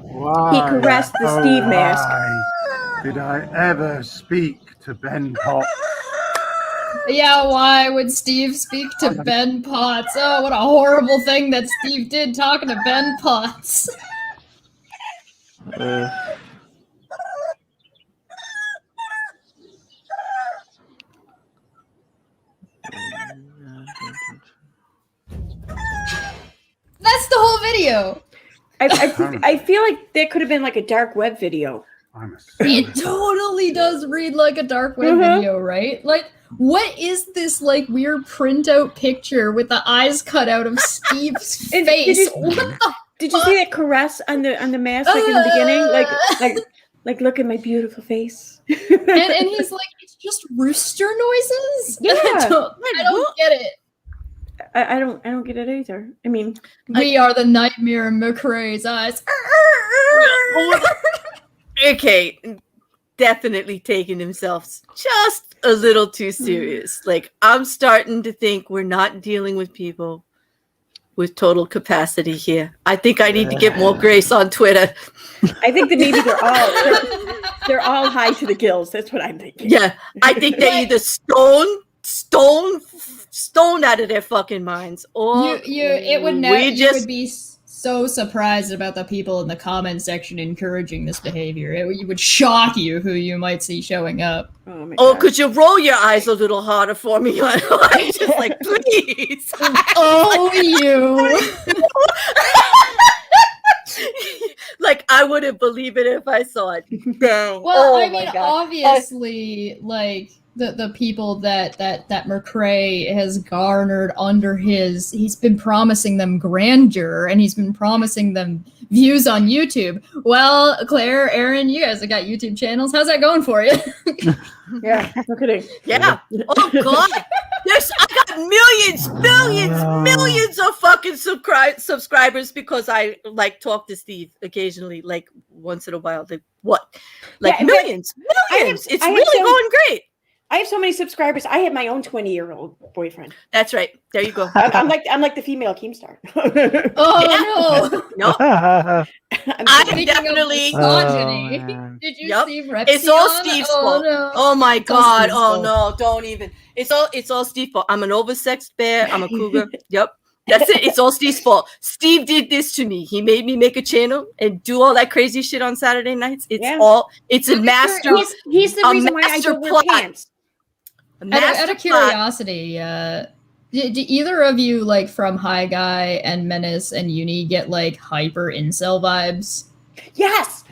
Speaker 8: Why,
Speaker 1: He caressed the Steve mask.
Speaker 8: Why did I ever speak to Ben Potts?
Speaker 4: Yeah, why would Steve speak to Ben Potts? Oh, what a horrible thing that Steve did talking to Ben Potts. That's the whole video.
Speaker 1: I feel like that could have been a dark web video.
Speaker 4: It totally does read like a dark web video, right? What is this weird printout picture with the eyes cut out of Steve's face?
Speaker 1: Did you see that caress on the mask in the beginning? Like look at my beautiful face.
Speaker 4: and he's like, it's just rooster noises?
Speaker 1: Yeah.
Speaker 4: I don't get it.
Speaker 1: I don't get it either. I mean,
Speaker 4: we are the nightmare in McRae's eyes.
Speaker 2: Okay, definitely taking themselves just a little too serious. I'm starting to think we're not dealing with people with total capacity here. I think I need to get more grace on Twitter.
Speaker 1: I think that maybe they're all high to the gills. That's what I'm thinking.
Speaker 2: Yeah, I think they're either stoned out of their fucking minds, or
Speaker 4: you would be so surprised about the people in the comment section encouraging this behavior. It would shock you who you might see showing up.
Speaker 2: Oh, could you roll your eyes a little harder for me? I'm just please.
Speaker 4: Oh, you.
Speaker 2: I wouldn't believe it if I saw it. Dang.
Speaker 4: Well,
Speaker 2: Oh
Speaker 4: I
Speaker 2: my
Speaker 4: mean,
Speaker 2: God.
Speaker 4: obviously, like the people that McRae has garnered under he's been promising them grandeur and he's been promising them views on YouTube. Well, Claire, Aaron, you guys have got YouTube channels. How's that going for you?
Speaker 1: Yeah, look at it.
Speaker 2: Yeah. Oh God. I got millions of fucking subscribers because I like talk to Steve occasionally, like once in a while. Like what? Like
Speaker 1: Yeah,
Speaker 2: millions. It's really going great.
Speaker 1: I have so many subscribers. I have my own 20-year-old boyfriend.
Speaker 2: That's right. There you go.
Speaker 1: I'm like the female Keemstar.
Speaker 4: Oh no!
Speaker 2: No. I
Speaker 1: kidding.
Speaker 2: definitely.
Speaker 4: Did you see Repsion?
Speaker 2: It's all Steve's fault.
Speaker 4: No.
Speaker 2: Oh my God.
Speaker 4: Steve's
Speaker 2: No, don't even. It's all Steve's fault. I'm an oversexed bear. I'm a cougar. Yep. That's it. It's all Steve's fault. Steve did this to me. He made me make a channel and do all that crazy shit on Saturday nights. It's a master.
Speaker 1: He's the reason why I don't wear pants.
Speaker 4: Out of curiosity, did either of you, like, from High Guy and Menace and Uni, get like hyper incel vibes?
Speaker 1: Yes.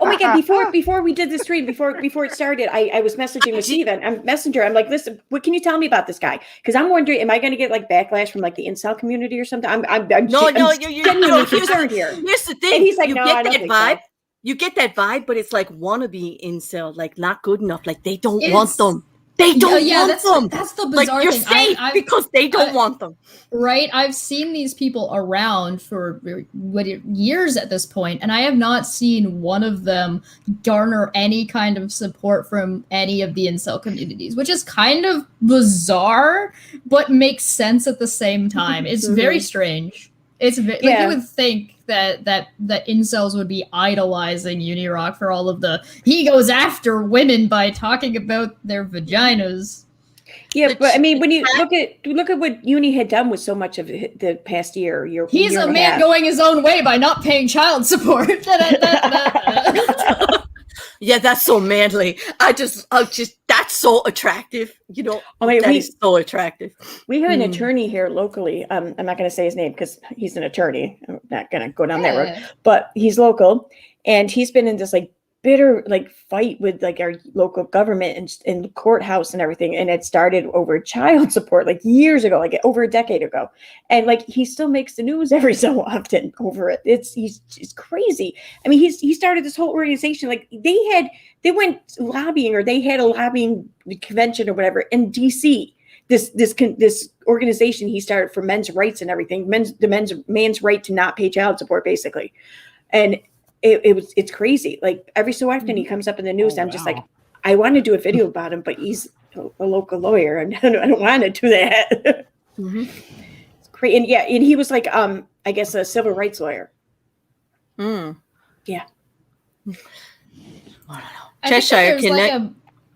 Speaker 1: Oh my God. Before we did this stream, before it started, I was messaging with Steven. I'm like, listen, what can you tell me about this guy? Because I'm wondering, am I going to get like backlash from like the incel community or something? I'm genuinely concerned here.
Speaker 2: Here's the thing.
Speaker 1: And he's like,
Speaker 2: you
Speaker 1: no,
Speaker 2: get
Speaker 1: I don't
Speaker 2: that
Speaker 1: think
Speaker 2: vibe.
Speaker 1: so.
Speaker 2: You get that vibe, but it's like wannabe incel, like not good enough. Like they don't want them. They don't want them.
Speaker 4: That's the bizarre
Speaker 2: like, you're
Speaker 4: thing.
Speaker 2: safe because they don't want them.
Speaker 4: Right? I've seen these people around for years at this point, and I have not seen one of them garner any kind of support from any of the incel communities, which is kind of bizarre, but makes sense at the same time. It's very strange. It's like you would think that incels would be idolizing Unirock for all of he goes after women by talking about their vaginas.
Speaker 1: Yeah, but I mean, when you look at what Uni had done with so much of the past year,
Speaker 4: he's a man going his own way by not paying child support.
Speaker 2: Yeah, that's so manly. I just that's so attractive. You know, is so attractive.
Speaker 1: We have an attorney here locally. I'm not going to say his name because he's an attorney. I'm not going to go down that road. But he's local, and he's been in this like bitter like fight with like our local government and the courthouse and everything, and it started over child support like years ago, like over a decade ago, and like he still makes the news every so often over it. It's crazy. I mean, he started this whole organization. Like they went lobbying, or they had a lobbying convention or whatever in DC. This organization he started for men's rights and everything, man's right to not pay child support, basically, and it's crazy. Like every so often he comes up in the news. I'm just like, I want to do a video about him, but he's a local lawyer, and I don't want to do that. It's crazy. And he was like, I guess a civil rights lawyer. Yeah.
Speaker 2: I don't know.
Speaker 4: Cheshire, there's like a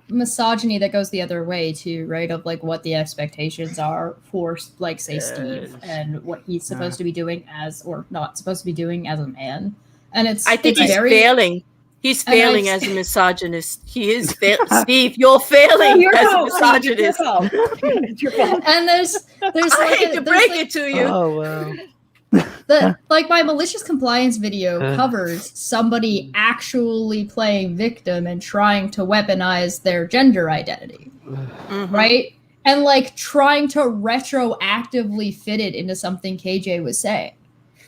Speaker 4: misogyny that goes the other way too, right? Of like what the expectations are for, like, say, Steve, and what he's supposed to be doing as, or not supposed to be doing as a man. And
Speaker 2: I think he's failing. He's failing as a misogynist. He is Steve, you're failing as a misogynist.
Speaker 1: It's your fault.
Speaker 4: And there's
Speaker 2: I hate to break it to you.
Speaker 3: Oh wow.
Speaker 4: Like my malicious compliance video covers somebody actually playing victim and trying to weaponize their gender identity, right? And like trying to retroactively fit it into something KJ was saying,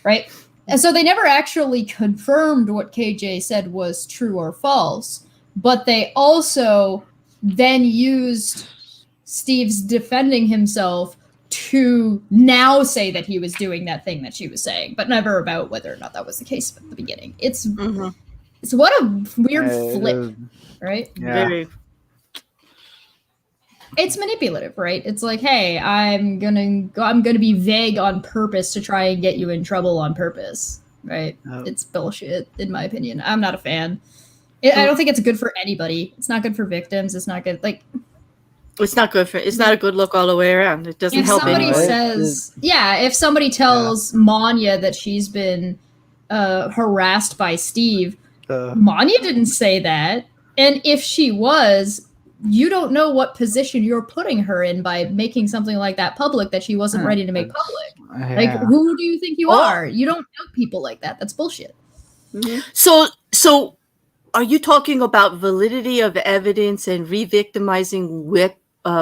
Speaker 4: right? And so they never actually confirmed what KJ said was true or false, but they also then used Steve's defending himself to now say that he was doing that thing that she was saying, but never about whether or not that was the case at the beginning. It's what a weird flip, right?
Speaker 3: Yeah.
Speaker 2: Very.
Speaker 4: It's manipulative, right? It's like, hey, I'm gonna be vague on purpose to try and get you in trouble on purpose, right?
Speaker 3: Oh.
Speaker 4: It's bullshit, in my opinion. I'm not a fan. I don't think it's good for anybody. It's not good for victims. It's not good. Like,
Speaker 2: it's not good it's not a good look all the way around. It doesn't help
Speaker 4: somebody
Speaker 2: anybody.
Speaker 4: says, if somebody tells Manya that she's been harassed by Steve, Manya didn't say that, and if she was, you don't know what position you're putting her in by making something like that public that she wasn't ready to make public. Like, who do you think you are? You don't know people like that. That's bullshit.
Speaker 1: Mm-hmm.
Speaker 2: So are you talking about validity of evidence and re-victimizing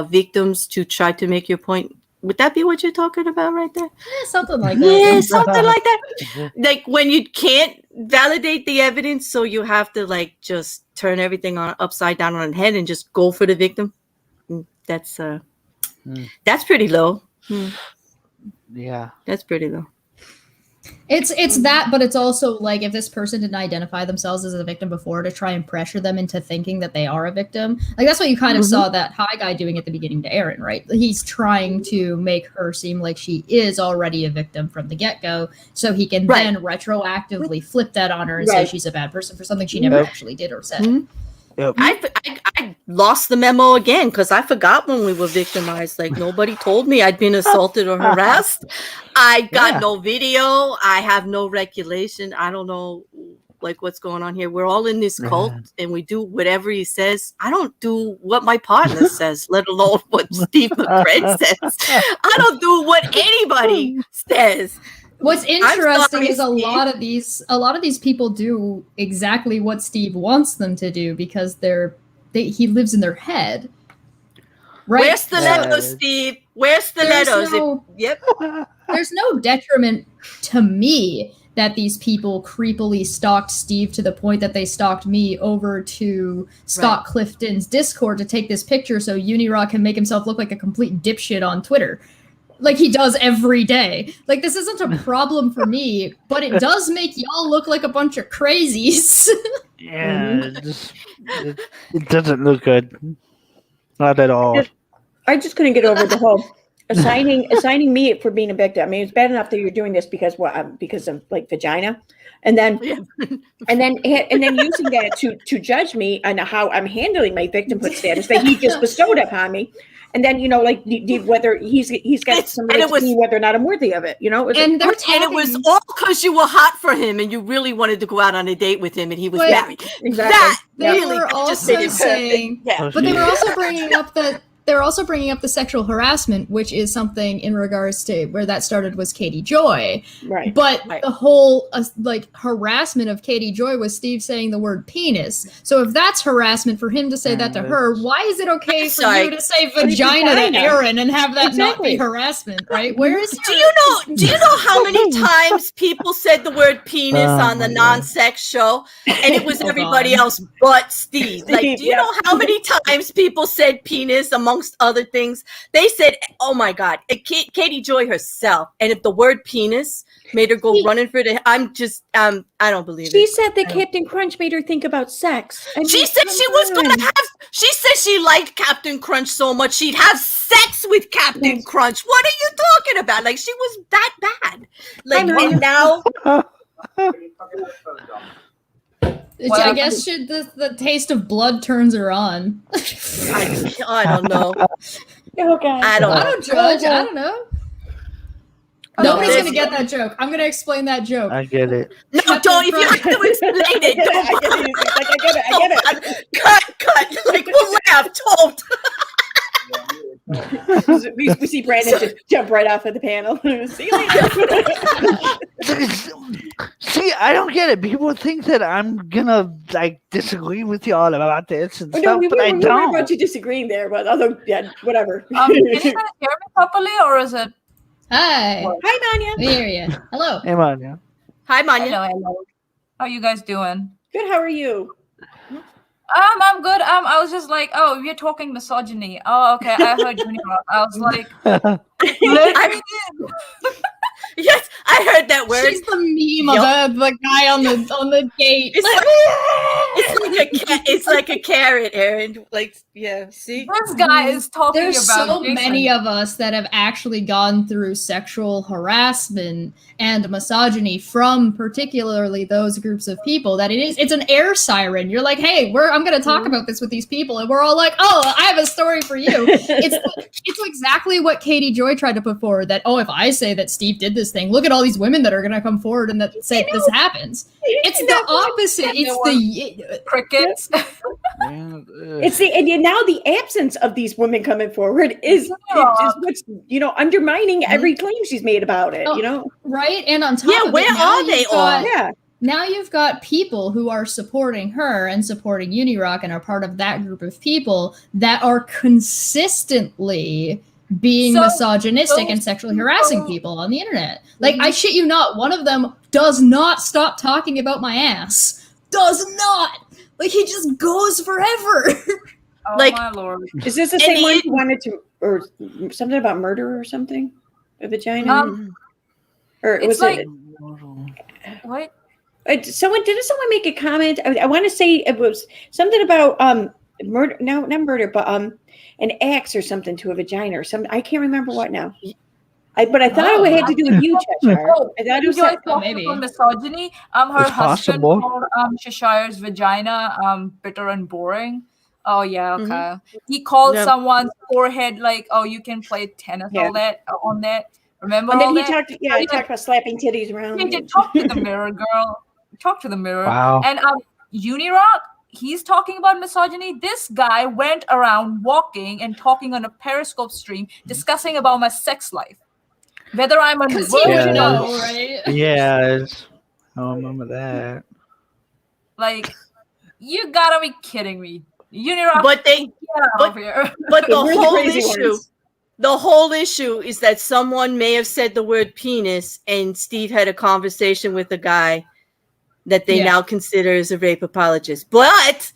Speaker 2: victims to try to make your point? Would that be what you're talking about right there?
Speaker 4: Yeah, something like that.
Speaker 2: Yeah, something like that. Like when you can't validate the evidence, so you have to like just turn everything on upside down on its head and just go for the victim. That's pretty low.
Speaker 3: Yeah,
Speaker 2: that's pretty low.
Speaker 4: It's that, but it's also like if this person didn't identify themselves as a victim before, to try and pressure them into thinking that they are a victim. Like that's what you kind of saw that high guy doing at the beginning to Erin, right? He's trying to make her seem like she is already a victim from the get-go, so he can then retroactively flip that on her and say she's a bad person for something she never actually did or said.
Speaker 3: Yep.
Speaker 2: I lost the memo again because I forgot when we were victimized. Like nobody told me I'd been assaulted or harassed. I got no video. I have no regulation. I don't know like what's going on here. We're all in this cult and we do whatever he says. I don't do what my partner says, let alone what Steve McRae says. I don't do what anybody says.
Speaker 4: What's interesting is a lot of these people do exactly what Steve wants them to do because he lives in their head. Right?
Speaker 2: Where's the letters, Steve? Where's the letters?
Speaker 4: There's no detriment to me that these people creepily stalked Steve to the point that they stalked me over to Scott Clifton's Discord to take this picture so Unirock can make himself look like a complete dipshit on Twitter. Like he does every day. Like this isn't a problem for me, but it does make y'all look like a bunch of crazies.
Speaker 3: Yeah, it doesn't look good. Not at all.
Speaker 1: I just couldn't get over the whole assigning me for being a victim. I mean, it's bad enough that you're doing this because of like vagina, and then using that to judge me on how I'm handling my victimhood status that he just bestowed upon me. And then, like whether he's got some right to see whether or not I'm worthy of it,
Speaker 2: And it was all because you were hot for him and you really wanted to go out on a date with him and he was married.
Speaker 1: Exactly.
Speaker 4: They were also saying, but they were also bringing up the sexual harassment, which is something in regards to where that started was katiejoy.
Speaker 1: Right.
Speaker 4: But the whole harassment of katiejoy was Steve saying the word penis. So if that's harassment for him to say that to her, why is it okay for you to say vagina to Erin and have that not be harassment, right? Where is
Speaker 2: Do you know how many times people said the word penis on the non-sex show and it was everybody else but Steve? Like, do you know how many times people said penis amongst other things? They said, oh my God, katiejoy herself. And if the word penis made her go running for the, I don't believe it.
Speaker 1: She said that Captain Crunch made her think about sex.
Speaker 2: She said she said she liked Captain Crunch so much she'd have sex with Captain Crunch. What are you talking about? Like she was that bad. Like and now.
Speaker 4: I guess the taste of blood turns her on.
Speaker 2: I don't know.
Speaker 1: Okay.
Speaker 2: I don't
Speaker 4: judge. I don't know. Nobody's gonna get that joke. I'm gonna explain that joke.
Speaker 3: I get it.
Speaker 2: No, don't. If you have to explain it, I get it. Cut. Like we'll laugh. Don't.
Speaker 1: we see Brandon just jump right off of the panel. See you later.
Speaker 3: See, I don't get it. People think that I'm gonna disagree with y'all about this and stuff, but I don't.
Speaker 1: We were about you disagreeing there, but whatever.
Speaker 9: Can you guys hear me properly, or is it?
Speaker 4: Hi.
Speaker 1: Hi, Manya.
Speaker 4: We hear you. Hello.
Speaker 3: Hey, Manya.
Speaker 2: Hi, Manya.
Speaker 9: Hello. How are you guys doing?
Speaker 1: Good. How are you?
Speaker 9: I'm good. I was just like, oh, you're talking misogyny. Oh, okay. I heard Unirock. I was like, let me in.
Speaker 2: Yes, I heard that word.
Speaker 4: She's the meme of the guy on the gate.
Speaker 2: It's like a carrot, Erin. Like, yeah, see?
Speaker 9: This guy is talking
Speaker 4: There's
Speaker 9: about
Speaker 4: so
Speaker 9: Jason.
Speaker 4: many of us that have actually gone through sexual harassment and misogyny from particularly those groups of people that it's an air siren. You're like, hey, I'm going to talk about this with these people. And we're all like, oh, I have a story for you. It's exactly what katiejoy tried to put forward, that, oh, if I say that Steve did this thing, look at all these women that are going to come forward and that say this happens. It's the opposite. It's the
Speaker 9: crickets.
Speaker 1: And now the absence of these women coming forward is what's undermining every claim she's made about it. Right,
Speaker 4: and on top of
Speaker 2: where
Speaker 4: it,
Speaker 2: are they all?
Speaker 1: Yeah.
Speaker 4: now you've got people who are supporting her and supporting Unirock and are part of that group of people that are consistently being misogynistic and sexually harassing people on the internet. Like, I shit you not, one of them does not stop talking about my ass. Does not. Like, he just goes forever.
Speaker 9: Oh,
Speaker 2: Like,
Speaker 9: my lord.
Speaker 1: Is this the same one who wanted to, or something about murder or something? A vagina? Or
Speaker 9: It's
Speaker 1: was
Speaker 9: like,
Speaker 1: it?
Speaker 9: what?
Speaker 1: Didn't someone make a comment? I want to say it was something about murder. No, not murder, but an axe or something to a vagina or something. I can't remember what now. But I thought it had to do with you, Cheshire. I thought it was
Speaker 9: maybe misogyny. Her
Speaker 3: It's
Speaker 9: husband
Speaker 3: possible.
Speaker 9: called Cheshire's vagina bitter and boring. Oh yeah, okay. He called someone's forehead like, oh, you can play tennis all that on that. Remember
Speaker 1: and then
Speaker 9: all
Speaker 1: he
Speaker 9: that?
Speaker 1: talked. Yeah, he talked about slapping titties around.
Speaker 9: Yeah, talk to the mirror, girl. Talk to the mirror.
Speaker 3: Wow.
Speaker 9: And Unirock, he's talking about misogyny. This guy went around walking and talking on a Periscope stream, discussing about my sex life. Whether I'm a
Speaker 4: Because he would know,
Speaker 3: Yes.
Speaker 4: right?
Speaker 3: Yes. I remember that.
Speaker 9: like, you gotta be kidding me. Unirock,
Speaker 2: But
Speaker 9: get out of here.
Speaker 2: But the
Speaker 1: We're the
Speaker 2: whole
Speaker 1: crazy
Speaker 2: issue,
Speaker 1: ones.
Speaker 2: the whole issue is that someone may have said the word penis, and Steve had a conversation with a guy that they now consider as a rape apologist. But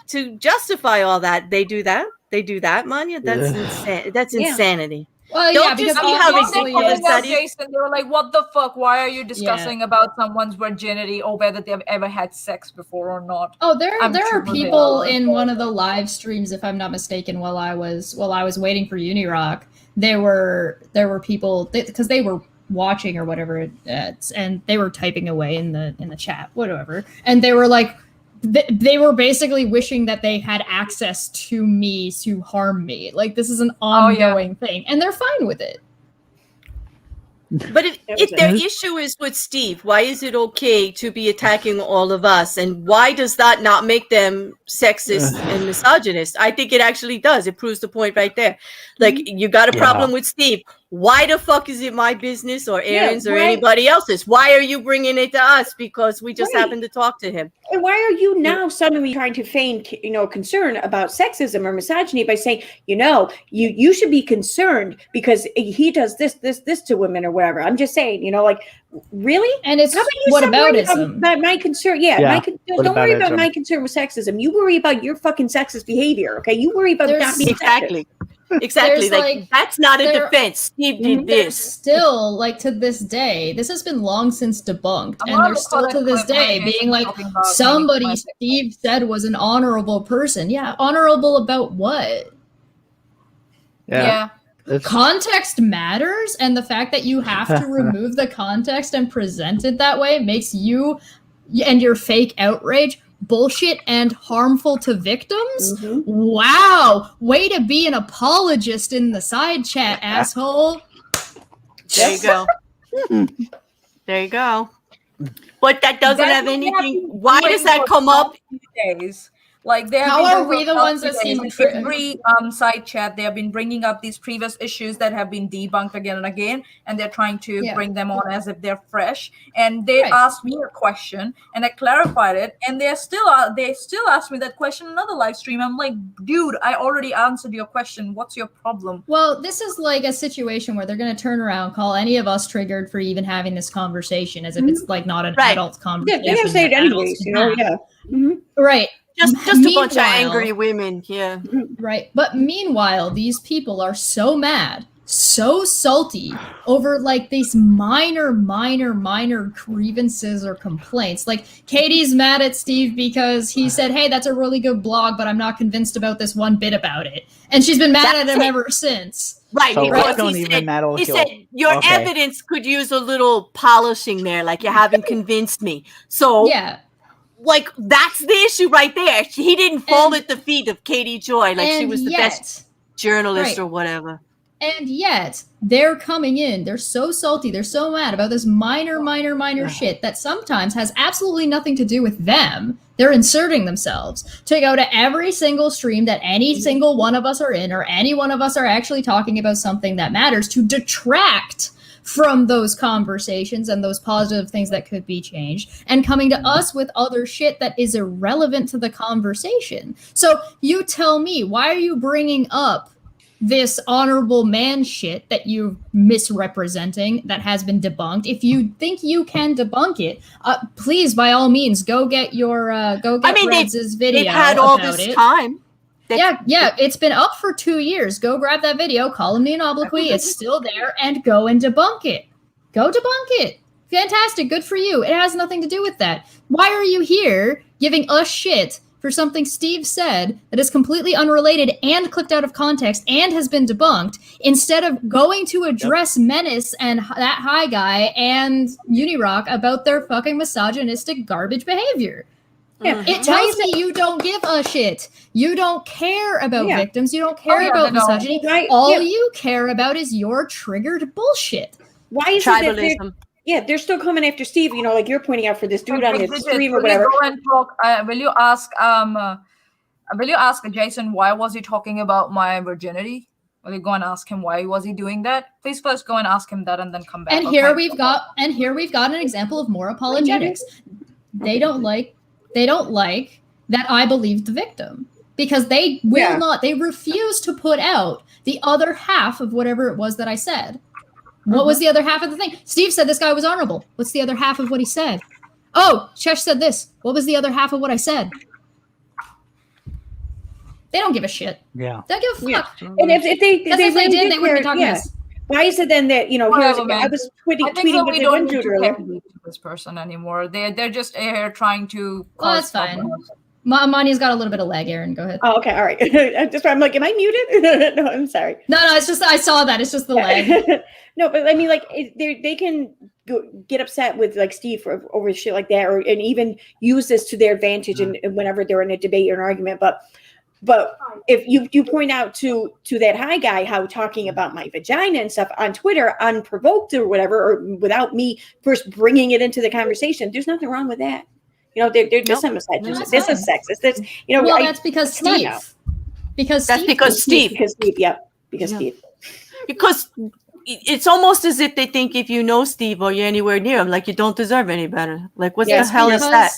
Speaker 2: to justify all that, they do that. Manya. That's insane. That's insanity.
Speaker 4: Well,
Speaker 2: Don't you
Speaker 4: because
Speaker 2: see how
Speaker 4: obviously,
Speaker 2: ridiculous that is?
Speaker 9: Jason, they were like, what the fuck? Why are you discussing about someone's virginity or whether they've ever had sex before or not?
Speaker 4: Oh, there
Speaker 9: I'm
Speaker 4: are
Speaker 9: sure
Speaker 4: people
Speaker 9: they are.
Speaker 4: in one of the live streams, if I'm not mistaken, while I was waiting for Unirock, there were people because they were watching or whatever, and they were typing away in the chat, whatever, and they were like, they were basically wishing that they had access to me to harm me. Like, this is an ongoing thing, and they're fine with it.
Speaker 2: But if their issue is with Steve, why is it okay to be attacking all of us? And why does that not make them sexist and misogynist? I think it actually does. It proves the point right there. Like, you got a problem with Steve. Why the fuck is it my business or Aaron's or anybody else's? Why are you bringing it to us? Because we just happen to talk to him.
Speaker 1: And why are you now suddenly trying to feign, concern about sexism or misogyny by saying, you should be concerned because he does this to women or whatever? I'm just saying, like, really?
Speaker 4: And it's
Speaker 1: how about you
Speaker 4: what
Speaker 1: stop worrying
Speaker 4: aboutism?
Speaker 1: about my concern? Don't worry about my concern with sexism. You worry about your fucking sexist behavior. Okay, you worry about not being
Speaker 2: exactly.
Speaker 1: sexist.
Speaker 2: Exactly. Like, that's not a defense. Steve did this.
Speaker 4: Still, like, to this day, this has been long since debunked, and they're still to this day being like, somebody Steve said was an honorable person. Yeah, honorable about what?
Speaker 9: Yeah.
Speaker 4: Context matters, and the fact that you have to remove the context and present it that way makes you and your fake outrage bullshit and harmful to victims. Wow, way to be an apologist in the side chat, asshole.
Speaker 2: There you go. There you go. But that doesn't have anything. Why does that come up?
Speaker 9: Days. Like, they have
Speaker 4: How
Speaker 9: been
Speaker 4: are we the ones that seem
Speaker 9: every side chat? They have been bringing up these previous issues that have been debunked again and again, and they're trying to bring them on as if they're fresh. And they asked me a question, and I clarified it, and they still ask me that question in another live stream. I'm like, dude, I already answered your question. What's your problem?
Speaker 4: Well, this is like a situation where they're going to turn around, call any of us triggered for even having this conversation, as if it's like not an adult conversation.
Speaker 1: Yeah, they're going to say it anyways,
Speaker 4: Right.
Speaker 2: Just a bunch of angry women,
Speaker 4: Right. But meanwhile, these people are so mad, so salty over like these minor grievances or complaints. Like, Katie's mad at Steve because he said, hey, that's a really good blog, but I'm not convinced about this one bit about it. And she's been mad at him ever since.
Speaker 2: Right,
Speaker 3: So
Speaker 2: because
Speaker 3: don't
Speaker 2: he
Speaker 3: even matter
Speaker 2: said,
Speaker 3: if
Speaker 2: he
Speaker 3: you're-
Speaker 2: said your evidence could use a little polishing there, like you haven't convinced me. So like, that's the issue right there. He didn't fall at the feet of Katiejoy like she was the best journalist or whatever.
Speaker 4: And yet, they're coming in. They're so salty. They're so mad about this minor shit that sometimes has absolutely nothing to do with them. They're inserting themselves to go to every single stream that any single one of us are in, or any one of us are actually talking about something that matters, to detract from those conversations and those positive things that could be changed, and coming to us with other shit that is irrelevant to the conversation. So you tell me, why are you bringing up this honorable man shit that you're misrepresenting that has been debunked? If you think you can debunk it, please, by all means, go get your Reds' video.
Speaker 2: They've had all this time.
Speaker 4: Yeah, it's been up for 2 years. Go grab that video, call him the obloquy. It's still there, and go and debunk it. Go debunk it. Fantastic, good for you. It has nothing to do with that. Why are you here giving us shit for something Steve said that is completely unrelated and clipped out of context and has been debunked, instead of going to address Menace and that high guy and Unirock about their fucking misogynistic garbage behavior? Yeah. It tells me you don't give a shit. You don't care about victims. You don't care about misogyny. Right. All you care about is your triggered bullshit.
Speaker 1: Why is tribalism? They're still coming after Steve, like you're pointing out for this dude on his stream or whatever.
Speaker 9: Go and talk, will you ask Jason why was he talking about my virginity? Will you go and ask him why was he doing that? Please first go and ask him that and then come back.
Speaker 4: And here we've got an example of more apologetics. They don't like that I believed the victim, because they will not, they refuse to put out the other half of whatever it was that I said. What was the other half of the thing? Steve said this guy was honorable. What's the other half of what he said? Oh, Chesh said this. What was the other half of what I said? They don't give a shit.
Speaker 3: Yeah.
Speaker 4: They don't give a fuck.
Speaker 1: And if they did, they wouldn't be talking to us. Why is it then that, I was tweeting with the one dude earlier.
Speaker 9: This person anymore. They're just here trying to.
Speaker 4: Well, that's fine. Mania's got a little bit of lag, Aaron. Go ahead.
Speaker 1: Oh, okay. All right. I'm like, am I muted? No, I'm sorry.
Speaker 4: No, it's just, I saw that. It's just the lag.
Speaker 1: No, but I mean, like, they can get upset with like Steve over shit like that, and even use this to their advantage and whenever they're in a debate or an argument. But if you point out to that high guy how talking about my vagina and stuff on Twitter unprovoked or whatever, or without me first bringing it into the conversation, there's nothing wrong with that. They're just misogynist. This is sexist. That's
Speaker 4: that's because Steve. Because Steve.
Speaker 2: Because it's almost as if they think if you know Steve or you're anywhere near him, like you don't deserve any better. Like what the hell is that?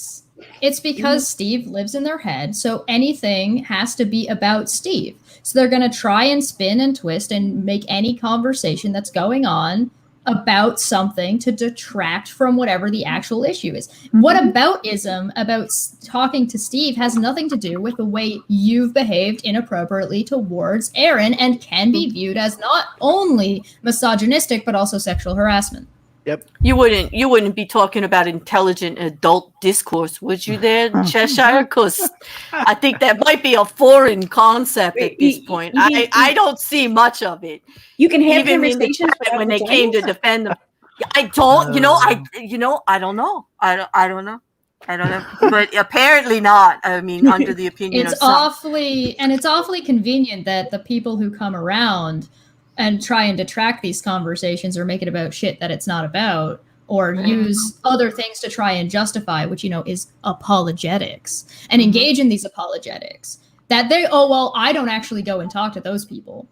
Speaker 4: It's because Steve lives in their head, so anything has to be about Steve. So they're going to try and spin and twist and make any conversation that's going on about something to detract from whatever the actual issue is. What aboutism about talking to Steve has nothing to do with the way you've behaved inappropriately towards Aaron, and can be viewed as not only misogynistic, but also sexual harassment.
Speaker 3: Yep.
Speaker 2: You wouldn't be talking about intelligent adult discourse, would you there, Cheshire? Because I think that might be a foreign concept at this point. I don't see much of it.
Speaker 1: You can have conversations
Speaker 2: when they came to defend them. I don't, I don't know. I don't know. But apparently not. I mean, under the opinion
Speaker 4: it's awfully convenient that the people who come around and try and detract these conversations or make it about shit that it's not about, or use other things to try and justify, which, is apologetics, and engage in these apologetics, that I don't actually go and talk to those people,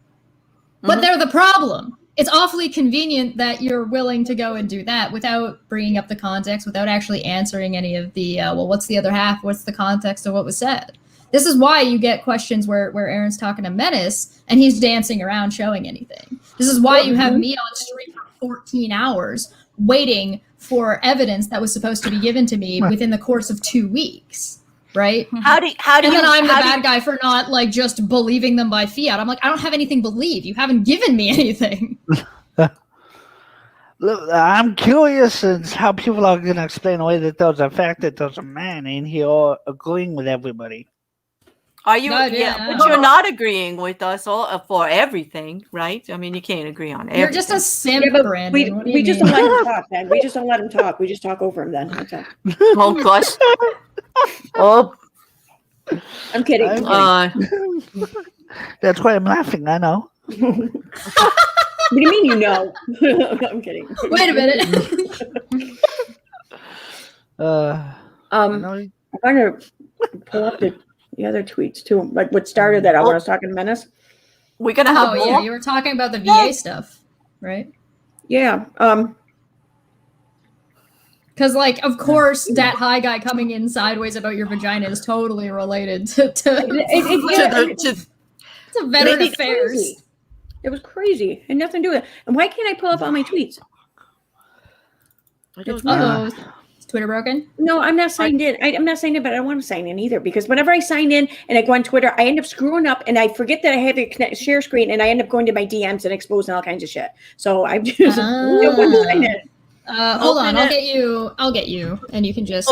Speaker 4: but they're the problem. It's awfully convenient that you're willing to go and do that without bringing up the context, without actually answering any of the, what's the other half? What's the context of what was said? This is why you get questions where Aaron's talking to Menace and he's dancing around showing anything. This is why you have me on stream for 14 hours waiting for evidence that was supposed to be given to me within the course of 2 weeks, right?
Speaker 2: And
Speaker 4: then I'm the bad guy for not just believing them by fiat. I'm like, I don't have anything to believe. You haven't given me anything.
Speaker 3: Look, I'm curious as how people are going to explain away that there's a fact that there's a man in here agreeing with everybody.
Speaker 2: Are you? But you're not agreeing with us all for everything, right? I mean, you can't agree on everything.
Speaker 4: You're just a simp, Brandon.
Speaker 1: We just don't let him talk, man. We just don't let him talk. We just talk over him then. Okay.
Speaker 2: Oh, gosh. Oh.
Speaker 1: I'm kidding.
Speaker 3: That's why I'm laughing, I know.
Speaker 1: What do you mean you know? I'm kidding.
Speaker 4: Wait a minute.
Speaker 1: I'm going to pull up the other tweets too, like what started that when I was talking to Menace.
Speaker 2: We're gonna have more.
Speaker 4: You were talking about the VA stuff, right?
Speaker 1: Yeah.
Speaker 4: Because, like, of course, that high guy coming in sideways about your vagina is totally related to
Speaker 1: It's
Speaker 4: a veteran affairs.
Speaker 1: Crazy. It was crazy. It had nothing to do with it. And why can't I pull up all my tweets?
Speaker 4: Is Twitter broken?
Speaker 1: No, I'm not signed in. I'm not signed in, but I don't want to sign in either, because whenever I sign in and I go on Twitter, I end up screwing up and I forget that I have a share screen, and I end up going to my DMs and exposing all kinds of shit. So I'm just don't want to sign in.
Speaker 4: Hold on, I'll get you, and you can just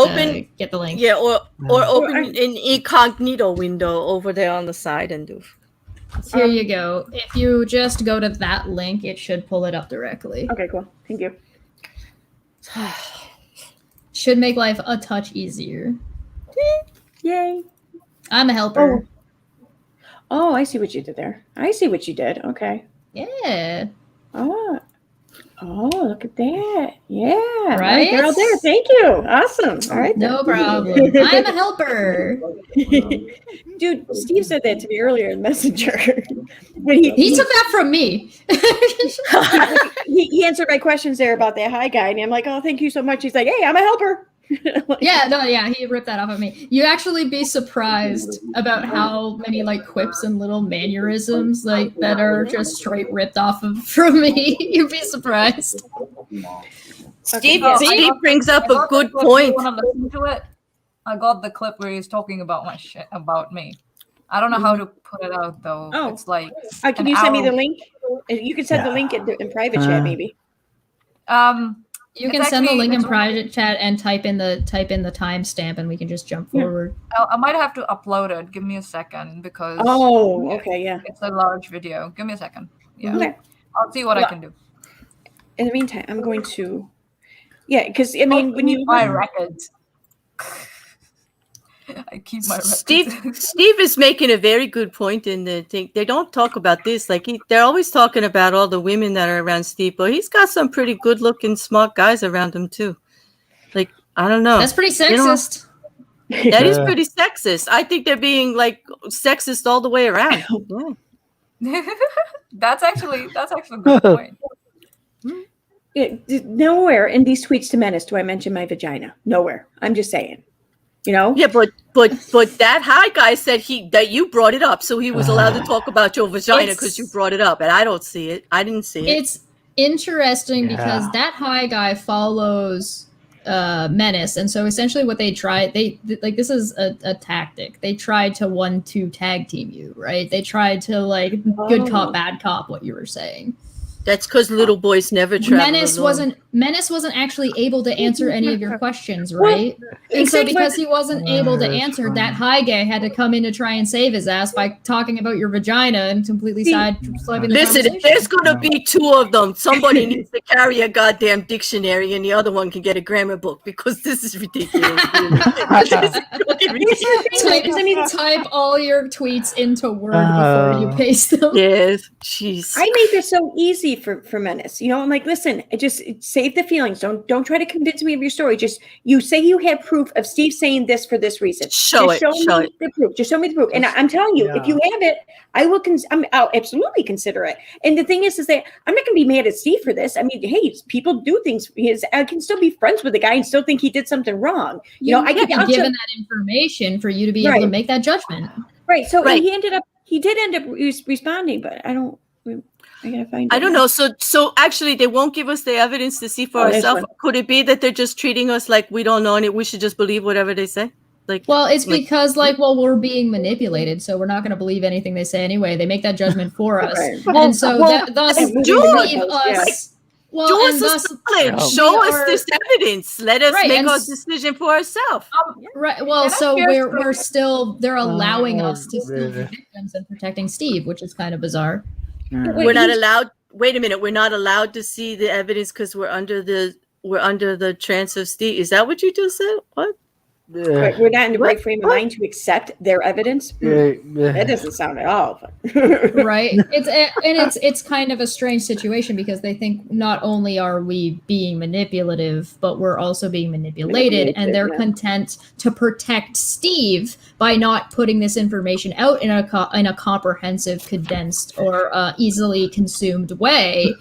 Speaker 4: get the link.
Speaker 2: Yeah, or open an incognito window over there on the side and do.
Speaker 4: So here you go. If you just go to that link, it should pull it up directly.
Speaker 1: Okay, cool. Thank you.
Speaker 4: Should make life a touch easier.
Speaker 1: Yay.
Speaker 4: I'm a helper.
Speaker 1: Oh, I see what you did there. I see what you did. Okay.
Speaker 4: Yeah.
Speaker 1: Oh, look at that. Yeah.
Speaker 4: Right?
Speaker 1: They're all there. Thank you. Awesome. All right.
Speaker 4: No problem. I'm a helper.
Speaker 1: Dude, Steve said that to me earlier in Messenger. But
Speaker 4: he took that from me.
Speaker 1: he answered my questions there about that high guy. And I'm like, oh, thank you so much. He's like, hey, I'm a helper.
Speaker 4: He ripped that off of me. You'd actually be surprised about how many like quips and little mannerisms like that are just straight ripped off from me. You'd be surprised.
Speaker 2: Steve brings up a good point.
Speaker 9: Want to listen to it? I got the clip where he's talking about my shit about me. I don't know how to put it out though.
Speaker 1: Oh.
Speaker 9: It's like
Speaker 1: can you send me the link? You can send the link in private chat, maybe.
Speaker 4: You can send the link in private chat and type in the timestamp, and we can just jump forward.
Speaker 9: I might have to upload it. Give me a second because
Speaker 1: it's
Speaker 9: a large video. Give me a second. Yeah,
Speaker 1: okay.
Speaker 9: I'll see what I can do.
Speaker 1: In the meantime, I'm going to because I mean when you
Speaker 9: my records. I keep my records.
Speaker 2: Steve is making a very good point in the thing. They don't talk about this. Like they're always talking about all the women that are around Steve, but he's got some pretty good-looking, smart guys around him too. Like I don't know.
Speaker 4: That's pretty sexist.
Speaker 2: That is pretty sexist. I think they're being like sexist all the way around. Yeah.
Speaker 9: That's actually a good point.
Speaker 1: Nowhere in these tweets to Menace do I mention my vagina. Nowhere. I'm just saying. You know?
Speaker 2: Yeah, but that high guy said that you brought it up, so he was allowed to talk about your vagina because you brought it up, and I don't see it. I didn't see it.
Speaker 4: It's interesting because that high guy follows Menace, and so essentially what they tried, this is a tactic. They tried to 1-2 tag team you, right? They tried to good cop, bad cop, what you were saying.
Speaker 2: That's because little boys never travel alone.
Speaker 4: Menace wasn't actually able to answer any of your questions, right? And so because he wasn't able to answer, that high guy had to come in to try and save his ass by talking about your vagina and completely sidestepping the
Speaker 2: Listen, if there's going to be two of them, somebody needs to carry a goddamn dictionary and the other one can get a grammar book because this is ridiculous.
Speaker 4: Type all your tweets into Word before you paste them.
Speaker 2: Yes, jeez.
Speaker 1: I made this so easy for Menace. You know, I'm like, listen, just save the feelings. Don't try to convince me of your story. Just you say you have proof of Steve saying this for this reason.
Speaker 2: Show me
Speaker 1: the proof. Just show me the proof. And I'm telling you, if you have it, I'll absolutely consider it. And the thing is that I'm not going to be mad at Steve for this. I mean, hey, people do things. I can still be friends with the guy and still think he did something wrong. You know, I can
Speaker 4: be given that information for you to be able to make that judgment.
Speaker 1: Right. So he did end up responding, but I gotta find.
Speaker 2: I don't know. So actually, they won't give us the evidence to see for ourselves. Could it be that they're just treating us like we don't know and we should just believe whatever they say?
Speaker 4: It's because we're being manipulated, so we're not going to believe anything they say anyway. They make that judgment for us, and so thus believe us.
Speaker 2: Show us this evidence. Let us make our decision for ourselves.
Speaker 4: Right. Well, so we're still they're allowing us to still be victims and protecting Steve, which is kind of bizarre.
Speaker 2: We're not allowed. Wait a minute. We're not allowed to see the evidence because we're under the trance of Steve. Is that what you just said? What?
Speaker 1: we're not in the right frame of mind to accept their evidence. That doesn't sound at all fun.
Speaker 4: Right. It's kind of a strange situation because they think not only are we being manipulative, but we're also being manipulated, and they're content to protect Steve by not putting this information out in a comprehensive, condensed, or easily consumed way.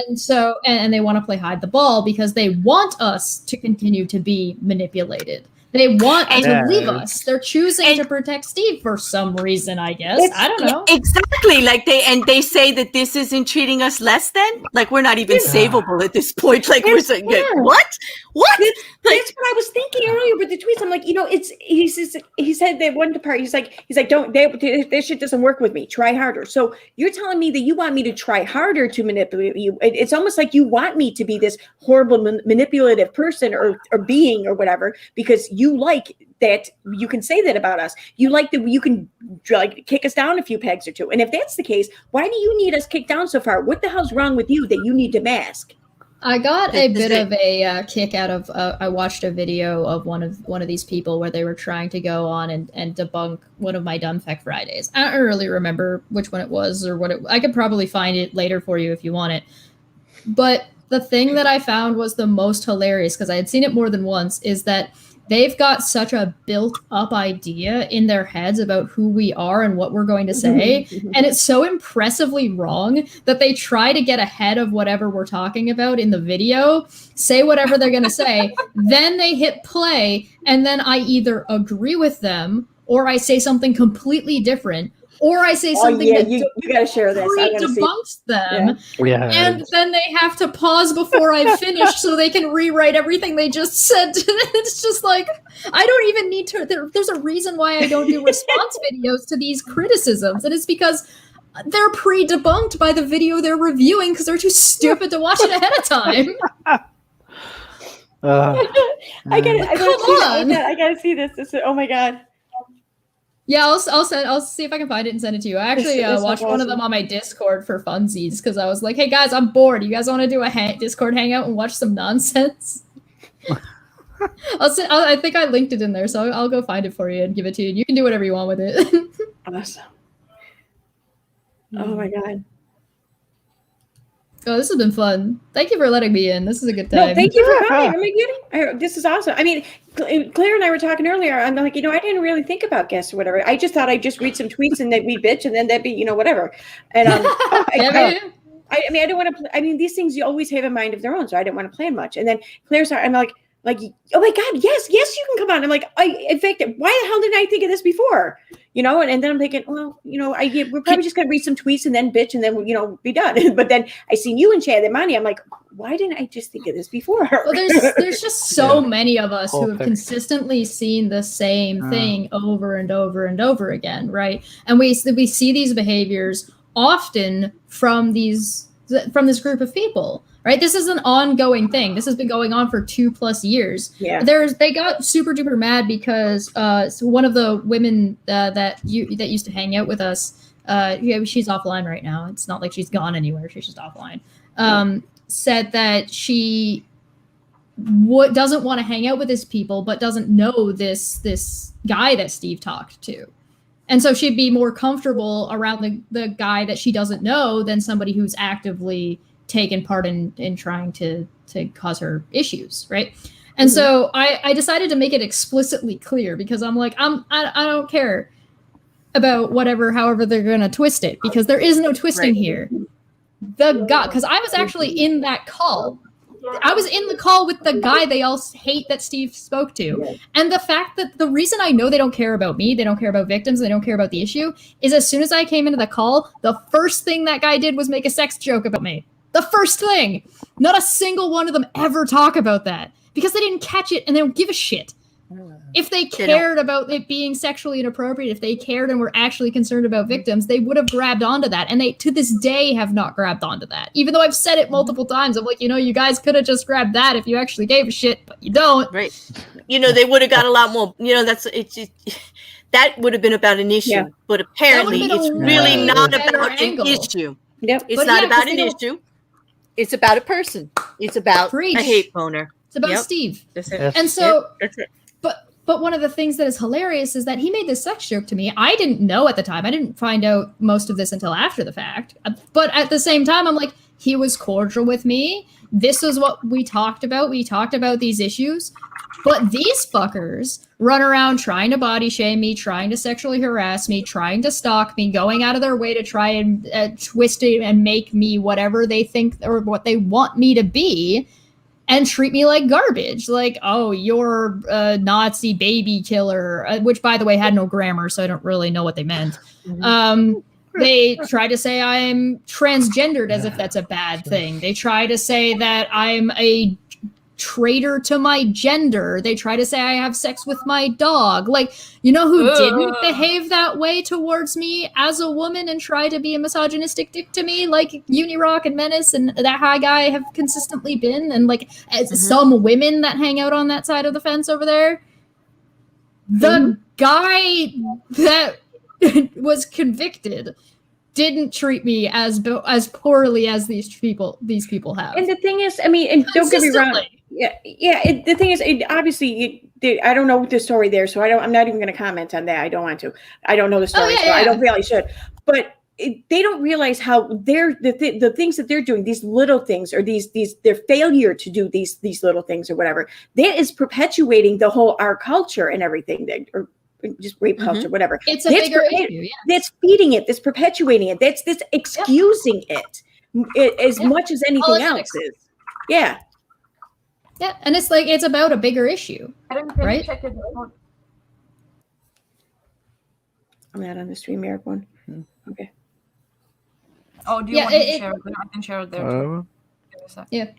Speaker 4: And so, and they want to play hide the ball because they want us to continue to be manipulated. They want to leave us. They're choosing to protect Steve for some reason, I guess. I don't know.
Speaker 2: Exactly. Like they say that this isn't treating us less than. Like we're not even savable at this point. Like we're saying, what? What?
Speaker 1: That's what I was thinking earlier with the tweets. I'm like, he said that one part. He's like, don't. This shit doesn't work with me. Try harder. So you're telling me that you want me to try harder to manipulate you. It's almost like you want me to be this horrible manipulative person or being or whatever because you like that you can say that about us. You like that you can like kick us down a few pegs or two. And if that's the case, why do you need us kicked down so far? What the hell's wrong with you that you need to mask?
Speaker 4: I got a bit of a kick out of. I watched a video of one of these people where they were trying to go on and debunk one of my Dumbfuck Fridays. I don't really remember which one it was or what it. I could probably find it later for you if you want it. But the thing that I found was the most hilarious because I had seen it more than once is that they've got such a built-up idea in their heads about who we are and what we're going to say, and it's so impressively wrong that they try to get ahead of whatever we're talking about in the video, say whatever they're going to say, then they hit play, and then I either agree with them, or I say something completely different, or I say something that
Speaker 1: you gotta share this.
Speaker 4: Debunks them, and then they have to pause before I finish so they can rewrite everything they just said. It's just like I don't even need to. There's a reason why I don't do response videos to these criticisms, and it's because they're pre-debunked by the video they're reviewing because they're too stupid to watch it ahead of time.
Speaker 1: I gotta see this. Oh my god.
Speaker 4: Yeah, I'll see if I can find it and send it to you. I actually watched one of them on my Discord for funsies because I was like, "Hey guys, I'm bored. You guys want to do a Discord hangout and watch some nonsense?" I think I linked it in there, so I'll go find it for you and give it to you. And you can do whatever you want with it.
Speaker 1: Awesome. Oh my god.
Speaker 4: Oh, this has been fun. Thank you for letting me in. This is a good time.
Speaker 1: No, thank you for coming. Oh my god, this is awesome. I mean, Claire and I were talking earlier. I'm like, I didn't really think about guests or whatever. I just thought I'd just read some tweets and then we bitch and then that'd be, whatever. And I mean, I don't want to. I mean, these things you always have a mind of their own, so I didn't want to plan much. And then Claire's, I'm like, oh my god, yes, you can come on. I'm like, in fact, why the hell didn't I think of this before? And then I'm thinking, well, we're probably just gonna read some tweets and then bitch and then be done. But then I seen you in chat and Monty. I'm like, why didn't I just think of this before?
Speaker 4: Well, there's just so many of us who have consistently seen the same thing over and over and over again, right? And we see these behaviors often from this group of people. Right, this is an ongoing thing. This has been going on for 2+ years.
Speaker 1: Yeah,
Speaker 4: they got super duper mad because so one of the women that used to hang out with us, she's offline right now. It's not like she's gone anywhere. She's just offline. Said that she doesn't want to hang out with these people, but doesn't know this guy that Steve talked to. And so she'd be more comfortable around the guy that she doesn't know than somebody who's actively taken part in trying to cause her issues, right? And so I decided to make it explicitly clear because I'm like, I don't care about however they're gonna twist it because there is no twisting here. The guy, because I was actually in that call. I was in the call with the guy they all hate that Steve spoke to. And the fact that the reason I know they don't care about me, they don't care about victims, they don't care about the issue, is as soon as I came into the call, the first thing that guy did was make a sex joke about me. The first thing. Not a single one of them ever talk about that because they didn't catch it and they don't give a shit. If they cared about it being sexually inappropriate, if they cared and were actually concerned about victims, they would have grabbed onto that. And they, to this day, have not grabbed onto that. Even though I've said it multiple times. I'm like, you guys could have just grabbed that if you actually gave a shit, but you don't.
Speaker 2: Right. They would have got a lot more, that would have been about an issue. Yeah. But apparently it's really not about an issue. Yep. It's not about an issue. It's about a person. It's about a hate boner.
Speaker 4: It's about Steve. That's it. And so, that's it. But one of the things that is hilarious is that he made this sex joke to me. I didn't know at the time. I didn't find out most of this until after the fact. But at the same time, I'm like, he was cordial with me. This was what we talked about. We talked about these issues. But these fuckers run around trying to body shame me, trying to sexually harass me, trying to stalk me, going out of their way to try and twist it and make me whatever they think or what they want me to be. And treat me like garbage. Like, oh, you're a Nazi baby killer, which, by the way, had no grammar, so I don't really know what they meant. They try to say I'm transgendered as if that's a bad thing. They try to say that I'm a traitor to my gender. They try to say I have sex with my dog. Like, you know who didn't behave that way towards me as a woman and try to be a misogynistic dick to me, like Unirock and Menace and that high guy have consistently been, and like some women that hang out on that side of the fence over there? The guy that was convicted didn't treat me as poorly as these people have.
Speaker 1: And the thing is, I mean, and don't get me wrong. The thing is, obviously, I don't know the story there, so I'm not even going to comment on that. I don't want to. I don't know the story, so I don't feel I should. But they don't realize how the things that they're doing, these little things, or their failure to do these little things or whatever, that is perpetuating the whole our culture and everything or just rape culture, whatever.
Speaker 4: It's a bigger issue.
Speaker 1: That's feeding it. That's perpetuating it. That's excusing it as much as anything else is. Yeah.
Speaker 4: Yeah, and it's like it's about a bigger issue, right?
Speaker 1: I'm not on the StreamYard one. Okay.
Speaker 9: Oh, do you want to share it? I can share it there too.
Speaker 4: Yeah.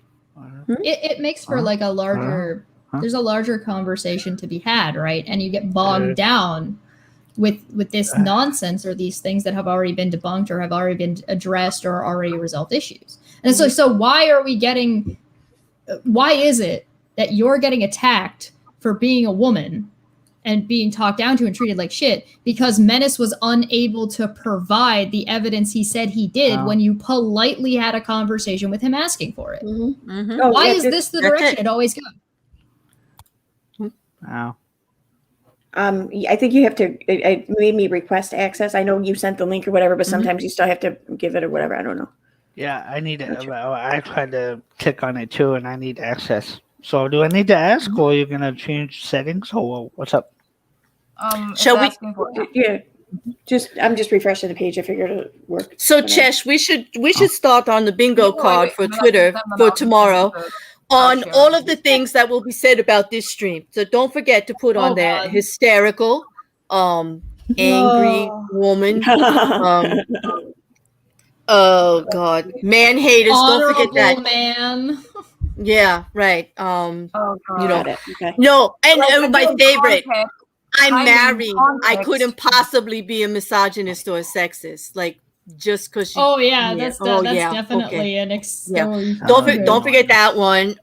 Speaker 4: It makes for like a larger. There's a larger conversation to be had, right? And you get bogged down with this nonsense or these things that have already been debunked or have already been addressed or already resolved issues. And so why is it that you're getting attacked for being a woman and being talked down to and treated like shit because Menace was unable to provide the evidence he said he did when you politely had a conversation with him asking for it? Why is this the direction it always goes?
Speaker 3: Wow.
Speaker 1: I think you have to. It made me request access. I know you sent the link or whatever, but sometimes you still have to give it or whatever. I don't know.
Speaker 3: Yeah, I need it. I tried to click on it too, and I need access. So, do I need to ask, or are you gonna change settings, or what's up?
Speaker 2: Shall we?
Speaker 1: Yeah. I'm just refreshing the page. I figured it would work.
Speaker 2: So, Chesh, we should start on the bingo card for Twitter for tomorrow. On all of the things that will be said about this stream. So don't forget to put on there hysterical, angry woman, oh God, man haters.
Speaker 4: Honorable
Speaker 2: don't forget that.
Speaker 4: Man.
Speaker 2: Yeah, right.
Speaker 1: Okay.
Speaker 2: No, and my favorite. I'm married. I couldn't possibly be a misogynist or a sexist. Like, just because
Speaker 4: that's definitely an
Speaker 2: don't forget that one.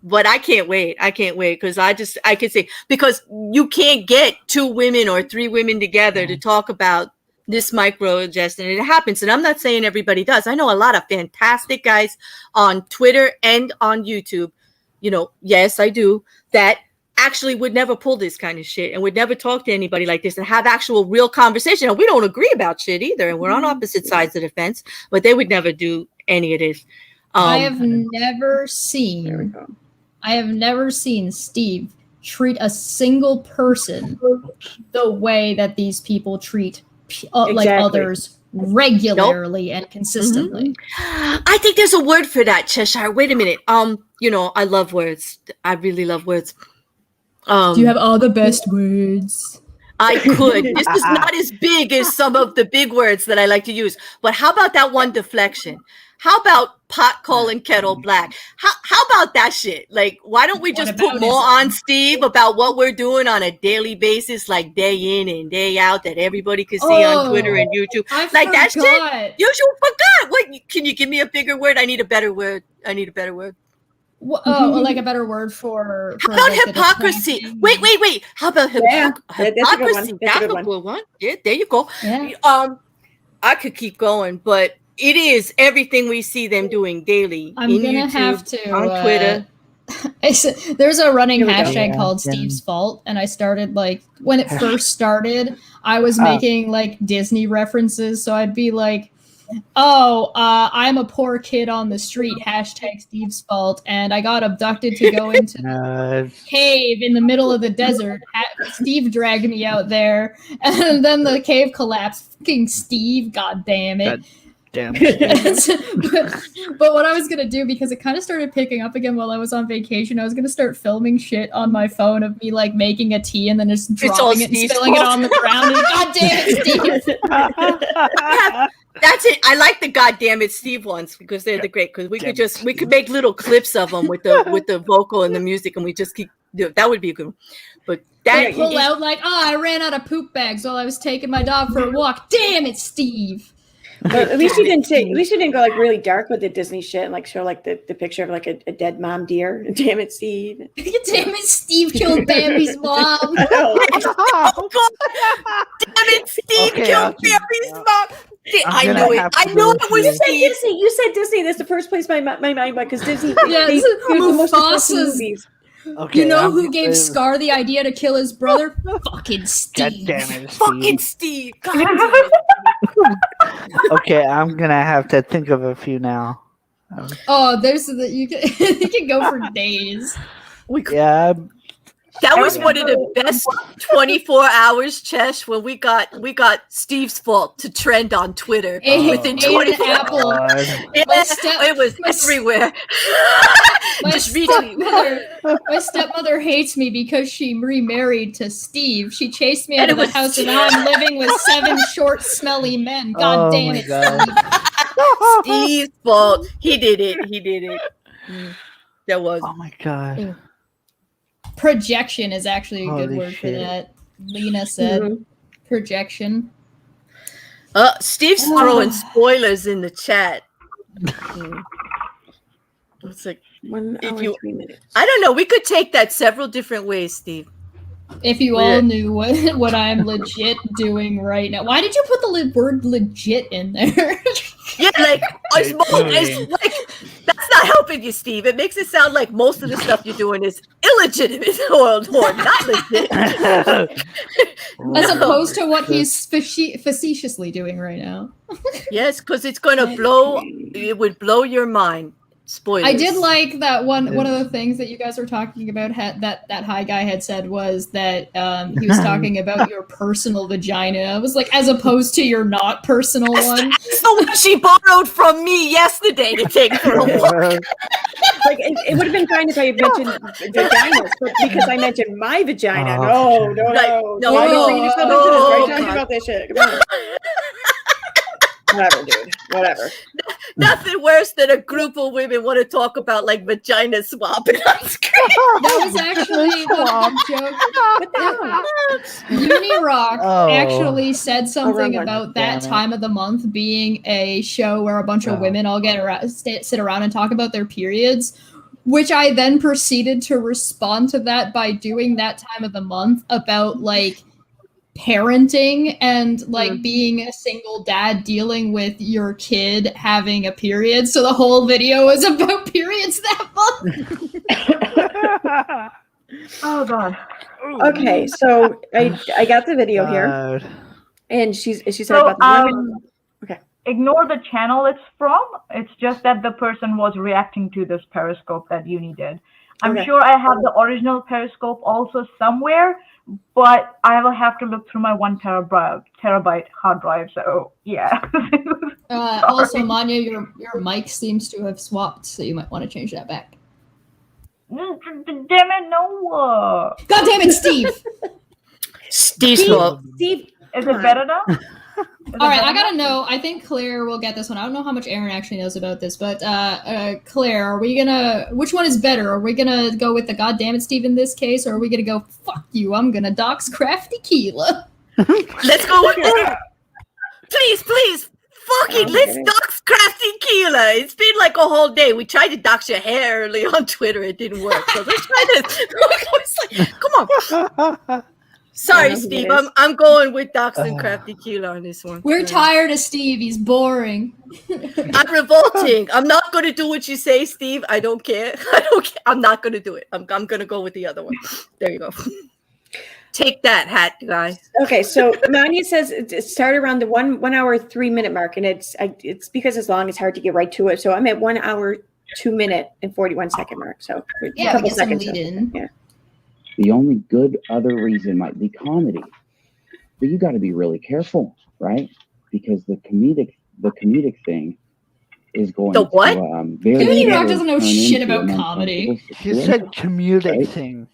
Speaker 2: But I can't wait because I could say, because you can't get 2 women or 3 women together to talk about this microaggression, and it happens. And I'm not saying everybody does. I know a lot of fantastic guys on Twitter and on YouTube, yes, I do, that actually would never pull this kind of shit and would never talk to anybody like this and have actual real conversation. And we don't agree about shit either. And we're on opposite sides of the fence, but they would never do any of this.
Speaker 4: I have never seen Steve treat a single person the way that these people treat like others regularly and consistently.
Speaker 2: I think there's a word for that, Cheshire. Wait a minute. I love words. I really love words.
Speaker 4: Do you have all the best words?
Speaker 2: I could. This is not as big as some of the big words that I like to use. But how about that one deflection? How about pot calling kettle black? How about that shit? Like, why don't we just put more on Steve about what we're doing on a daily basis, like day in and day out, that everybody could see on Twitter and YouTube? That shit. You forgot. What? Can you give me a bigger word? I need a better word.
Speaker 4: Like a better word for
Speaker 2: how about hypocrisy? Wait. How about hypocrisy? That's a good one. Yeah, there you go. Yeah. I could keep going, but it is everything we see them doing daily.
Speaker 4: I'm gonna
Speaker 2: YouTube,
Speaker 4: have to
Speaker 2: on Twitter.
Speaker 4: There's a running
Speaker 1: Here we go.
Speaker 4: hashtag called Steve's Fault, and I started like when it first started, I was making like Disney references, so I'd be like, "Oh, I'm a poor kid on the street." Hashtag Steve's Fault, and I got abducted to go into a cave in the middle of the desert. Steve dragged me out there, and then the cave collapsed. Fucking Steve, god damn it.
Speaker 3: Damn.
Speaker 4: but what I was gonna do, because it kind of started picking up again while I was on vacation, I was gonna start filming shit on my phone of me like making a tea and then just dropping it and spilling it on the ground. And god damn it, Steve!
Speaker 2: That's it. I like the goddamn it Steve ones because they're the great. Because we could make little clips of them with the vocal and the music, and we just keep. That would be a good one. But that
Speaker 4: pull out like, I ran out of poop bags while I was taking my dog for a walk. Damn it, Steve!
Speaker 1: But at least you didn't go like really dark with the Disney shit and like show like the picture of like a dead mom deer. Damn it, Steve.
Speaker 4: Damn it, Steve killed Bambi's mom.
Speaker 2: Oh, God. Damn it, Steve killed Bambi's mom. I knew it. I knew it was Steve.
Speaker 1: You said Disney. That's the first place my mind went because Disney.
Speaker 4: Yes,
Speaker 1: Mufasa's.
Speaker 3: Okay,
Speaker 4: you know who gave Scar the idea to kill his brother? Fucking Steve.
Speaker 3: God damn it, Steve.
Speaker 2: Fucking Steve. God damn it.
Speaker 3: Okay, I'm gonna have to think of a few now.
Speaker 4: Oh, there's you can go for days.
Speaker 3: Yeah.
Speaker 2: That was one of the best 24 hours, Chesh, when we got Stevesfault to trend on Twitter within 24 hours. It was everywhere.
Speaker 4: My stepmother hates me because she remarried to Steve. She chased me out of the house and now I'm living with 7 short, smelly men. God damn it,
Speaker 2: Steve. Stevesfault. He did it. That was.
Speaker 3: Oh my God.
Speaker 4: Projection is actually a good
Speaker 3: Holy
Speaker 4: word
Speaker 3: shit.
Speaker 4: for that. Lena said projection.
Speaker 2: Steve's throwing spoilers in the chat. It's like
Speaker 1: 1 hour, 3 minutes.
Speaker 2: I don't know. We could take that several different ways, Steve.
Speaker 4: If you all knew what I'm legit doing right now. Why did you put the word legit in there?
Speaker 2: Yeah, like that's not helping you, Steve. It makes it sound like most of the stuff you're doing is illegitimate or not legit.
Speaker 4: As opposed to what he's facetiously doing right now.
Speaker 2: Yes, because it's going to blow. It would blow your mind. Spoilers.
Speaker 4: I did like that one of the things that you guys were talking about that high guy had said was that he was talking about your personal vagina. I was like, as opposed to your not personal one.
Speaker 2: That's the one she borrowed from me yesterday to take for a walk.
Speaker 1: Like it would have been fine if I had mentioned vaginas, but because I mentioned my vagina. No. Why are you bringing yourself into this? Why are you talking about this shit? Come on. Whatever, dude. Whatever.
Speaker 2: Nothing worse than a group of women want to talk about like vagina swapping on screen.
Speaker 4: That was actually the joke. Unirock actually said something about that time of the month being a show where a bunch of women all sit around and talk about their periods, which I then proceeded to respond to that by doing that time of the month about like parenting and like being a single dad dealing with your kid having a period. So the whole video was about periods that month.
Speaker 9: Oh God.
Speaker 1: Okay, so I got the video here, and she said about the women. Okay.
Speaker 9: Ignore the channel it's from. It's just that the person was reacting to this Periscope that Uni did. I'm sure I have the original Periscope also somewhere, but I will have to look through my 1 terabyte hard drive. So yeah.
Speaker 4: Also, Manya, your mic seems to have swapped, so you might want to change that back.
Speaker 9: Damn it, no.
Speaker 4: God damn it, Steve.
Speaker 2: Steve.
Speaker 9: Is it better now?
Speaker 4: All right, I gotta know. I think Claire will get this one. I don't know how much Aaron actually knows about this, but Claire, which one is better? Are we gonna go with the goddamn it Steve in this case, or are we gonna go, fuck you, I'm gonna dox Crafty Keela?
Speaker 2: Let's go with Please. Fucking let's dox Crafty Keela. It's been like a whole day. We tried to dox your hair early on Twitter. It didn't work. So let's try this. Come on. Sorry,
Speaker 1: who
Speaker 2: Steve.
Speaker 1: it is.
Speaker 2: I'm going with Docs and Crafty Keela on this one.
Speaker 4: We're tired of Steve. He's boring.
Speaker 2: I'm revolting. I'm not going to do what you say, Steve. I don't care. I don't care. I'm not going to do it. I'm going to go with the other one. There you go. Take that hat, guys.
Speaker 1: Okay, so Manya says it started around the 1 hour 3 minute mark, and it's because it's long. It's hard to get right to it. So I'm at 1 hour 2 minute and 41 second mark. So
Speaker 4: Yeah, we get some lead in.
Speaker 1: Yeah.
Speaker 10: The only good other reason might be comedy, but you got to be really careful, right? Because the comedic thing is going
Speaker 2: The what?
Speaker 10: to very
Speaker 4: Unirock doesn't know
Speaker 10: turn
Speaker 4: shit
Speaker 10: into
Speaker 4: about
Speaker 10: an
Speaker 4: comedy.
Speaker 10: uncomfortable
Speaker 3: He
Speaker 10: situation,
Speaker 3: said comedic
Speaker 10: right?
Speaker 3: thing.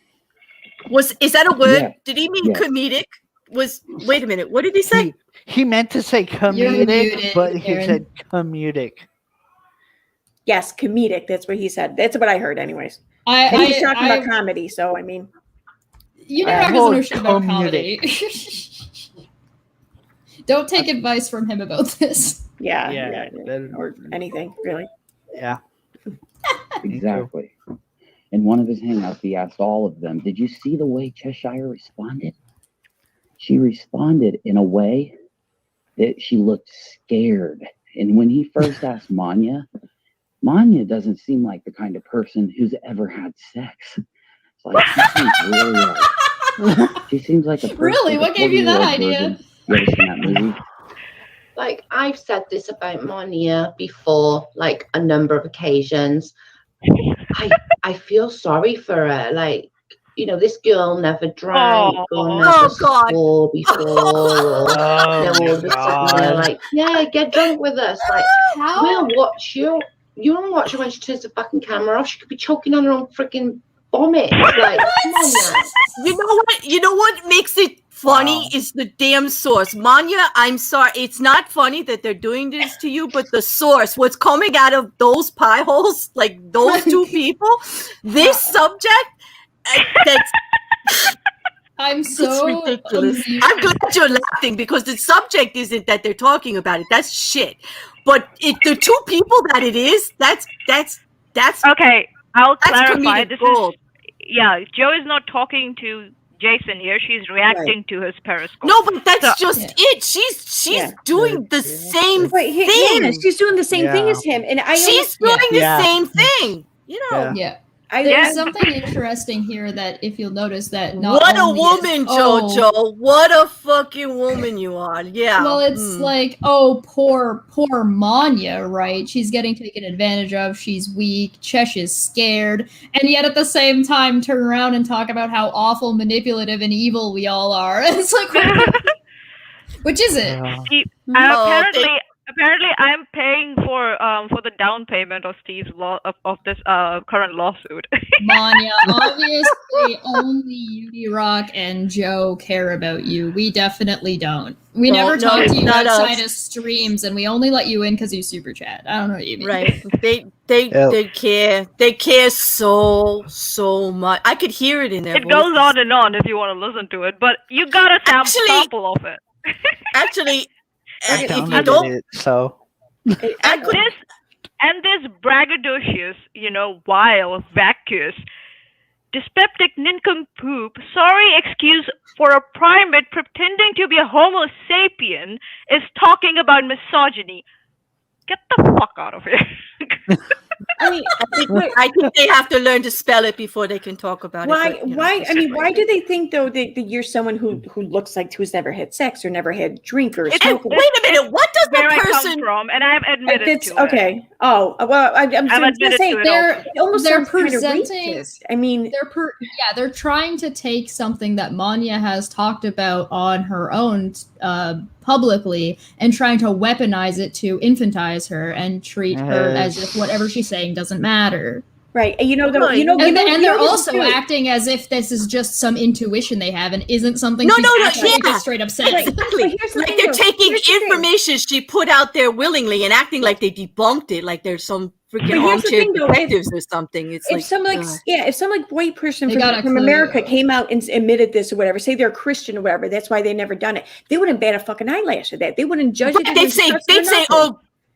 Speaker 2: Is that a word?
Speaker 10: Yeah.
Speaker 2: Did he mean
Speaker 10: Yeah.
Speaker 2: comedic? Wait a minute. What did he say?
Speaker 3: He meant to say
Speaker 4: You're
Speaker 3: comedic,
Speaker 4: muted,
Speaker 3: but he
Speaker 4: Aaron.
Speaker 3: said comedic.
Speaker 1: Yes, comedic. That's what he said. That's what I heard, anyways. And he's talking about comedy. So I mean,
Speaker 4: Unirock doesn't know shit about comedy. Don't take advice from him about this.
Speaker 1: yeah, or anything really.
Speaker 3: Yeah.
Speaker 10: Exactly. In one of his hangouts, he asked all of them, "Did you see the way Cheshire responded?" She responded in a way that she looked scared. And when he first asked Manya doesn't seem like the kind of person who's ever had sex. It's like she seems really she seems like a person.
Speaker 4: Really? What gave you that
Speaker 10: 40-year-old
Speaker 4: idea?
Speaker 10: virgin. You ever seen that movie?
Speaker 11: Like, I've said this about Monia before, like a number of occasions. I feel sorry for her. Like, you know, this girl never drank or never swore before. Or then all of a sudden they're like, yeah, get drunk with us. Like, we'll watch you. You don't watch her when she turns the fucking camera off. She could be choking on her own freaking vomit. Like, come on now.
Speaker 2: You know what makes it funny is the damn source. Manya, I'm sorry. It's not funny that they're doing this to you, but the source, what's coming out of those pie holes, like those two people, this subject, that's...
Speaker 4: I'm so
Speaker 2: ridiculous. I'm glad you're laughing because the subject isn't that they're talking about it. That's shit. But the two people that it is, that's
Speaker 12: okay. I'll clarify.
Speaker 2: comedic
Speaker 12: This
Speaker 2: gold.
Speaker 12: is Joe is not talking to Jason here. She's reacting to his Periscope.
Speaker 2: No, but that's it. She's doing the same thing.
Speaker 1: Yeah, she's doing the same thing as him, and
Speaker 2: she's doing the same thing. You know.
Speaker 4: Yeah. There's something interesting here that if you'll notice that not
Speaker 2: what a
Speaker 4: only
Speaker 2: woman,
Speaker 4: is,
Speaker 2: Jojo. What a fucking woman you are. Yeah.
Speaker 4: Well, it's like, poor Manya, right? She's getting taken advantage of. She's weak. Chesh is scared. And yet at the same time turn around and talk about how awful, manipulative, and evil we all are. It's like, which is it?
Speaker 12: Apparently, I'm paying for the down payment of Steve's of this current lawsuit.
Speaker 4: Manya, obviously, only Unirock and Joe care about you. We definitely don't. We never talk to you outside of streams, and we only let you in because you super chat. I don't know what you mean.
Speaker 2: Right? They care. They care so much. I could hear it in their voice.
Speaker 12: Goes on and on if you want to listen to it, but you got a sample of it.
Speaker 2: Actually.
Speaker 3: If you don't,
Speaker 12: this braggadocious, vile, vacuous, dyspeptic nincompoop, sorry excuse for a primate pretending to be a Homo sapien is talking about misogyny. Get the fuck out of here.
Speaker 2: I think they have to learn to spell it before they can talk about it.
Speaker 1: Why do they think though that you're someone who looks like who's never had sex or never had drink or smoke?
Speaker 2: Wait a minute, what does
Speaker 12: where
Speaker 2: the person
Speaker 12: I come from? And I've admitted to
Speaker 1: okay.
Speaker 12: it.
Speaker 1: Oh well, I'm
Speaker 12: admitted
Speaker 1: saying
Speaker 12: to it.
Speaker 4: They're
Speaker 1: kind of
Speaker 4: presenting.
Speaker 1: racist. I mean,
Speaker 4: they're trying to take something that Manya has talked about on her own publicly and trying to weaponize it to infantize her and treat her as if whatever she's saying doesn't matter.
Speaker 1: Right. And
Speaker 4: they're also acting as if this is just some intuition they have and isn't something she's straight up said.
Speaker 2: Like they're taking information she put out there willingly and acting like they debunked it, like there's some freaking armchair detectives or something. It's
Speaker 1: if some white person
Speaker 4: from
Speaker 1: America came out and admitted this or whatever, say they're Christian or whatever, that's why they never done it. They wouldn't bat a fucking eyelash at that. They wouldn't judge it.
Speaker 2: They'd say,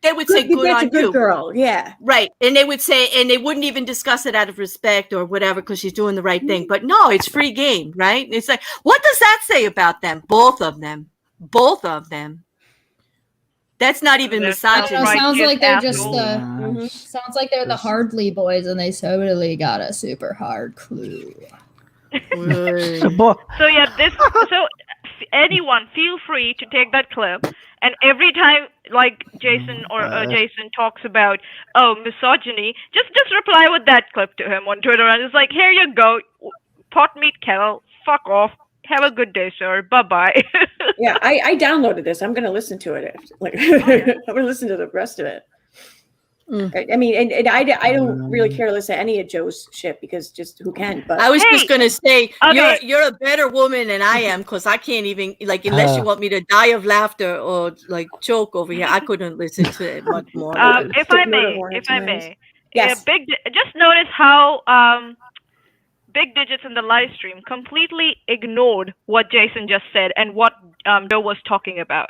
Speaker 2: they would say good
Speaker 1: that's
Speaker 2: on
Speaker 1: a good
Speaker 2: you.
Speaker 1: girl. Yeah.
Speaker 2: Right. And they would say, and they wouldn't even discuss it out of respect or whatever because she's doing the right thing. But no, it's free game, right? It's like, what does that say about them? Both of them. That's not even misogyny.
Speaker 4: Sounds like they're just
Speaker 3: the
Speaker 4: sounds like they're the Hardly boys and they totally got a super hard clue.
Speaker 12: So anyone feel free to take that clip, and every time like Jason Jason talks about misogyny, just reply with that clip to him on Twitter, and it's like, here you go, pot meat kettle, fuck off. Have a good day, sir. Bye-bye.
Speaker 1: Yeah, I downloaded this. I'm going to listen to it. I'm going to listen to the rest of it. I mean, and I don't really care to listen to any of Joe's shit because just who can. But
Speaker 2: I was just going to say, you're a better woman than I am because I can't even, like, unless you want me to die of laughter or, like, choke over here, I couldn't listen to it much more.
Speaker 12: If I may.
Speaker 1: Yes.
Speaker 12: Just notice how... Big Digits in the live stream completely ignored what Jason just said and what Joe was talking about,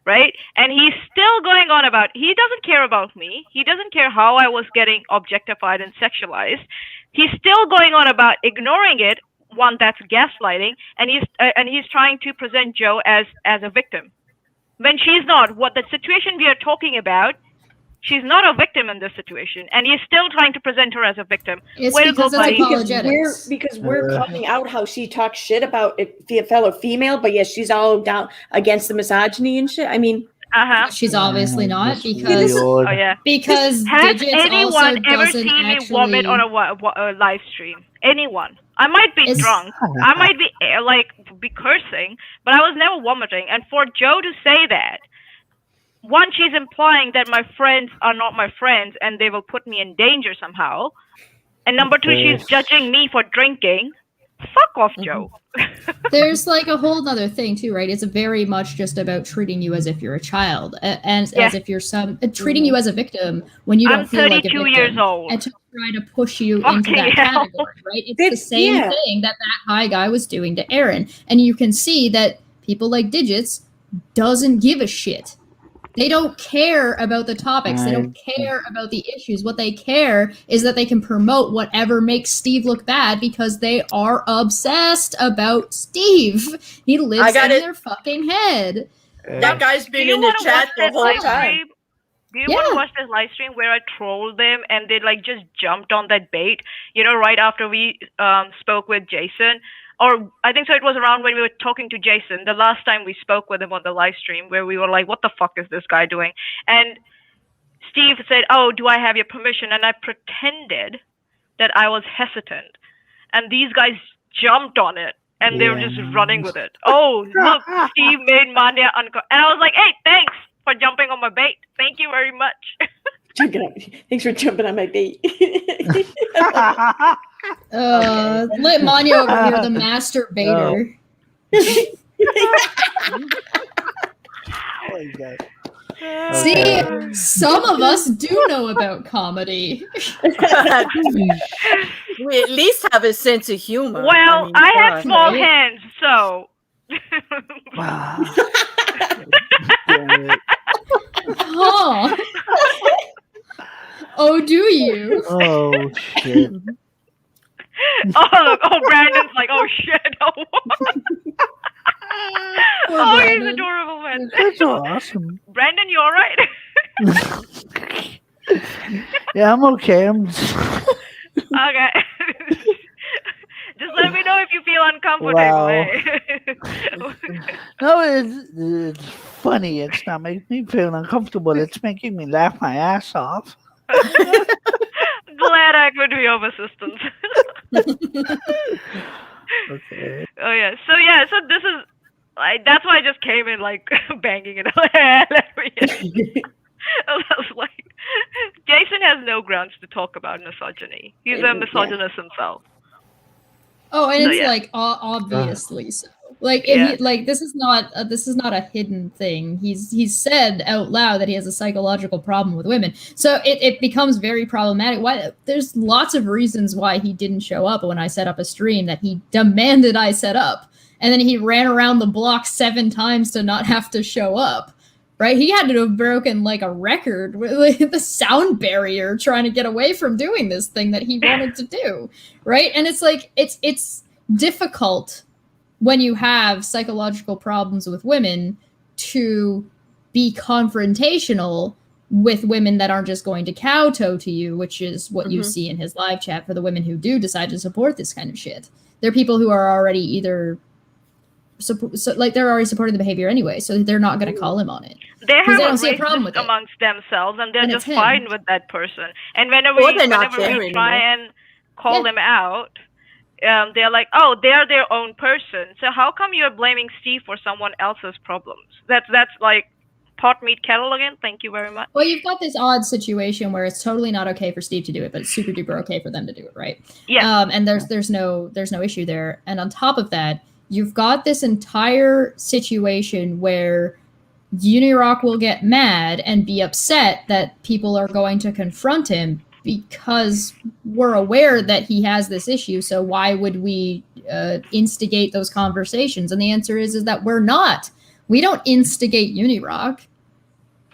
Speaker 12: right? And he's still going on about, he doesn't care about me. He doesn't care how I was getting objectified and sexualized. He's still going on about ignoring it. One, that's gaslighting, and he's trying to present Joe as a victim when she's not. What the situation we are talking about, she's not a victim in this situation, and he's still trying to present her as a victim.
Speaker 4: It's
Speaker 1: because we're calling out how she talks shit about a fellow female, but yes, she's all down against the misogyny and shit. I mean,
Speaker 4: she's obviously not because
Speaker 12: has
Speaker 4: Digits
Speaker 12: anyone
Speaker 4: also
Speaker 12: ever
Speaker 4: doesn't
Speaker 12: seen me
Speaker 4: actually...
Speaker 12: vomit on a live stream? Anyone? I might be drunk. I might be cursing, but I was never vomiting. And for Joe to say that. One, she's implying that my friends are not my friends and they will put me in danger somehow. And number two, she's judging me for drinking. Fuck off, Joe.
Speaker 4: There's like a whole other thing too, right? It's very much just about treating you as if you're a child and as if you're treating you as a victim when you don't feel like a victim.
Speaker 12: I'm 32 years old.
Speaker 4: And to try to push you into that category, right? It's the same thing that high guy was doing to Aaron. And you can see that people like Digits doesn't give a shit. They don't care about the topics. They don't care about the issues. What they care is that they can promote whatever makes Steve look bad because they are obsessed about Steve. He lives in their fucking head.
Speaker 2: That guy's been in the chat the whole time.
Speaker 12: Do you want to watch this live stream where I trolled them and they like just jumped on that bait? You know, right after we spoke with Jason. Or I think so it was around when we were talking to Jason, the last time we spoke with him on the live stream, where we were like, what the fuck is this guy doing? And Steve said, oh, do I have your permission? And I pretended that I was hesitant. And these guys jumped on it, and they were just running with it. Oh, look, Steve made Manya uncomfortable. And I was like, hey, thanks for jumping on my bait. Thank you very much.
Speaker 1: Thanks for jumping on my bait.
Speaker 4: Let Manya over here, the master baiter. See, some of us do know about comedy.
Speaker 2: We at least have a sense of humor.
Speaker 12: Well, I have small hands, so.
Speaker 4: Huh. Oh, do you?
Speaker 3: Oh, shit.
Speaker 12: Oh, Brandon's like, oh, shit. Oh, he's adorable, man.
Speaker 3: That's awesome.
Speaker 12: Brandon, you all right?
Speaker 3: Yeah, I'm okay.
Speaker 12: Okay. Just let me know if you feel uncomfortable.
Speaker 3: Wow.
Speaker 12: Eh?
Speaker 3: No, it's funny. It's not making me feel uncomfortable. It's making me laugh my ass off.
Speaker 12: Glad I could be of assistance.
Speaker 3: Okay.
Speaker 12: Oh yeah. So this is that's why I just came in like banging it. I was like, Jason has no grounds to talk about misogyny. He's a misogynist himself.
Speaker 4: Oh, and it's like obviously so. Like, this is not a hidden thing. He's said out loud that he has a psychological problem with women. So it becomes very problematic. Why? There's lots of reasons why he didn't show up when I set up a stream that he demanded I set up, and then he ran around the block 7 times to not have to show up. right? He had to have broken like a record with like, the sound barrier trying to get away from doing this thing that he wanted to do, right? And it's like it's difficult when you have psychological problems with women to be confrontational with women that aren't just going to kowtow to you, which is what you see in his live chat for the women who do decide to support this kind of shit. They're people who are already either they're already supporting the behavior anyway, so they're not going to call him on it.
Speaker 12: They have
Speaker 4: don't see a problem with it.
Speaker 12: amongst themselves, and they're
Speaker 4: And
Speaker 12: just
Speaker 4: it's him.
Speaker 12: fine with that person. And whenever
Speaker 2: Well, they're
Speaker 12: we
Speaker 2: not there
Speaker 12: try
Speaker 2: anymore.
Speaker 12: and call them out, they're like, "Oh, they're their own person. So how come you're blaming Steve for someone else's problems?" That's like pot meat kettle again. Thank you very much.
Speaker 4: Well, you've got this odd situation where it's totally not okay for Steve to do it, but it's super duper okay for them to do it, right?
Speaker 12: Yeah.
Speaker 4: And there's no issue there. And on top of that, you've got this entire situation where Unirock will get mad and be upset that people are going to confront him because we're aware that he has this issue. So why would we instigate those conversations? And the answer is that we're not. We don't instigate Unirock.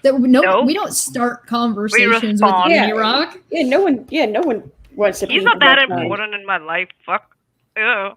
Speaker 4: We don't start conversations with Unirock.
Speaker 1: Yeah, no one wants to.
Speaker 12: He's not that important in my life. Fuck. Ew.
Speaker 4: Right?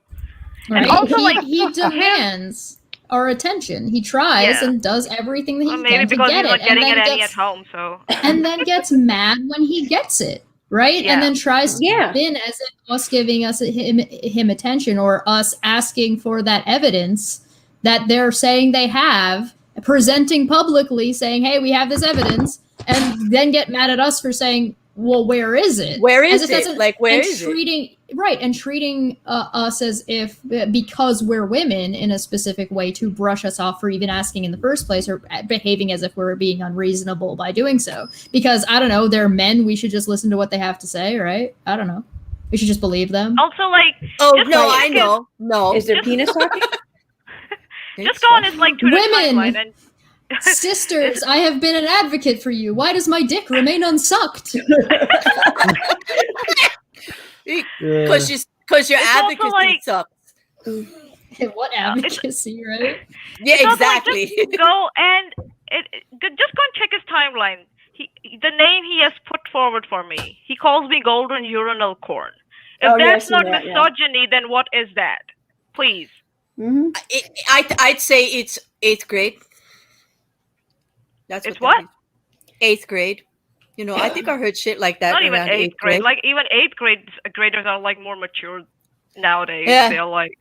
Speaker 12: And also,
Speaker 4: he demands our attention. He tries and does everything that he
Speaker 12: maybe
Speaker 4: can to
Speaker 12: because
Speaker 4: get
Speaker 12: he's
Speaker 4: it,
Speaker 12: not getting
Speaker 4: and
Speaker 12: it
Speaker 4: then
Speaker 12: any at home, so.
Speaker 4: And then gets mad when he gets it, right?
Speaker 12: Yeah.
Speaker 4: And then tries to spin as if us giving him attention or us asking for that evidence that they're saying they have, presenting publicly, saying, "Hey, we have this evidence," and then get mad at us for saying, "Well, where is it?
Speaker 2: Where
Speaker 4: As
Speaker 2: is
Speaker 4: if that's
Speaker 2: it? Like, where
Speaker 4: and
Speaker 2: is
Speaker 4: treating, it? Right, and treating us as if, because we're women, in a specific way to brush us off for even asking in the first place, or behaving as if we're being unreasonable by doing so. Because, I don't know, they're men, we should just listen to what they have to say, right? I don't know. We should just believe them.
Speaker 12: Also, like,
Speaker 2: oh no, I know. No,
Speaker 1: is there penis talking?
Speaker 12: Just go on his like Twitter
Speaker 4: Women!
Speaker 12: timeline and
Speaker 4: Sisters, I have been an advocate for you. Why does my dick remain unsucked?
Speaker 2: Because your advocacy
Speaker 12: like,
Speaker 2: sucks.
Speaker 4: What advocacy, right?
Speaker 2: Yeah,
Speaker 12: it's
Speaker 2: exactly.
Speaker 12: Also, like, just go and just go and check his timeline. The name he has put forward for me. He calls me golden urinal corn. If that's not misogyny, then what is that? Please.
Speaker 1: Mm-hmm.
Speaker 2: I'd say it's 8th grade. That's
Speaker 12: it's what?
Speaker 2: 8th grade. You know, I think I heard shit like that.
Speaker 12: Not even
Speaker 2: around
Speaker 12: 8th grade. Like even 8th graders are like more mature nowadays.
Speaker 2: Yeah.
Speaker 12: They're like.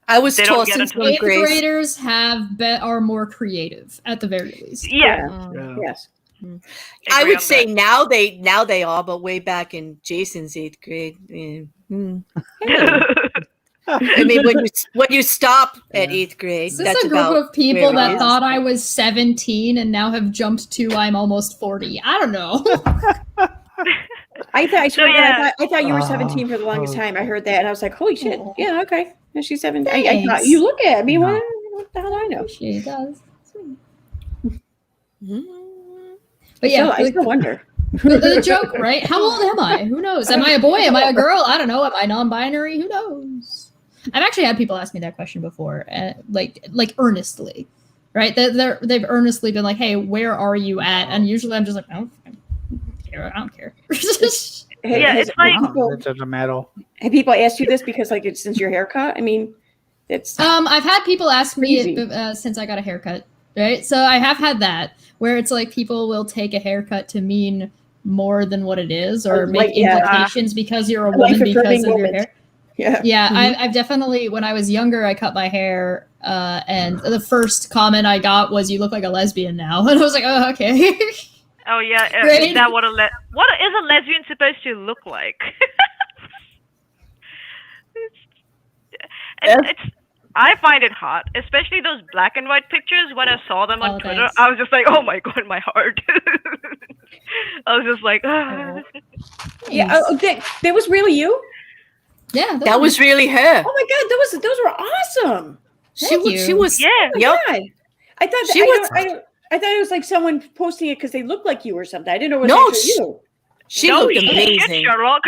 Speaker 2: I was taught since
Speaker 4: 8th graders are more creative at the very least.
Speaker 12: Yeah.
Speaker 1: Yes.
Speaker 2: I would say now they are, but way back in Jason's 8th grade. I mean, when you stop at 8th grade,
Speaker 4: is this a group of people that thought I was 17 and now have jumped to I'm almost 40? I don't know.
Speaker 1: I thought you were 17 for the longest time. I heard that and I was like, holy shit. Yeah, okay. And she's 17. I thought you look at me. What the hell do I know?
Speaker 4: She does.
Speaker 1: But yeah, I still wonder.
Speaker 4: The joke, right? How old am I? Who knows? Am I a boy? Am I a girl? I don't know. Am I non-binary? Who knows? I've actually had people ask me that question before, like earnestly, right? They've earnestly been like, "Hey, where are you at?" And usually I'm just like, "I don't care."
Speaker 12: It's like
Speaker 3: it doesn't matter.
Speaker 1: Have people asked you this because, like, it's since your haircut? I mean, it's.
Speaker 4: I've had people ask me since I got a haircut, right? So I have had that where it's like people will take a haircut to mean more than what it is, or make implications because you're a woman because of your hair. Yeah. I've definitely, when I was younger, I cut my hair, and the first comment I got was, "You look like a lesbian now," and I was like, "Oh, okay."
Speaker 12: Oh yeah,
Speaker 4: Right?
Speaker 12: is that what is a lesbian supposed to look like? I find it hot, especially those black and white pictures. When I saw them on Twitter, I was just like, "Oh my god, my heart!" I was just like,
Speaker 1: Yeah, that was really you.
Speaker 4: Yeah,
Speaker 2: that was really her.
Speaker 1: Oh my god, those were awesome.
Speaker 2: She was.
Speaker 12: Yeah.
Speaker 1: Oh
Speaker 2: yep.
Speaker 1: God. I thought I thought it was like someone posting it because they looked like you or something. I didn't know it was actually you.
Speaker 2: She looked amazing.
Speaker 12: Sherlock.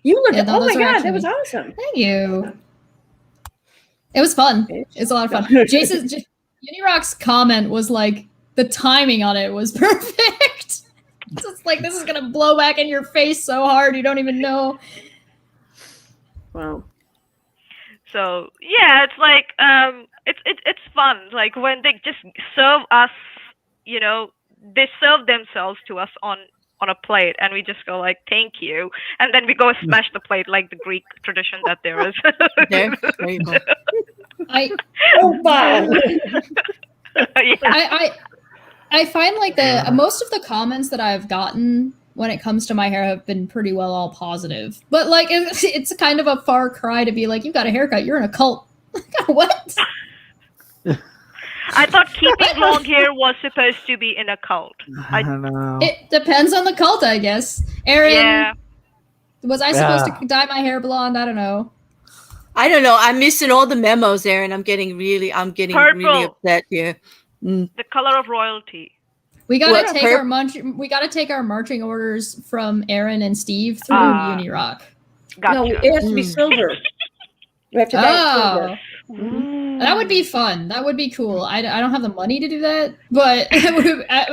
Speaker 1: You looked.
Speaker 4: Yeah,
Speaker 1: oh my god,
Speaker 4: actually,
Speaker 1: that was awesome.
Speaker 4: Thank you. It was fun. It's a lot of fun. Unirock's comment was like the timing on it was perfect. It's just like this is gonna blow back in your face so hard you don't even know.
Speaker 1: Wow.
Speaker 12: So yeah, it's like it's fun. Like when they just serve us, you know, they serve themselves to us on a plate, and we just go like, "Thank you," and then we go smash the plate like the Greek tradition that there is.
Speaker 2: There you go.
Speaker 4: I find like most of the comments that I've gotten when it comes to my hair have been pretty well all positive, but like it's kind of a far cry to be like, you got a haircut, you're in a cult. What?
Speaker 12: I thought keeping long hair was supposed to be in a cult.
Speaker 3: I don't know.
Speaker 4: It depends on the cult, I guess. Aaron,
Speaker 12: yeah.
Speaker 4: Was I supposed to dye my hair blonde? I don't know.
Speaker 2: I'm missing all the memos, Aaron. I'm getting really upset here.
Speaker 12: The color of royalty.
Speaker 4: We gotta take our marching orders from Aaron and Steve through Unirock.
Speaker 12: Gotcha.
Speaker 1: No, it has to be silver. We have to dye silver.
Speaker 4: That would be fun. That would be cool. I don't have the money to do that, but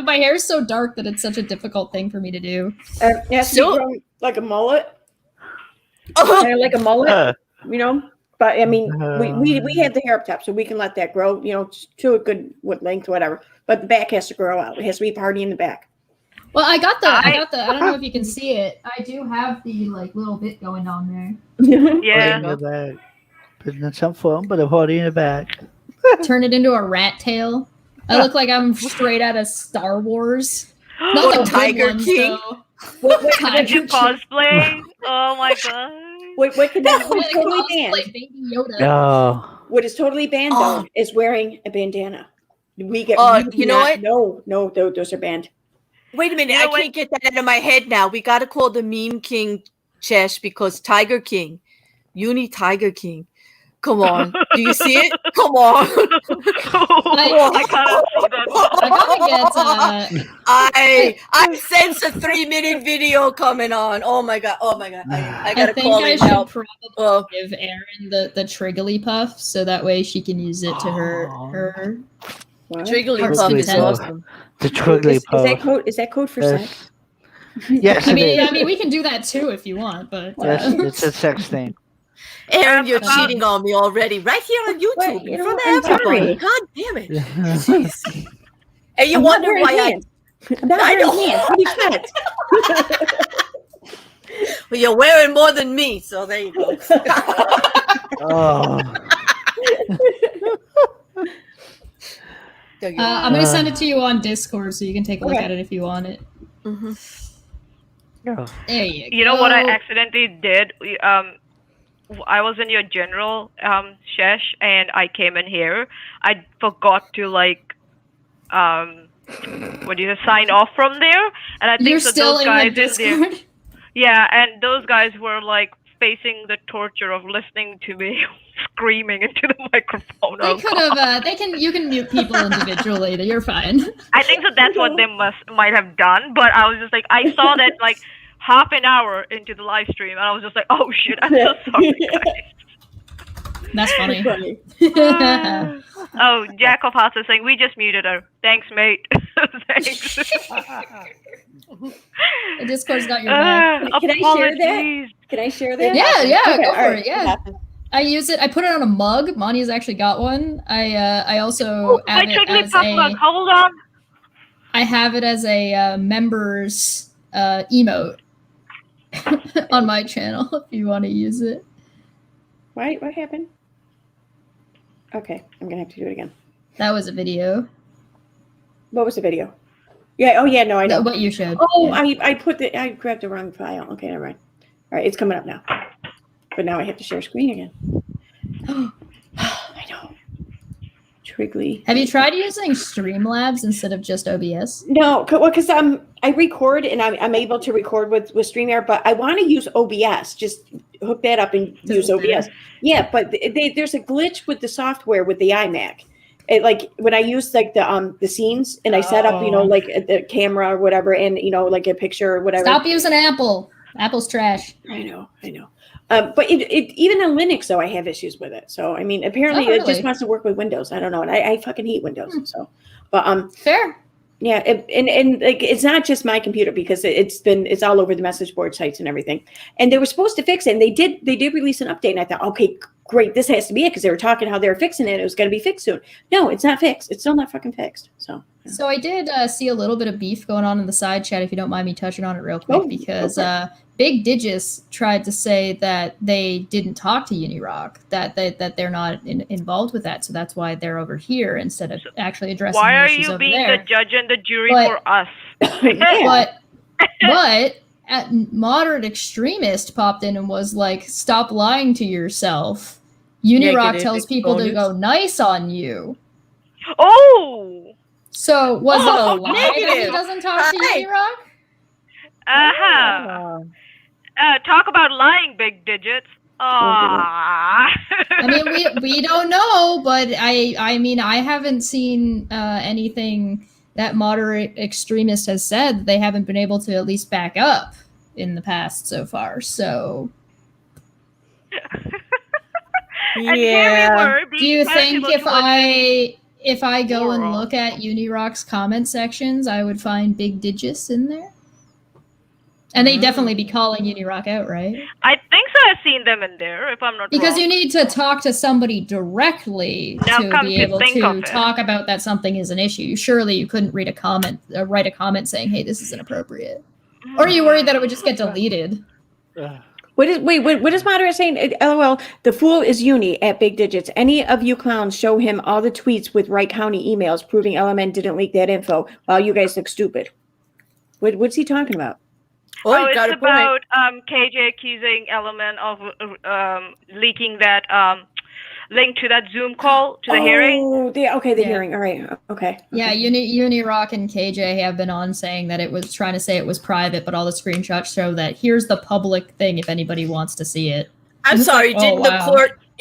Speaker 4: my hair is so dark that it's such a difficult thing for me to do.
Speaker 1: It has to be grown like a mullet. Kind of like a mullet, you know? But I mean, we have the hair up top, so we can let that grow, you know, to a good length, whatever. But the back has to grow out. It has to be party in the back.
Speaker 4: Well, I got the. I don't know if you can see it. I do have the like little bit going on there.
Speaker 12: Yeah.
Speaker 3: Putting in some fun, but a party in the back.
Speaker 4: Turn it into a rat tail. I look like I'm straight out of Star Wars. Not the
Speaker 2: Tiger
Speaker 4: ones,
Speaker 2: King.
Speaker 12: Tiger cosplay. Oh my god.
Speaker 1: What could that be totally banned?
Speaker 4: Baby Yoda.
Speaker 3: Oh.
Speaker 1: What is totally banned though is wearing a bandana. We get.
Speaker 2: You know what?
Speaker 1: No, those are banned.
Speaker 2: Wait a minute, I can't get that out of my head now. We got to call the meme king Chesh because Tiger King, Tiger King. Come on, do you see it? Come on.
Speaker 12: I gotta see that.
Speaker 2: I sense a 3-minute video coming on. Oh my god. I gotta call
Speaker 4: I
Speaker 2: it
Speaker 4: should
Speaker 2: help.
Speaker 4: probably give Erin the Triggly Puff so that way she can use it to her.
Speaker 2: Triggly Puff is awesome.
Speaker 3: The Triggly Puff.
Speaker 1: Is that code for sex?
Speaker 3: Yes,
Speaker 4: I mean, we can do that too if you want, but
Speaker 3: yes, it's a sex thing.
Speaker 2: Aaron, you're cheating on me already, right here on YouTube in front of everybody. God damn it! Jeez. And you wonder why I know. Well, you're wearing more than me, so there you go.
Speaker 4: I'm going to send it to you on Discord so you can take a look at it if you want it.
Speaker 2: Mm-hmm.
Speaker 4: There you go.
Speaker 12: You know what I accidentally did? I was in your general shesh and I came in here. I forgot to sign off from there, and I think
Speaker 4: You're
Speaker 12: so
Speaker 4: still
Speaker 12: those
Speaker 4: in
Speaker 12: guys
Speaker 4: the
Speaker 12: in there.
Speaker 4: Discord?
Speaker 12: Yeah, and those guys were like facing the torture of listening to me screaming into the microphone.
Speaker 4: They could have. You can mute people individually. You're fine.
Speaker 12: I think that that's what they might have done, but I was just like, I saw that like half an hour into the live stream, and I was just like, oh shit, I'm so sorry, guys.
Speaker 4: That's funny.
Speaker 12: Oh, Jack of Hearts is saying, we just muted her. Thanks, mate. Thanks.
Speaker 4: The Discord's got your back.
Speaker 1: Can I share that? Can I share that?
Speaker 4: Yeah,
Speaker 1: Okay,
Speaker 4: go for
Speaker 1: right.
Speaker 4: it. Yeah. I use it. I put it on a mug. Monty's actually got one. I also add it as a.
Speaker 12: Hold on.
Speaker 4: I have it as a members emote on my channel if you want to use it.
Speaker 1: What happened? Okay, I'm gonna have to do it again.
Speaker 4: That was a video.
Speaker 1: What was the video? Yeah. Oh yeah. No, I know.
Speaker 4: What you showed.
Speaker 1: Oh,
Speaker 4: yeah.
Speaker 1: I grabbed the wrong file. Okay, never mind. All right, it's coming up now. But now I have to share screen again. I know. Triggly.
Speaker 4: Have you tried using Streamlabs instead of just OBS?
Speaker 1: No, because I record and I'm able to record with StreamYard, but I want to use OBS. Just hook that up and use OBS. Yeah, but there's a glitch with the software with the iMac. It, like when I use like the scenes and I set up, like the camera or whatever, and like a picture or whatever.
Speaker 4: Stop using Apple. Apple's trash.
Speaker 1: I know. But even on Linux, though, I have issues with it. So I mean, apparently it just wants to work with Windows. I don't know, and I fucking hate Windows. So, but
Speaker 4: fair.
Speaker 1: Yeah, and like it's not just my computer because it's all over the message board sites and everything. And they were supposed to fix it, and they did release an update. And I thought, okay, great, this has to be it because they were talking how they were fixing it. It was going to be fixed soon. No, it's not fixed. It's still not fucking fixed. So. Yeah.
Speaker 4: So I did see a little bit of beef going on in the side chat, if you don't mind me touching on it real quick, because Big Digis tried to say that they didn't talk to Unirock, that they're not involved with that, so that's why they're over here instead of actually addressing
Speaker 12: why
Speaker 4: the
Speaker 12: are
Speaker 4: issues
Speaker 12: you
Speaker 4: over
Speaker 12: being
Speaker 4: there.
Speaker 12: the judge and the jury for us?
Speaker 4: But Moderate Extremist popped in and was like, stop lying to yourself. Unirock tells people to go nice on you.
Speaker 12: Oh!
Speaker 4: So was it a lie that he doesn't talk to Unirock?
Speaker 12: Talk about lying, Big Digits.
Speaker 4: I mean, we don't know, but I mean, I haven't seen anything that Moderate Extremist has said. They haven't been able to at least back up in the past so far. So,
Speaker 2: yeah.
Speaker 4: Do you think if I go and look at Unirock's comment sections, I would find Big Digits in there? And they'd definitely be calling Unirock out, right?
Speaker 12: I think so. I've seen them in there, if I'm not
Speaker 4: because
Speaker 12: wrong.
Speaker 4: You need to talk to somebody directly to be able to talk about that something is an issue. Surely you couldn't read a comment, write a comment saying, "Hey, this is inappropriate," or are you worried that it would just get deleted?
Speaker 1: What is Moderate saying? LOL, the fool is Uni at Big Digits. Any of you clowns show him all the tweets with Wright County emails proving LMN didn't leak that info while you guys look stupid. What's he talking about?
Speaker 12: Oh, it's about KJ accusing Element of leaking that link to that Zoom call to the hearing.
Speaker 1: The hearing. All right. Okay.
Speaker 4: Yeah, Unirock and KJ have been on saying that it was trying to say it was private, but all the screenshots show that here's the public thing if anybody wants to see it.
Speaker 2: I'm sorry,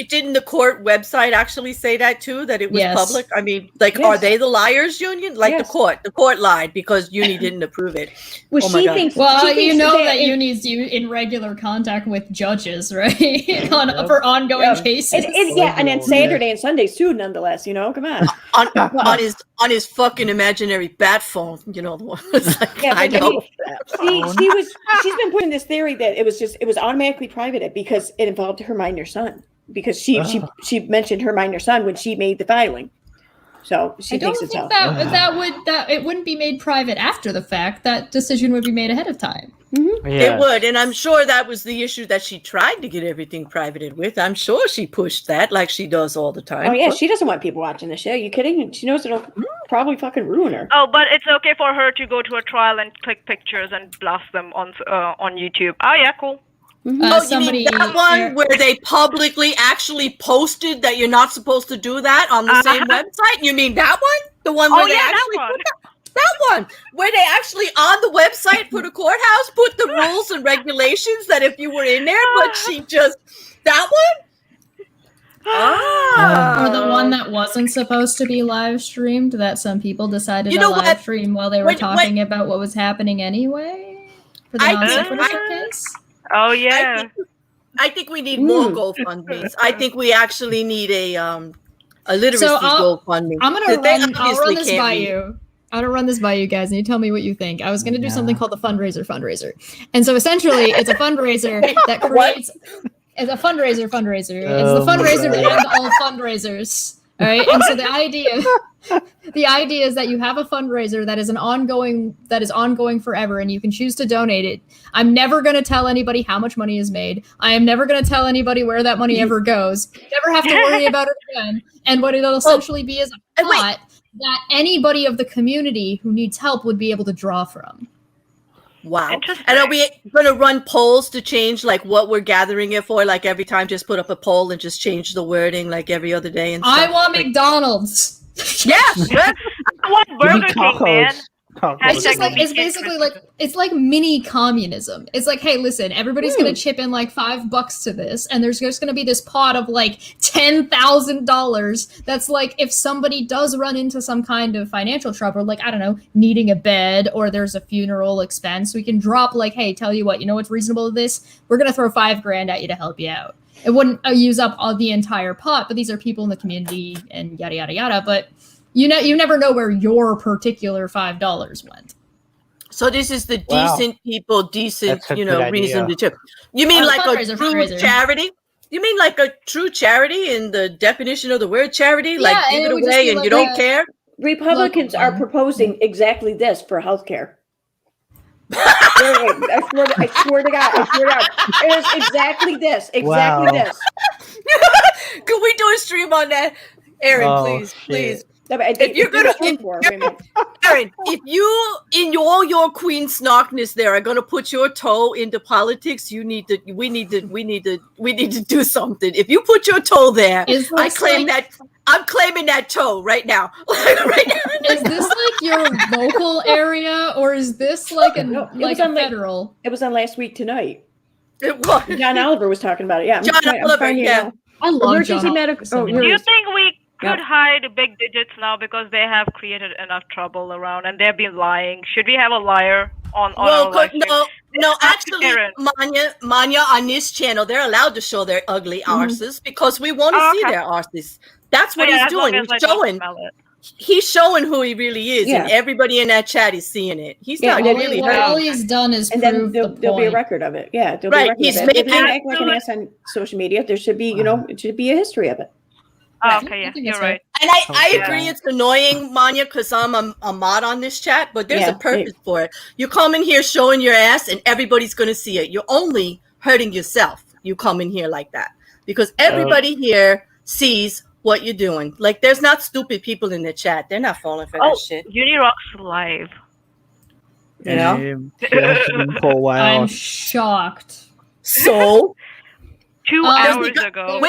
Speaker 2: didn't the court website actually say that too, that it was public? I mean, are they the liars, Union? The court lied because Uni didn't approve it.
Speaker 1: Well, she thinks
Speaker 4: that Uni's in regular contact with judges, right? For ongoing cases.
Speaker 1: And then Saturday and Sundays too, nonetheless. Come on.
Speaker 2: on his fucking imaginary bat phone, the one. I know.
Speaker 1: She's been putting this theory that it was automatically privated because it involved her minor son. Because she mentioned her minor son when she made the filing, so she thinks it's out.
Speaker 4: That it wouldn't be made private after the fact. That decision would be made ahead of time.
Speaker 1: Mm-hmm.
Speaker 2: It would, and I'm sure that was the issue that she tried to get everything privated with. I'm sure she pushed that like she does all the time.
Speaker 1: Oh yeah, she doesn't want people watching the show. Are you kidding? She knows it'll probably fucking ruin her.
Speaker 12: Oh, but it's okay for her to go to a trial and click pictures and blast them on YouTube. Oh yeah, cool.
Speaker 2: Mm-hmm. You mean that one where they publicly actually posted that you're not supposed to do that on the same website? You mean that one? The one where they actually put that one where they actually on the website for the courthouse put the rules and regulations that if you were in there, but she just that one?
Speaker 4: Or the one that wasn't supposed to be live streamed that some people decided to live stream while they were talking about what was happening anyway for the non-sequitur case?
Speaker 12: Oh yeah.
Speaker 2: I think we need more GoFundMes. I think we actually need a literacy GoFundMe.
Speaker 4: I'll run this by you. I'm gonna run this by you guys, and you tell me what you think. I was gonna do something called the fundraiser, and so essentially, it's a fundraiser that creates. It's a fundraiser. It's the fundraiser to end all fundraisers. All right, and so the idea is that you have a fundraiser that is ongoing forever, and you can choose to donate it. I'm never going to tell anybody how much money is made. I am never going to tell anybody where that money ever goes. You never have to worry about it again. And what it'll essentially be is a pot that anybody of the community who needs help would be able to draw from.
Speaker 2: Wow. And are we going to run polls to change what we're gathering it for? Like every time just put up a poll and just change the wording like every other day? And
Speaker 4: I want McDonald's.
Speaker 2: Yes.
Speaker 12: I want Burger King, man.
Speaker 4: It's just like it's basically like it's like mini communism. It's like, hey, listen, everybody's gonna chip in like $5 to this, and there's just gonna be this pot of like $10,000. That's like if somebody does run into some kind of financial trouble, like I don't know, needing a bed or there's a funeral expense, we can drop like, hey, tell you what, you know what's reasonable to this? We're gonna throw $5,000 at you to help you out. It wouldn't use up all the entire pot, but these are people in the community and yada yada yada. But you never know where your particular $5 went.
Speaker 2: So this is the decent people, decent, reason to chip. You mean like a true charity? You mean like a true charity in the definition of the word charity? Like give it away and like you don't care?
Speaker 1: Republicans are proposing exactly this for healthcare. I swear to God. It is exactly this. This.
Speaker 2: Could we do a stream on that? Aaron, please. If you're gonna, Aaron, if you in all your queen snarkness there are gonna put your toe into politics, we need to do something. If you put your toe there, I'm claiming that toe right now.
Speaker 4: Is this like your local area, or is this like a federal?
Speaker 1: It was on Last Week Tonight.
Speaker 2: It was.
Speaker 1: John Oliver was talking about it. Yeah,
Speaker 2: John Oliver. Yeah,
Speaker 4: I love
Speaker 1: emergency
Speaker 4: John
Speaker 1: medical.
Speaker 12: Do you think we could hide big digits now because they have created enough trouble around and they've been lying? Should we have a liar on our live stream?
Speaker 2: No, actually, Manya, on this channel, they're allowed to show their ugly arses because we want to see their arses. That's what he's doing. He's showing who he really is, and everybody in that chat is seeing it. He's not really.
Speaker 4: All he's done is
Speaker 1: and then there'll be a record of it. Yeah, there'll be a record of it. If you act like an ass on social media, there should be, it should be a history of it.
Speaker 12: Oh, okay, yeah, you're right.
Speaker 2: And I agree it's annoying, Manya, because I'm a mod on this chat, but there's a purpose for it. You come in here showing your ass, and everybody's going to see it. You're only hurting yourself. You come in here like that because everybody here sees what you're doing. Like, there's not stupid people in the chat. They're not falling for that shit.
Speaker 12: Unirock's live.
Speaker 2: You know?
Speaker 3: For a while.
Speaker 4: I'm shocked.
Speaker 2: So?
Speaker 12: 2 hours ago.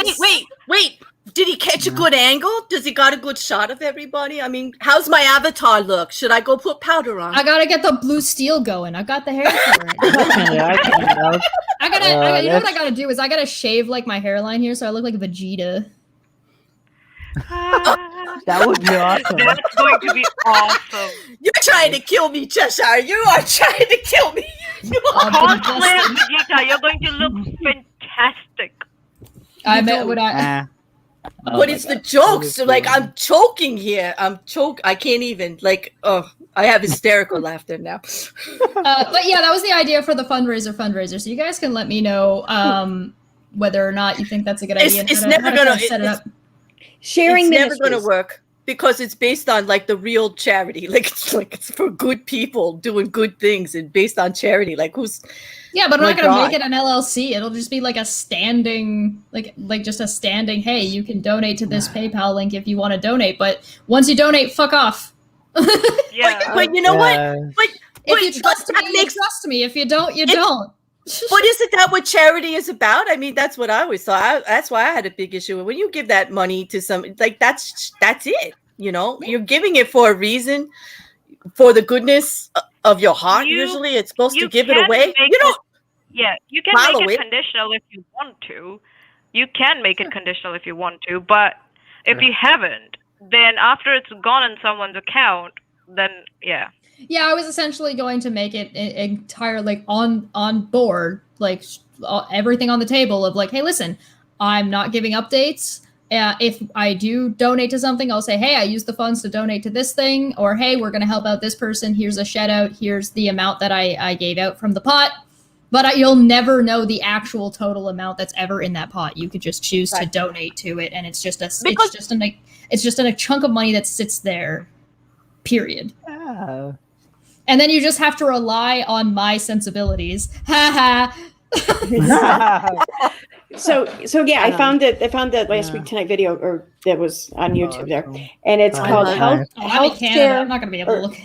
Speaker 2: Wait. Did he catch a good angle? Does he got a good shot of everybody? I mean, how's my avatar look? Should I go put powder on?
Speaker 4: I gotta get the blue steel going. I got the hair for it. You know what I gotta do is I gotta shave like my hairline here so I look like Vegeta.
Speaker 3: That would be awesome.
Speaker 12: That's going to be awesome.
Speaker 2: You're trying to kill me, Cheshire. You are trying to kill me.
Speaker 12: Cosplay of Vegeta. You're going to look fantastic.
Speaker 4: I bet what I.
Speaker 2: But it's the jokes. Like, I'm choking here. I can't even. Like, I have hysterical laughter now.
Speaker 4: But yeah, that was the idea for the fundraiser. So you guys can let me know whether or not you think that's a good idea.
Speaker 2: It's never gonna set it up.
Speaker 1: Sharing
Speaker 2: it's never going to work because it's based on like the real charity. Like it's for good people doing good things and based on charity. Like who's?
Speaker 4: Yeah, but I'm not going to make it an LLC. It'll just be like a standing, like just a standing. Hey, you can donate to this PayPal link if you want to donate. But once you donate, fuck off.
Speaker 12: Yeah,
Speaker 2: but you know what? But
Speaker 4: if you trust me, you trust me. If you don't, you don't.
Speaker 2: But isn't that what charity is about? I mean, that's what I always thought. That's why I had a big issue when you give that money to some. Like that's it. You know, you're giving it for a reason, for the goodness of your heart. Usually, it's supposed to give it away. You don't.
Speaker 12: Yeah, you can make it conditional if you want to. You can make it conditional if you want to, but if you haven't, then after it's gone on someone's account, then yeah.
Speaker 4: Yeah, I was essentially going to make it entirely on board, like everything on the table of like, hey, listen, I'm not giving updates. If I do donate to something, I'll say, hey, I used the funds to donate to this thing, or hey, we're going to help out this person. Here's a shout out. Here's the amount that I gave out from the pot. But you'll never know the actual total amount that's ever in that pot. You could just choose to donate to it, and it's just a chunk of money that sits there. Period.
Speaker 3: Oh.
Speaker 4: And then you just have to rely on my sensibilities. Ha ha.
Speaker 1: So yeah, I found the Last Week Tonight video, or that was on YouTube there, and it's called
Speaker 4: Healthcare. I'm not going to be able to look.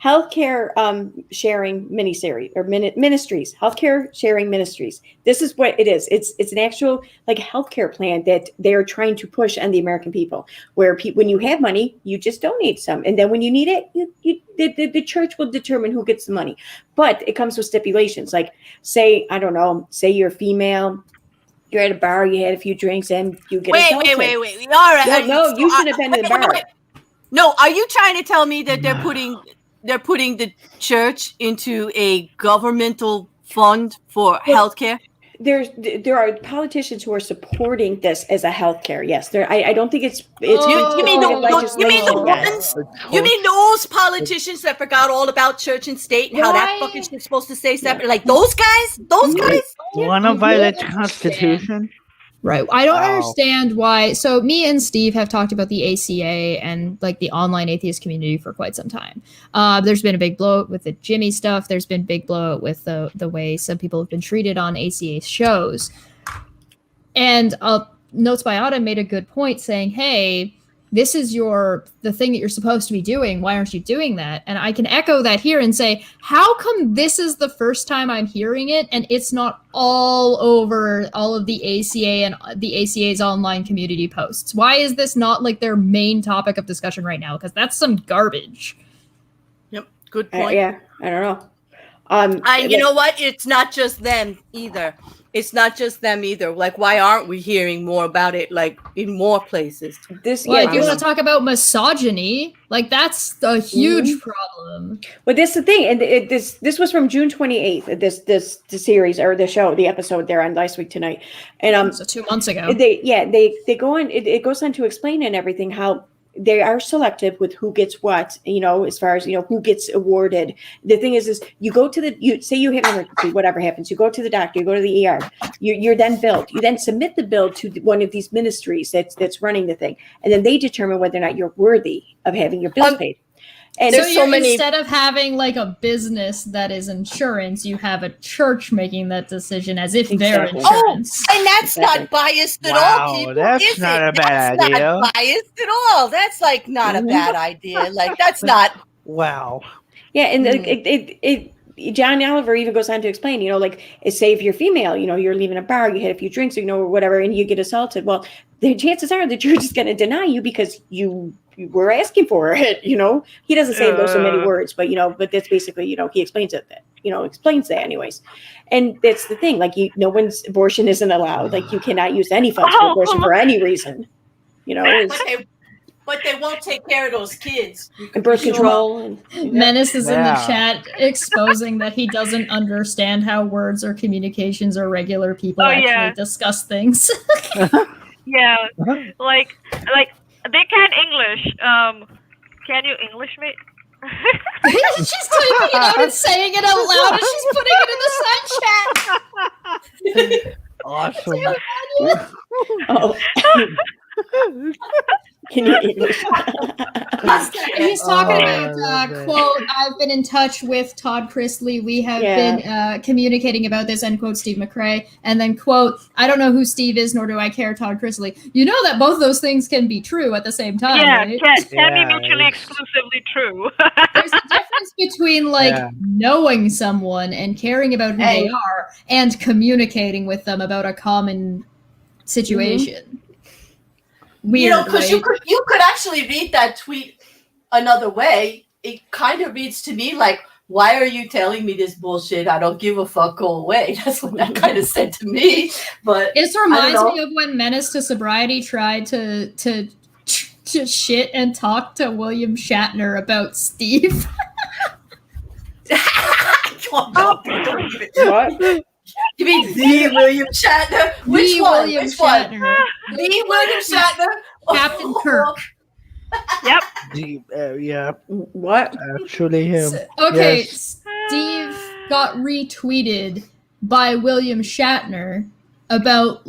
Speaker 1: healthcare sharing miniseries or ministries, healthcare sharing ministries. This is what it is. It's an actual like healthcare plan that they're trying to push on the American people, where when you have money, you just donate some, and then when you need it, the church will determine who gets the money. But it comes with stipulations. Like, say, I don't know, say you're female, you're at a bar, you had a few drinks, and you get assaulted.
Speaker 2: Wait. All right.
Speaker 1: No, you should have been in the bar.
Speaker 2: Wait. No, are you trying to tell me that they're putting the church into a governmental fund for healthcare?
Speaker 1: There are politicians who are supporting this as a healthcare. Yes, I don't think it's.
Speaker 2: You mean those politicians that forgot all about church and state and how that fucking shit's supposed to stay separate? Like those guys? Those guys?
Speaker 3: Want to violate the Constitution?
Speaker 4: Right. I don't understand why. So me and Steve have talked about the ACA and like the online atheist community for quite some time. There's been a big blowout with the Jimmy stuff. There's been big blowout with the way some people have been treated on ACA shows. And Notes by Autumn made a good point saying, hey, this is the thing that you're supposed to be doing. Why aren't you doing that? And I can echo that here and say, how come this is the first time I'm hearing it and it's not all over all of the ACA and the ACA's online community posts? Why is this not like their main topic of discussion right now? Because that's some garbage.
Speaker 2: Yep, good point.
Speaker 1: Yeah, I don't know.
Speaker 2: You know what? It's not just them either. Like, why aren't we hearing more about it, like, in more places?
Speaker 4: You want to talk about misogyny? Like, that's a huge problem.
Speaker 1: But this is the thing, and this was from June 28th. This series or the show, the episode there on Last Week Tonight, and
Speaker 4: so 2 months ago.
Speaker 1: They go on. It goes on to explain and everything how they are selective with who gets what, as far as, who gets awarded. The thing is you go to say you have an emergency, whatever happens, you go to the doctor, you go to the ER, you're then billed. You then submit the bill to one of these ministries that's running the thing. And then they determine whether or not you're worthy of having your bills paid.
Speaker 4: And so instead of having like a business that is insurance, you have a church making that decision as if they're insurance.
Speaker 2: Oh, and that's not biased at all, people.
Speaker 3: That's not a bad idea.
Speaker 2: That's not biased at all. That's like not a bad idea. Like that's not.
Speaker 3: Wow.
Speaker 1: Yeah, and John Oliver even goes on to explain, say if you're female, you're leaving a bar, you had a few drinks, or whatever, and you get assaulted. Well, the chances are the church is going to deny you because you were asking for it. He doesn't say those so many words, but but that's basically, he explains it. Explains that anyways. And that's the thing. Like, no one's abortion isn't allowed. Like, you cannot use any funds for abortion for any reason.
Speaker 2: But they won't take care of those kids.
Speaker 1: And birth control.
Speaker 4: Menace is in the chat exposing that he doesn't understand how words or communications or regular people actually discuss things.
Speaker 12: Yeah, like they can English. Can you English me?
Speaker 4: She's typing it out and saying it out loud, and she's putting it in the
Speaker 3: Awesome.
Speaker 1: Can you English?
Speaker 4: He's talking about, quote, I've been in touch with Todd Chrisley. We have been communicating about this, end quote, Steve McRae. And then, quote, I don't know who Steve is, nor do I care, Todd Chrisley. You know that both those things can be true at the same time, right?
Speaker 12: Can be mutually exclusively true.
Speaker 4: There's a difference between, knowing someone and caring about who they are and communicating with them about a common situation.
Speaker 2: Weird, because you could actually read that tweet another way. It kind of reads to me like, why are you telling me this bullshit? I don't give a fuck, go away. That's what that kind of said to me. But
Speaker 4: it reminds me of when Menace to Sobriety tried to shit and talk to William Shatner about Steve.
Speaker 2: What? You mean the William Shatner? Which one?
Speaker 4: William Shatner.
Speaker 2: The William Shatner?
Speaker 4: Captain Kirk.
Speaker 12: Yep.
Speaker 3: Yeah.
Speaker 1: What?
Speaker 3: Actually him.
Speaker 4: Okay,
Speaker 3: Yes.
Speaker 4: Steve got retweeted by William Shatner about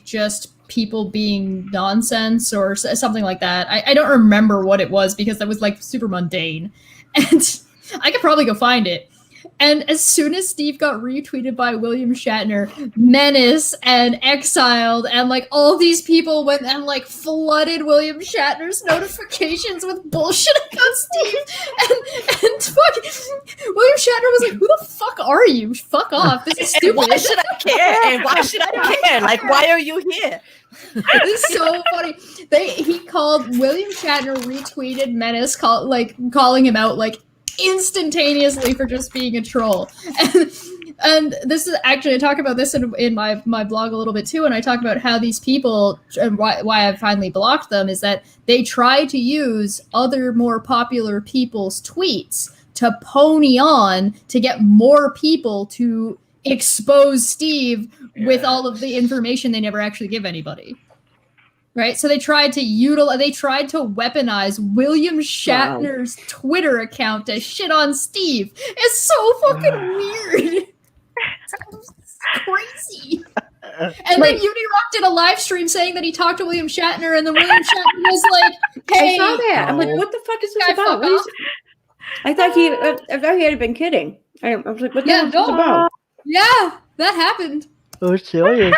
Speaker 4: just people being nonsense or something like that. I don't remember what it was because that was super mundane. And I could probably go find it. And as soon as Steve got retweeted by William Shatner, Menace and Exiled and like all these people went and like flooded William Shatner's notifications with bullshit about Steve. And fuck, William Shatner was like, "Who the fuck are you? Fuck off. This is stupid."
Speaker 2: And why should I care? And why should I care? Like, why are you here?
Speaker 4: It's so funny. He called William Shatner retweeted Menace, calling him out like instantaneously for just being a troll. And this is actually, I talk about this in my blog a little bit too, and I talk about how these people, and why I finally blocked them, is that they try to use other more popular people's tweets to pony on to get more people to expose Steve with all of the information they never actually give anybody. Right? So they tried to weaponize William Shatner's Twitter account to shit on Steve. It's so fucking weird. It's crazy. And then Unirock did a live stream saying that he talked to William Shatner, and then William Shatner was like, "Hey,
Speaker 1: I saw that. I'm like, what the fuck is this about? I thought he had been kidding. I was like, what the hell is this about?
Speaker 4: Yeah, that happened.
Speaker 3: Oh, serious.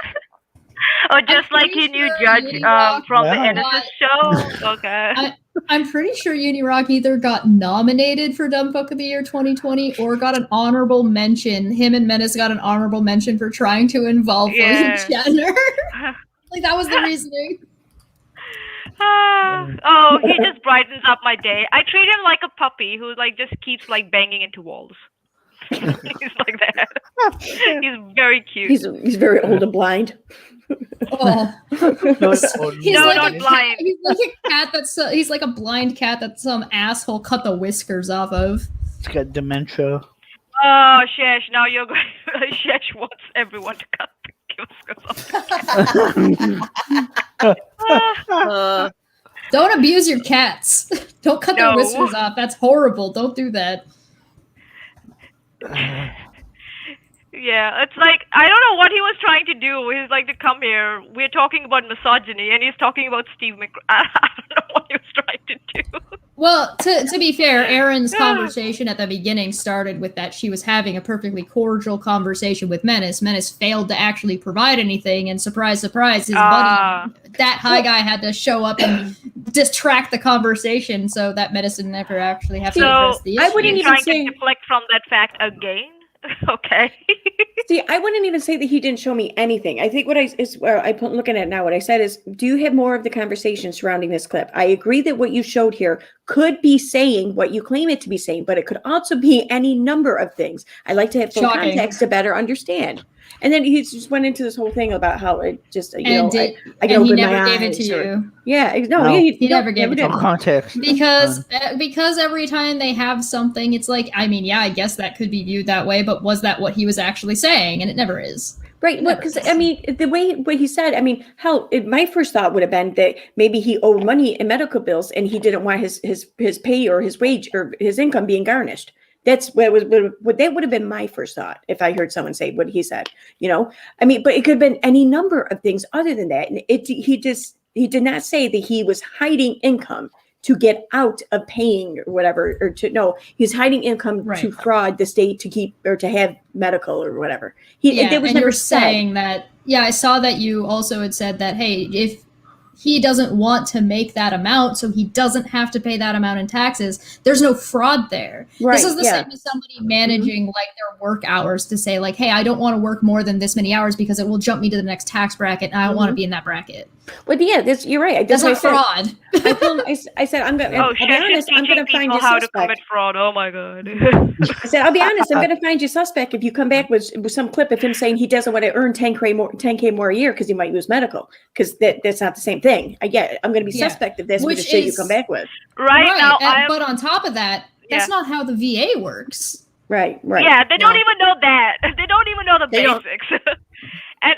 Speaker 12: Or just like he knew Judge from the Innocence show. Okay.
Speaker 4: I'm pretty sure Unirock either got nominated for Dumb Fuck of the Year 2020 or got an honorable mention. Him and Menace got an honorable mention for trying to involve William Shatner. Like, that was the reasoning.
Speaker 12: Oh, he just brightens up my day. I treat him like a puppy who like just keeps like banging into walls. He's like that. He's very cute.
Speaker 1: He's very old and blind.
Speaker 4: Oh,
Speaker 12: he's not blind.
Speaker 4: He's like a cat he's like a blind cat that some asshole cut the whiskers off of.
Speaker 3: It's got dementia.
Speaker 12: Oh, Shesh! Now you're going. Shesh wants everyone to cut the whiskers off.
Speaker 4: Don't abuse your cats. Don't cut their whiskers off. That's horrible. Don't do that.
Speaker 12: Yeah, it's like, I don't know what he was trying to do. He's like to come here. We're talking about misogyny, and he's talking about Steve McRae. I don't know what he was trying to do.
Speaker 4: Well, to be fair, Erin's conversation at the beginning started with that she was having a perfectly cordial conversation with Menace. Menace failed to actually provide anything, and surprise, surprise, his buddy, that high guy, had to show up and distract the conversation so that Menace didn't ever actually have to address the issue.
Speaker 12: I wouldn't even say to deflect from that fact again. Okay.
Speaker 1: See, I wouldn't even say that he didn't show me anything. I think looking at now, what I said is, do you have more of the conversation surrounding this clip? I agree that what you showed here could be saying what you claim it to be saying, but it could also be any number of things. I like to have full context to better understand. And then he just went into this whole thing about how it just, I get open
Speaker 4: he
Speaker 1: my
Speaker 4: never
Speaker 1: eyes.
Speaker 4: gave it to you.
Speaker 1: Yeah,
Speaker 4: he never gave it to you.
Speaker 3: Context.
Speaker 4: Because every time they have something, it's like, I mean, yeah, I guess that could be viewed that way, but was that what he was actually saying? And it never is.
Speaker 1: Right. Well, because I mean, the way what he said, I mean, hell, my first thought would have been that maybe he owed money in medical bills and he didn't want his pay or his wage or his income being garnished. That's that would have been my first thought if I heard someone say what he said. You know, I mean, but it could have been any number of things other than that. And he did not say that he was hiding income to get out of paying or whatever, or he's hiding income to fraud the state to keep or to have medical or whatever. There was never
Speaker 4: saying that. Yeah, I saw that you also had said that, hey, if he doesn't want to make that amount, so he doesn't have to pay that amount in taxes, there's no fraud there. Right, this is the same as somebody managing like their work hours to say like, hey, I don't want to work more than this many hours because it will jump me to the next tax bracket and I don't want to be in that bracket.
Speaker 1: Well, yeah, you're right.
Speaker 4: That's not fraud.
Speaker 1: I said, I'm going to be honest, I'm going to find you
Speaker 12: how
Speaker 1: suspect.
Speaker 12: to commit fraud. Oh my God.
Speaker 1: I said, I'll be honest, I'm going to find you suspect if you come back with some clip of him saying he doesn't want to earn 10K more a year because he might lose medical, because that's not the same thing. I'm going to be suspect of this, which is you come back with.
Speaker 12: Right now,
Speaker 4: but on top of that, that's not how the VA works.
Speaker 1: Right.
Speaker 12: Yeah, they don't even know that. They don't even know the basics. And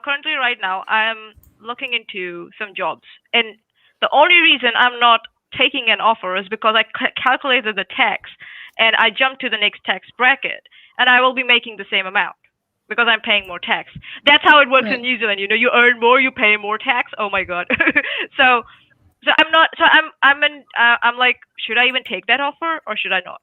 Speaker 12: currently right now, I'm looking into some jobs. And the only reason I'm not taking an offer is because I calculated the tax and I jumped to the next tax bracket and I will be making the same amount because I'm paying more tax. That's how it works in New Zealand. You know, you earn more, you pay more tax. Oh my God. So I'm like, should I even take that offer or should I not?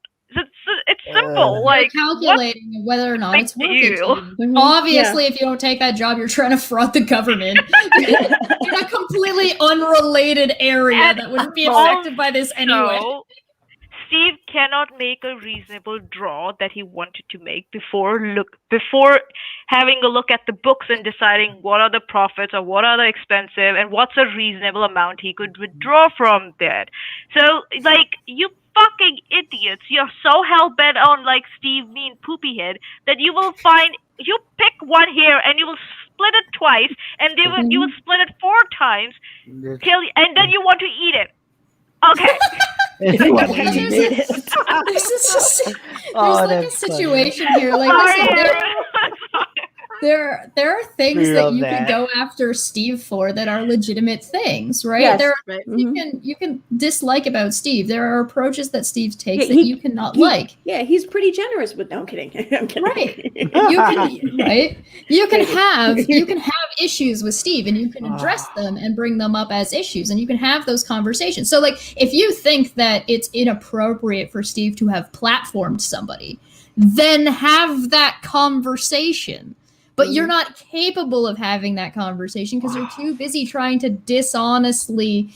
Speaker 12: It's simple. Like
Speaker 4: calculating whether or not it's worth it.
Speaker 1: Mm-hmm.
Speaker 4: Obviously, if you don't take that job, you're trying to fraud the government in a completely unrelated area that wouldn't be affected by this anyway.
Speaker 12: Steve cannot make a reasonable draw that he wanted to make before having a look at the books and deciding what are the profits or what are the expensive and what's a reasonable amount he could withdraw from that. So, like, you fucking idiots, you're so hell-bent on, like, Steve being poopy head that you will pick one hair and you will split it twice and you will split it 4 times and then you want to eat it. Okay.
Speaker 4: There's like a situation here. Like, there are things that you can go after Steve for that are legitimate things, right?
Speaker 1: Yes,
Speaker 4: you can dislike about Steve. There are approaches that Steve takes that you cannot like.
Speaker 1: Yeah, he's pretty generous with. No, I'm kidding. I'm kidding.
Speaker 4: Right. You can have issues with Steve, and you can address them and bring them up as issues, and you can have those conversations. So, like, if you think that it's inappropriate for Steve to have platformed somebody, then have that conversation. But you're not capable of having that conversation because you're too busy trying to dishonestly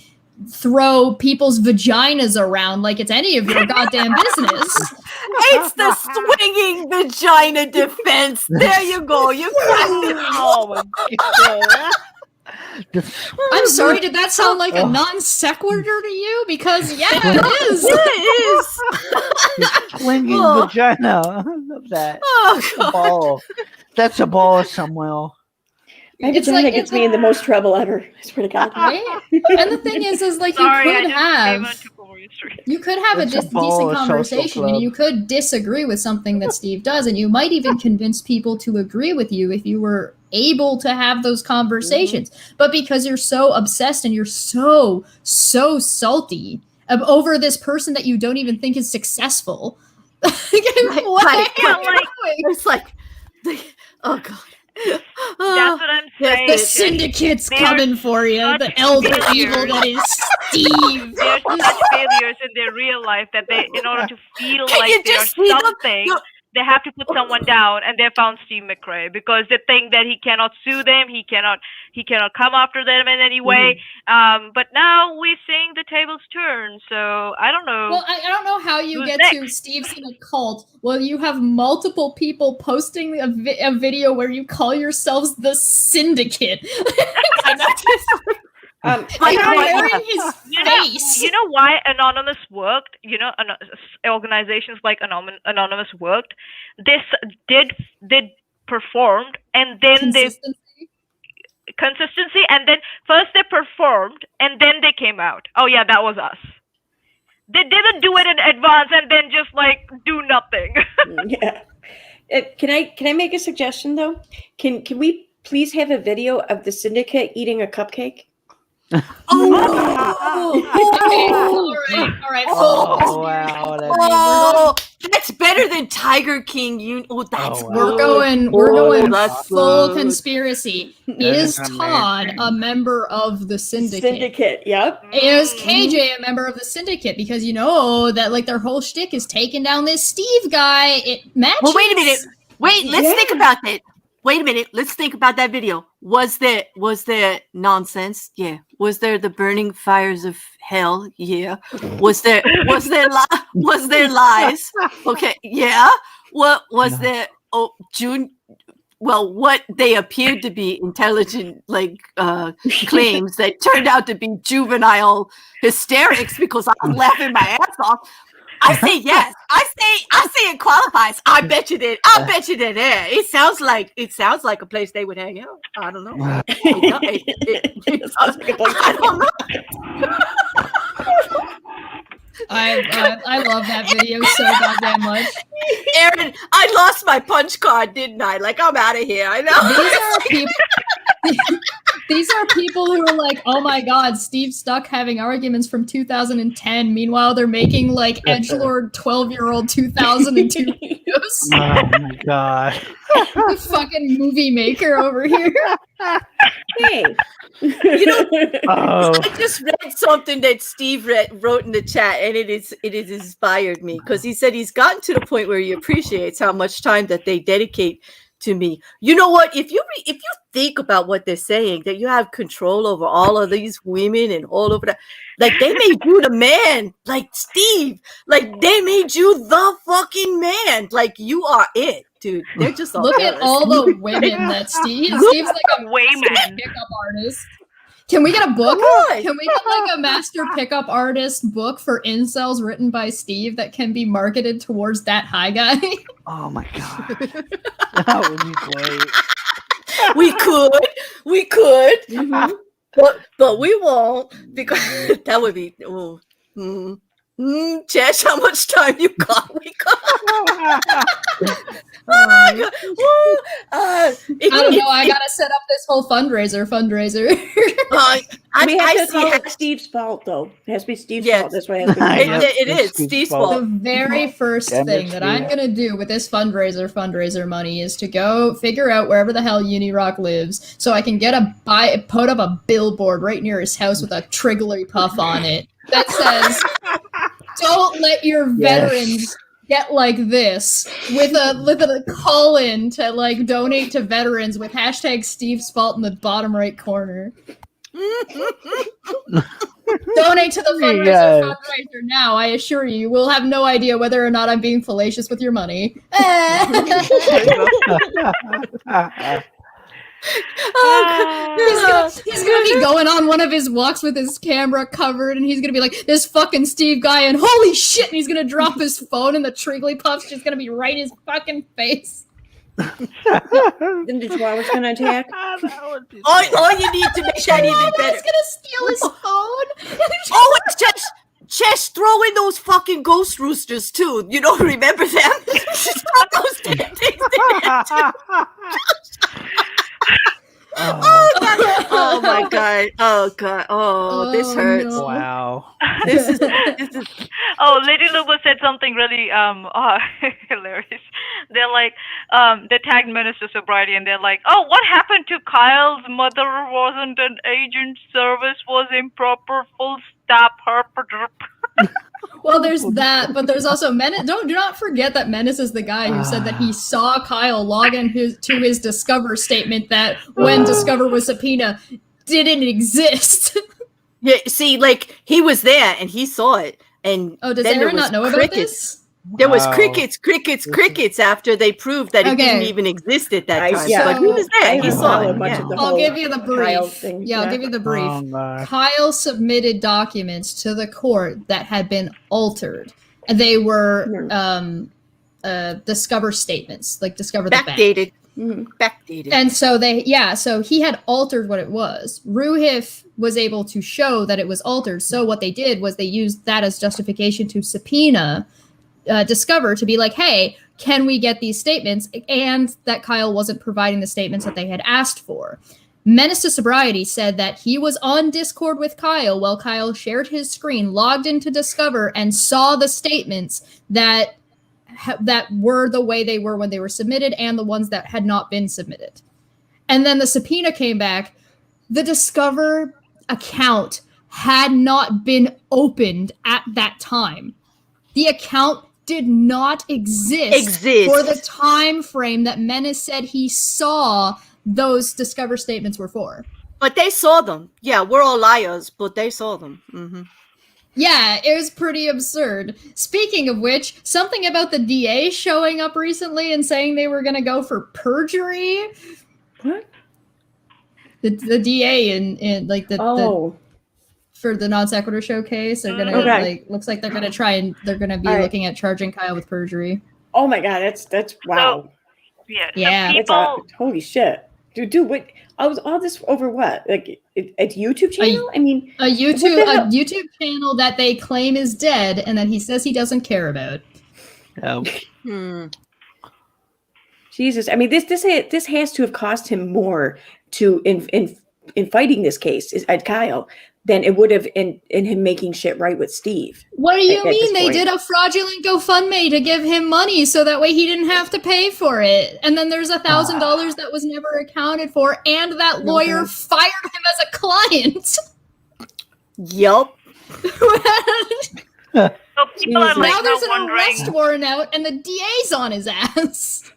Speaker 4: throw people's vaginas around like it's any of your goddamn business.
Speaker 2: It's the swinging vagina defense. There you go. You
Speaker 3: oh my God.
Speaker 4: I'm sorry, did that sound like a non sequitur to you? Because it is.
Speaker 3: Swinging vagina. I love that. That's a ball, Samuel.
Speaker 1: My vagina gets me in the most trouble ever. I swear to God.
Speaker 4: Right? And the thing is like you could have a decent conversation and you could disagree with something that Steve does, and you might even convince people to agree with you if you were able to have those conversations. But because you're so obsessed and you're so salty over this person that you don't even think is successful,
Speaker 2: it's like, oh God.
Speaker 12: That's what I'm saying.
Speaker 4: The syndicate's coming for you. The elder evil that is Steve.
Speaker 12: They're such failures in their real life that they, in order to feel like they are something, they have to put someone down, and they found Steve McRae because they think that he cannot sue them, he cannot come after them in any way. But now we're seeing the tables turn. So I don't know.
Speaker 4: Well, I don't know how you get to Steve's in a cult. Well, you have multiple people posting a video where you call yourselves the Syndicate. Wearing his face.
Speaker 12: You know why Anonymous worked? You know, organizations like Anonymous worked. This did performed, and then consistency, and then first they performed, and then they came out. Oh yeah, that was us. They didn't do it in advance and then just like do nothing.
Speaker 1: Yeah. Can I make a suggestion though? Can we please have a video of the Syndicate eating a cupcake?
Speaker 4: All right.
Speaker 2: Wow. That's better than Tiger King.
Speaker 4: We're going full conspiracy. Is Todd a member of the Syndicate?
Speaker 1: Yep.
Speaker 4: Is KJ a member of the Syndicate? Because you know that like their whole shtick is taking down this Steve guy. It matches.
Speaker 2: Well, wait a minute. Let's think about that. Wait a minute. Let's think about that video. Was there nonsense? Yeah. Was there the burning fires of hell? Yeah. Was there lies? Okay. Yeah. What was there? Oh, June. Well, what they appeared to be intelligent, claims that turned out to be juvenile hysterics because I was laughing my ass off. I say yes. I say it qualifies. I bet you did. Yeah. It sounds like a place they would hang out. I don't know. I don't know.
Speaker 4: I love that video so goddamn much.
Speaker 2: Aaron, I lost my punch card, didn't I? Like, I'm out of here. I know.
Speaker 4: These are people who are like, oh my god, Steve's stuck having arguments from 2010. Meanwhile, they're making like edgelord 12-year-old 2002 videos.
Speaker 3: Oh my god.
Speaker 4: The fucking movie maker over here.
Speaker 1: Hey.
Speaker 2: I just read something that Steve wrote in the chat, and it is inspired me, because he said he's gotten to the point where he appreciates how much time that they dedicate to me. You know what? If you think about what they're saying, that you have control over all of these women and all over that, like they made you the man, like Steve, like they made you the fucking man, like you are it, dude. They're just all
Speaker 4: look at all the women that Steve's like a
Speaker 12: Wayman
Speaker 4: pickup artist. Can we get a book? Can we get like a master pickup artist book for incels written by Steve that can be marketed towards that high guy?
Speaker 3: Oh my god. That would be great.
Speaker 2: We could, but we won't, because that would be Chesh, how much time you got? We got.
Speaker 4: I don't know. I gotta set up this whole fundraiser.
Speaker 1: We have to call it Stevesfault, though. It has to be Stevesfault. That's why
Speaker 2: it is Stevesfault.
Speaker 4: The very first thing that I'm gonna do with this fundraiser money is to go figure out wherever the hell Unirock lives, so I can put up a billboard right near his house with a Triggly-Puff on it that says, "Don't let your veterans get like this," with a call in to like donate to veterans with hashtag Stevesfault in the bottom right corner. Donate to the fundraiser now. I assure you will have no idea whether or not I'm being fallacious with your money. He's gonna be going on one of his walks with his camera covered, and he's gonna be like, "This fucking Steve guy," and holy shit, and he's gonna drop his phone, and the Triggly-Puff's just gonna be right in his fucking face.
Speaker 1: Then the Chihuahua's gonna attack.
Speaker 2: All you need to make that even better.
Speaker 4: He's gonna steal his phone.
Speaker 2: It's just Chesh, throw in those fucking ghost roosters too. You don't remember them? Just throw those damn things in there too. Oh my god! Oh god! Oh, this hurts!
Speaker 3: No. Wow!
Speaker 2: This is.
Speaker 12: Oh, Lady Luba said something really hilarious. They're like, they tagged Minister Sobriety, and they're like, "Oh, what happened to Kyle's mother? Wasn't an agent service was improper? Full stop."
Speaker 4: Well, there's that, but there's also Menace. Do not forget that Menace is the guy who said that he saw Kyle log in to his Discover statement that when Discover was subpoena didn't exist.
Speaker 2: Yeah, see, like he was there and he saw it, and
Speaker 4: does Aaron not know about this?
Speaker 2: There was crickets after they proved that it didn't even exist at that time.
Speaker 1: Yeah.
Speaker 2: But he was there. He saw it.
Speaker 4: I'll give you the brief. I'll give you the brief. Kyle submitted documents to the court that had been altered. And they were Discover statements, like Discover the
Speaker 2: backdated.
Speaker 4: Backdated. And so so he had altered what it was. Ruhif was able to show that it was altered. So what they did was they used that as justification to subpoena Discover to be like, hey, can we get these statements? And that Kyle wasn't providing the statements that they had asked for. Menace to Sobriety said that he was on Discord with Kyle while Kyle shared his screen, logged into Discover, and saw the statements that were the way they were when they were submitted and the ones that had not been submitted. And then the subpoena came back. The Discover account had not been opened at that time. The account did not exist for the time frame that Menace said he saw those Discover statements were for.
Speaker 2: But they saw them. Yeah, we're all liars, but they saw them. Mm-hmm.
Speaker 4: Yeah, it was pretty absurd. Speaking of which, something about the DA showing up recently and saying they were going to go for perjury.
Speaker 1: What?
Speaker 4: The DA in like for the non sequitur showcase, they're gonna looks like they're gonna try and they're gonna be looking at charging Kyle with perjury.
Speaker 1: Oh my god, that's wow.
Speaker 12: So,
Speaker 1: Holy shit, dude, what? All this over what? Like a YouTube channel?
Speaker 4: A YouTube channel that they claim is dead and that he says he doesn't care about.
Speaker 1: Jesus, I mean this has to have cost him more to in fighting this case at Kyle than it would have in him making shit right with Steve.
Speaker 4: What do you
Speaker 1: at
Speaker 4: mean?
Speaker 1: this
Speaker 4: They
Speaker 1: point.
Speaker 4: did a fraudulent GoFundMe to give him money so that way he didn't have to pay for it. And then there's $1,000 that was never accounted for, and that lawyer fired him as a client.
Speaker 2: Yup.
Speaker 12: So people are like
Speaker 4: Now there's
Speaker 12: now
Speaker 4: an arrest
Speaker 12: wondering.
Speaker 4: warrant out, and the DA's on his ass.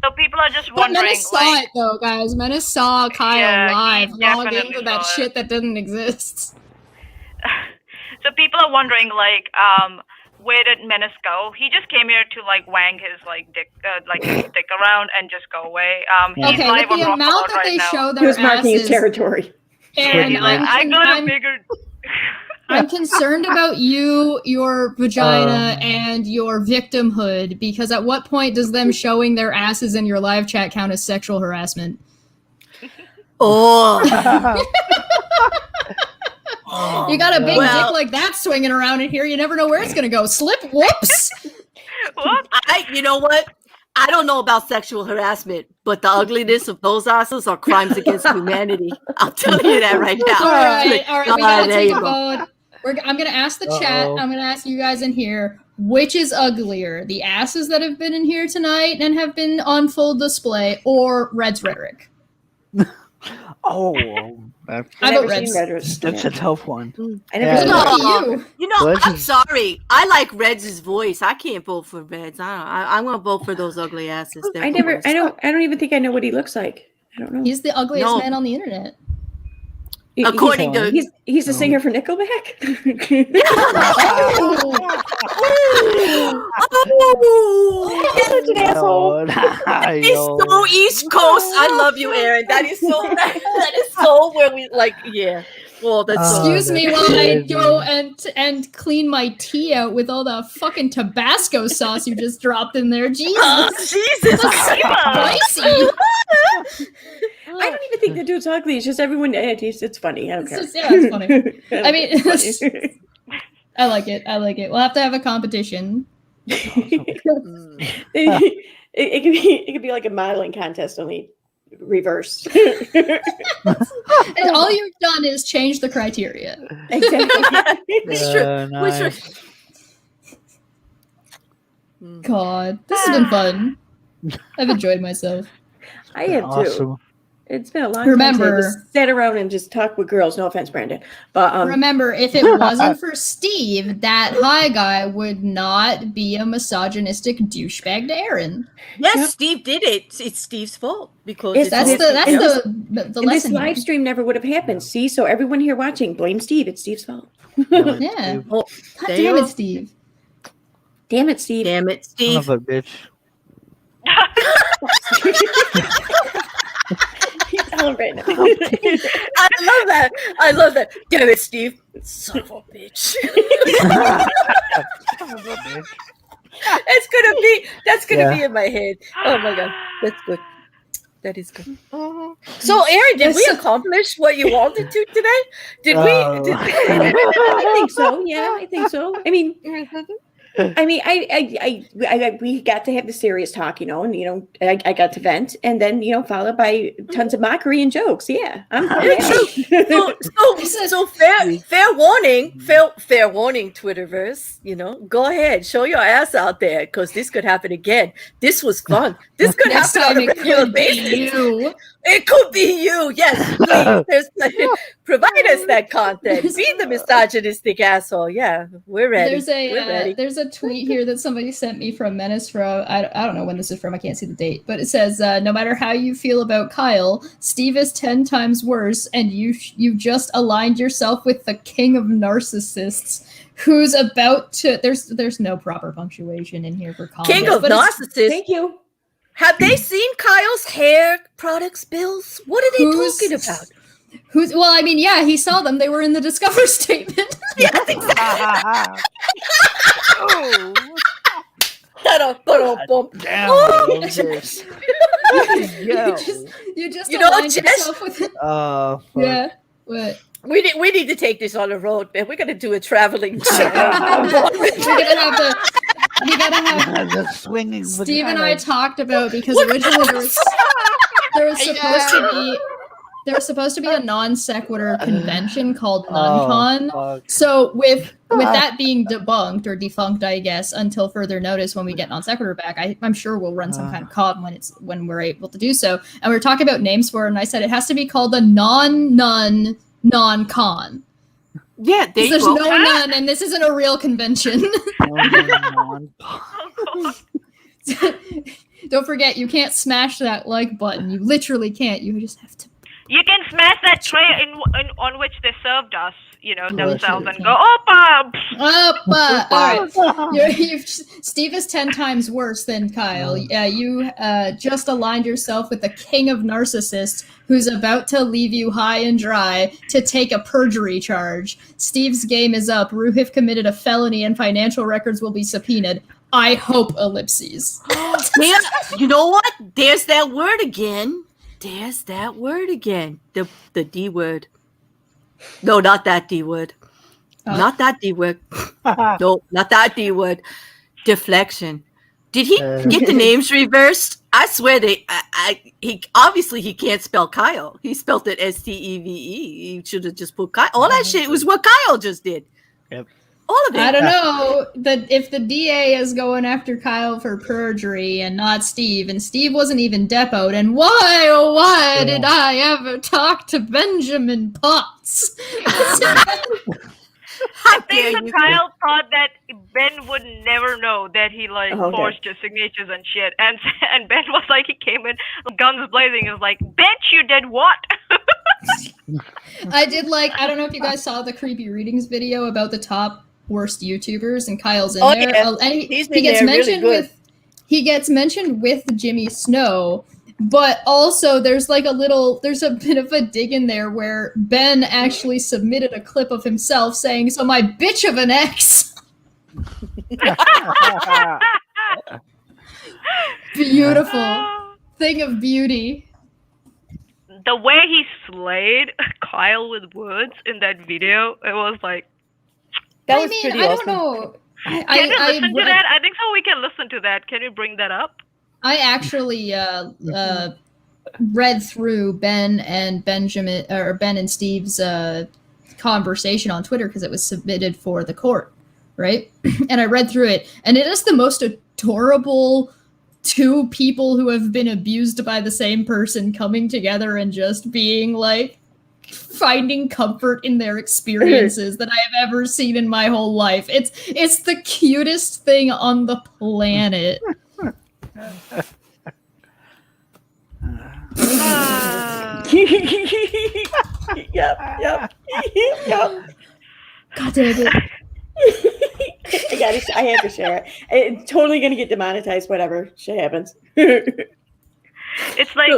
Speaker 12: So people are just
Speaker 4: But
Speaker 12: wondering,
Speaker 4: Menace saw
Speaker 12: like,
Speaker 4: it though, guys. Menace saw Kyle
Speaker 12: Yeah, he
Speaker 4: live log
Speaker 12: definitely
Speaker 4: into that
Speaker 12: saw it.
Speaker 4: shit that didn't exist.
Speaker 12: so people are wondering, like, where did Menace go? He just came here to like wang his dick, his dick around and just go away. He's
Speaker 4: Okay,
Speaker 12: live
Speaker 4: with the
Speaker 12: on
Speaker 4: amount
Speaker 12: Rockford
Speaker 4: that
Speaker 12: right
Speaker 4: they
Speaker 12: now.
Speaker 4: show
Speaker 1: He
Speaker 4: their
Speaker 1: was marking his
Speaker 4: asses,
Speaker 1: territory.
Speaker 4: and
Speaker 12: I got a bigger.
Speaker 4: I'm concerned about you, your vagina, and your victimhood, because at what point does them showing their asses in your live chat count as sexual harassment?
Speaker 2: Oh.
Speaker 4: You got a big
Speaker 2: Well-
Speaker 4: dick like that swinging around in here, you never know where it's gonna go. Slip, whoops!
Speaker 2: You know what? I don't know about sexual harassment, but the ugliness of those asses are crimes against humanity. I'll tell you that right now.
Speaker 4: All right, we gotta
Speaker 2: there
Speaker 4: take
Speaker 2: you
Speaker 4: a
Speaker 2: go.
Speaker 4: vote. I'm gonna ask the chat, I'm gonna ask you guys in here, which is uglier? The asses that have been in here tonight and have been on full display, or Red's rhetoric?
Speaker 3: That's,
Speaker 4: I vote Red's.
Speaker 3: that's a tough one.
Speaker 1: I never
Speaker 3: Yeah.
Speaker 1: seen
Speaker 2: You know, I'm sorry. I like Red's voice. I can't vote for Red's. I'm gonna vote for those ugly asses. They're
Speaker 1: I
Speaker 2: the
Speaker 1: never.
Speaker 2: worst.
Speaker 1: I don't even think I know what he looks like. I don't know.
Speaker 4: He's the ugliest
Speaker 2: No.
Speaker 4: man on the internet.
Speaker 2: According to
Speaker 1: he's a singer for Nickelback.
Speaker 2: Such an asshole. He's so East Coast. I love you, Aaron. That is so. That is so where we like. Yeah. Well, that's.
Speaker 4: Excuse me while I go and clean my tea out with all the fucking Tabasco sauce you just dropped in there. Jesus.
Speaker 2: Oh, Jesus.
Speaker 4: That's spicy.
Speaker 1: I don't even think the dude's ugly. It's just everyone. It's funny. I don't care.
Speaker 4: It's funny. I mean,
Speaker 1: It's funny.
Speaker 4: I like it. We'll have to have a competition.
Speaker 1: it could be like a modeling contest, only reverse.
Speaker 4: And all you've done is change the criteria.
Speaker 1: Exactly.
Speaker 2: It's true.
Speaker 3: Nice.
Speaker 4: God, this has been fun. I've enjoyed myself.
Speaker 1: I have too.
Speaker 3: Awesome.
Speaker 1: It's been a long
Speaker 4: Remember-
Speaker 1: time to just sit around and just talk with girls. No offense, Brandon, but
Speaker 4: Remember, if it wasn't for Steve, that high guy would not be a misogynistic douchebag to Aaron.
Speaker 2: Yes, Steve did it. It's Steve's fault because
Speaker 4: That's the
Speaker 1: this
Speaker 4: lesson.
Speaker 1: live stream never would have happened. See, so everyone here watching, blame Steve. It's Steve's fault.
Speaker 4: Yeah.
Speaker 2: Oh,
Speaker 4: God
Speaker 2: there
Speaker 4: damn
Speaker 2: you
Speaker 4: it,
Speaker 2: go.
Speaker 4: Steve.
Speaker 1: Damn it, Steve.
Speaker 2: Damn it,
Speaker 3: Son
Speaker 2: Steve.
Speaker 3: of a bitch.
Speaker 1: He's telling right now.
Speaker 2: I love that. Damn it, Steve. Son of a bitch.
Speaker 3: Son of a bitch.
Speaker 2: That's gonna be in my head. Oh my god. That's good. That is good. So Aaron, did we accomplish what you wanted to today? Did we
Speaker 1: I think so. Yeah, I think so. I mean, we got to have the serious talk, and I got to vent, and then followed by tons of mockery and jokes. Yeah, I'm happy.
Speaker 2: So fair warning, Twitterverse. Go ahead, show your ass out there, because this could happen again. This was fun. This could
Speaker 4: Next
Speaker 2: happen
Speaker 4: time
Speaker 2: on a
Speaker 4: it
Speaker 2: regular
Speaker 4: could be
Speaker 2: basis.
Speaker 4: you.
Speaker 2: It could be you. Yes, please. Provide us that content. Be the misogynistic asshole. Yeah, we're ready. We're ready.
Speaker 4: There's a tweet here that somebody sent me from Menace from I don't know when this is from. I can't see the date, but it says no matter how you feel about Kyle, Steve is 10 times worse, and you've just aligned yourself with the king of narcissists, who's about to. There's no proper punctuation in here for comments.
Speaker 2: King of narcissists.
Speaker 1: Thank you.
Speaker 2: Have they seen Kyle's hair products bills? What are they talking about?
Speaker 4: Well, I mean, yeah, he saw them. They were in the Discover statement.
Speaker 2: Yes, exactly.
Speaker 3: Oh.
Speaker 2: Damn.
Speaker 4: You just
Speaker 2: You know,
Speaker 4: aligned
Speaker 2: Jess?
Speaker 4: yourself with it.
Speaker 3: Fuck.
Speaker 4: Yeah. What?
Speaker 2: We need to take this on the road, man. We're gonna do a traveling show.
Speaker 4: We gotta have
Speaker 3: The swinging.
Speaker 4: Steve and I talked about, because originally there was supposed to be There's supposed to be a non sequitur convention called NunCon. So with that being debunked or defunct, I guess, until further notice when we get non sequitur back, I'm sure we'll run some kind of con when we're able to do so. And we're talking about names for it, and I said it has to be called the non-con.
Speaker 2: Yeah,
Speaker 4: there's no nun, and this isn't a real convention. Don't forget, you can't smash that like button. You literally can't. You just have to.
Speaker 12: You can smash that tray on which they served us, themselves, and go, Oppa!
Speaker 4: All right. Steve is 10 times worse than Kyle. You just aligned yourself with the king of narcissists who's about to leave you high and dry to take a perjury charge. Steve's game is up. Ruhif committed a felony and financial records will be subpoenaed. I hope ellipses.
Speaker 2: Yeah, you know what? There's that word again. The D word. No, not that D word. Not that D word. No, not that D word. Deflection. Did he get the names reversed? I swear he obviously he can't spell Kyle. He spelled it Steve. He should have just put Kyle. All that shit was what Kyle just did. Yep. All of it.
Speaker 4: I don't know that if the DA is going after Kyle for perjury and not Steve, and Steve wasn't even depoed, and why did I ever talk to Benjamin Potts?
Speaker 12: I think that Kyle thought that Ben would never know that he forged his signatures and shit, and Ben was like, he came in guns blazing and was like, "Bitch, you did what?"
Speaker 4: I don't know if you guys saw the creepy readings video about the top worst YouTubers, and Kyle's in there.
Speaker 2: Yeah.
Speaker 4: And he gets mentioned with Jimmy Snow, but also there's a bit of a dig in there where Ben actually submitted a clip of himself saying, "So my bitch of an ex." Beautiful thing of beauty.
Speaker 12: The way he slayed Kyle with words in that video, it was like,
Speaker 4: I don't know.
Speaker 12: Can you listen to that? I think so. We can listen to that. Can you bring that up?
Speaker 4: I actually read through Ben and Steve's conversation on Twitter because it was submitted for the court, right? And I read through it, and it is the most adorable two people who have been abused by the same person coming together and just being like, finding comfort in their experiences that I have ever seen in my whole life. It's the cutest thing on the planet.
Speaker 1: Yep.
Speaker 4: God damn it.
Speaker 1: I have to share it. It's totally gonna get demonetized, whatever shit happens.
Speaker 12: It's like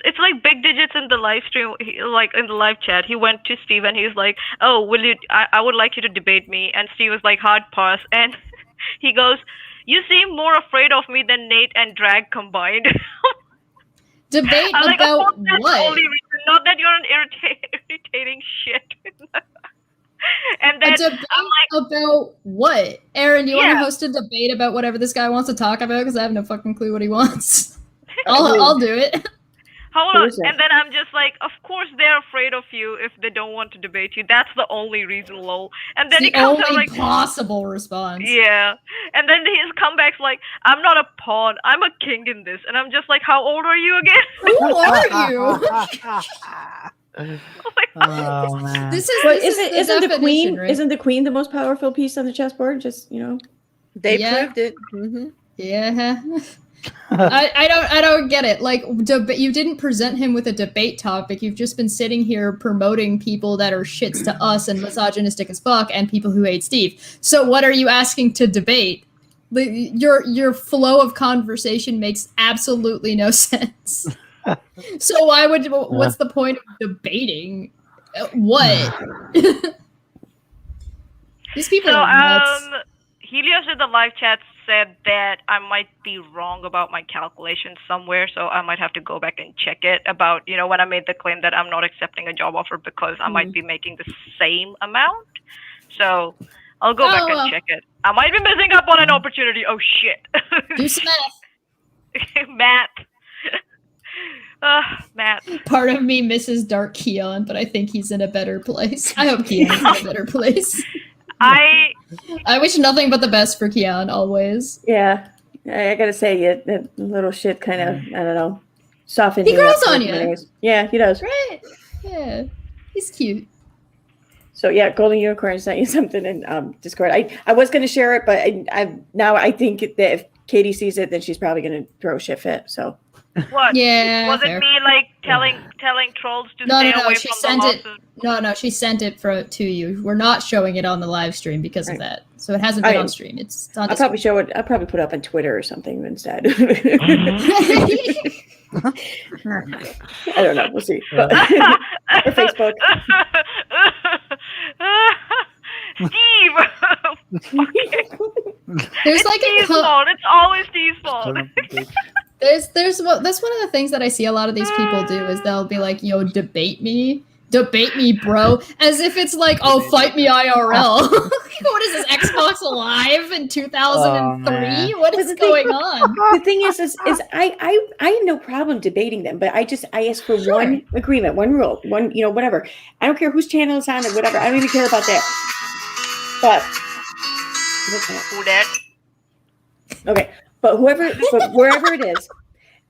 Speaker 12: it's like big digits in the live stream, in the live chat. He went to Steve and he's like, "Oh, I would like you to debate me." And Steve was like, "Hard pass." And he goes, "You seem more afraid of me than Nate and Drag combined."
Speaker 4: Debate about
Speaker 12: that's
Speaker 4: what?
Speaker 12: The only reason. Not that you're an irritating shit. And then
Speaker 4: about what? Aaron, you want to host a debate about whatever this guy wants to talk about? Because I have no fucking clue what he wants. I'll do it.
Speaker 12: Hold on. And then I'm just like, of course they're afraid of you if they don't want to debate you. That's the only reason, lol. And then
Speaker 4: the
Speaker 12: he comes
Speaker 4: only
Speaker 12: out like
Speaker 4: possible response.
Speaker 12: Yeah. And then his comeback's like, "I'm not a pawn. I'm a king in this." And I'm just like, how old are you again?
Speaker 4: Who are you?
Speaker 3: Oh man.
Speaker 1: Isn't the queen? Right? Isn't the queen the most powerful piece on the chessboard? Just
Speaker 2: they proved it. Mm-hmm.
Speaker 4: Yeah. I don't get it. Like, you didn't present him with a debate topic. You've just been sitting here promoting people that are shits to us and misogynistic as fuck, and people who hate Steve. So what are you asking to debate? Your flow of conversation makes absolutely no sense. So what's the point of debating? What? These people are nuts.
Speaker 12: Helios in the live chat said that I might be wrong about my calculations somewhere, so I might have to go back and check it about, when I made the claim that I'm not accepting a job offer because I might be making the same amount. So I'll go back and check it. I might be missing up on an opportunity. Oh shit.
Speaker 4: Do some math.
Speaker 12: Math. Matt.
Speaker 4: Part of me misses Dark Keon, but I think he's in a better place. I hope Keon's in a better place.
Speaker 12: I
Speaker 4: wish nothing but the best for Keon always.
Speaker 1: Yeah, I gotta say, that little shit kind of, I don't know, softened.
Speaker 4: He
Speaker 1: me
Speaker 4: grows
Speaker 1: up
Speaker 4: on
Speaker 1: in
Speaker 4: you.
Speaker 1: many ways. Yeah, he does.
Speaker 4: Right? Yeah, he's cute.
Speaker 1: So yeah, Golden Unicorn sent you something in Discord. I was gonna share it, but I think that if Katie sees it, then she's probably gonna throw a shit fit. So.
Speaker 12: What?
Speaker 4: Yeah.
Speaker 12: Was
Speaker 4: fair.
Speaker 12: it me like telling trolls to stay away
Speaker 4: she
Speaker 12: from
Speaker 4: sent
Speaker 12: the
Speaker 4: it. No, she sent it to you. We're not showing it on the live stream because of that. So it hasn't been on stream. It's on
Speaker 1: I'll probably show it. I'll probably put it up on Twitter or something instead. I don't know. We'll see. But, or Facebook.
Speaker 12: Steve.
Speaker 4: There's
Speaker 12: it's
Speaker 4: like
Speaker 12: Steve's fault. It's always Steve's fault.
Speaker 4: That's one of the things that I see a lot of these people do is they'll be like, "Yo, debate me, bro," as if it's like, "Oh, fight me IRL." What is this, Xbox Live in 2003? What is going on?
Speaker 1: The thing is I have no problem debating them, but I ask for one agreement, one rule, one, whatever. I don't care whose channel it's on or whatever. I don't even care about that. But
Speaker 12: who that?
Speaker 1: Okay, but wherever it is,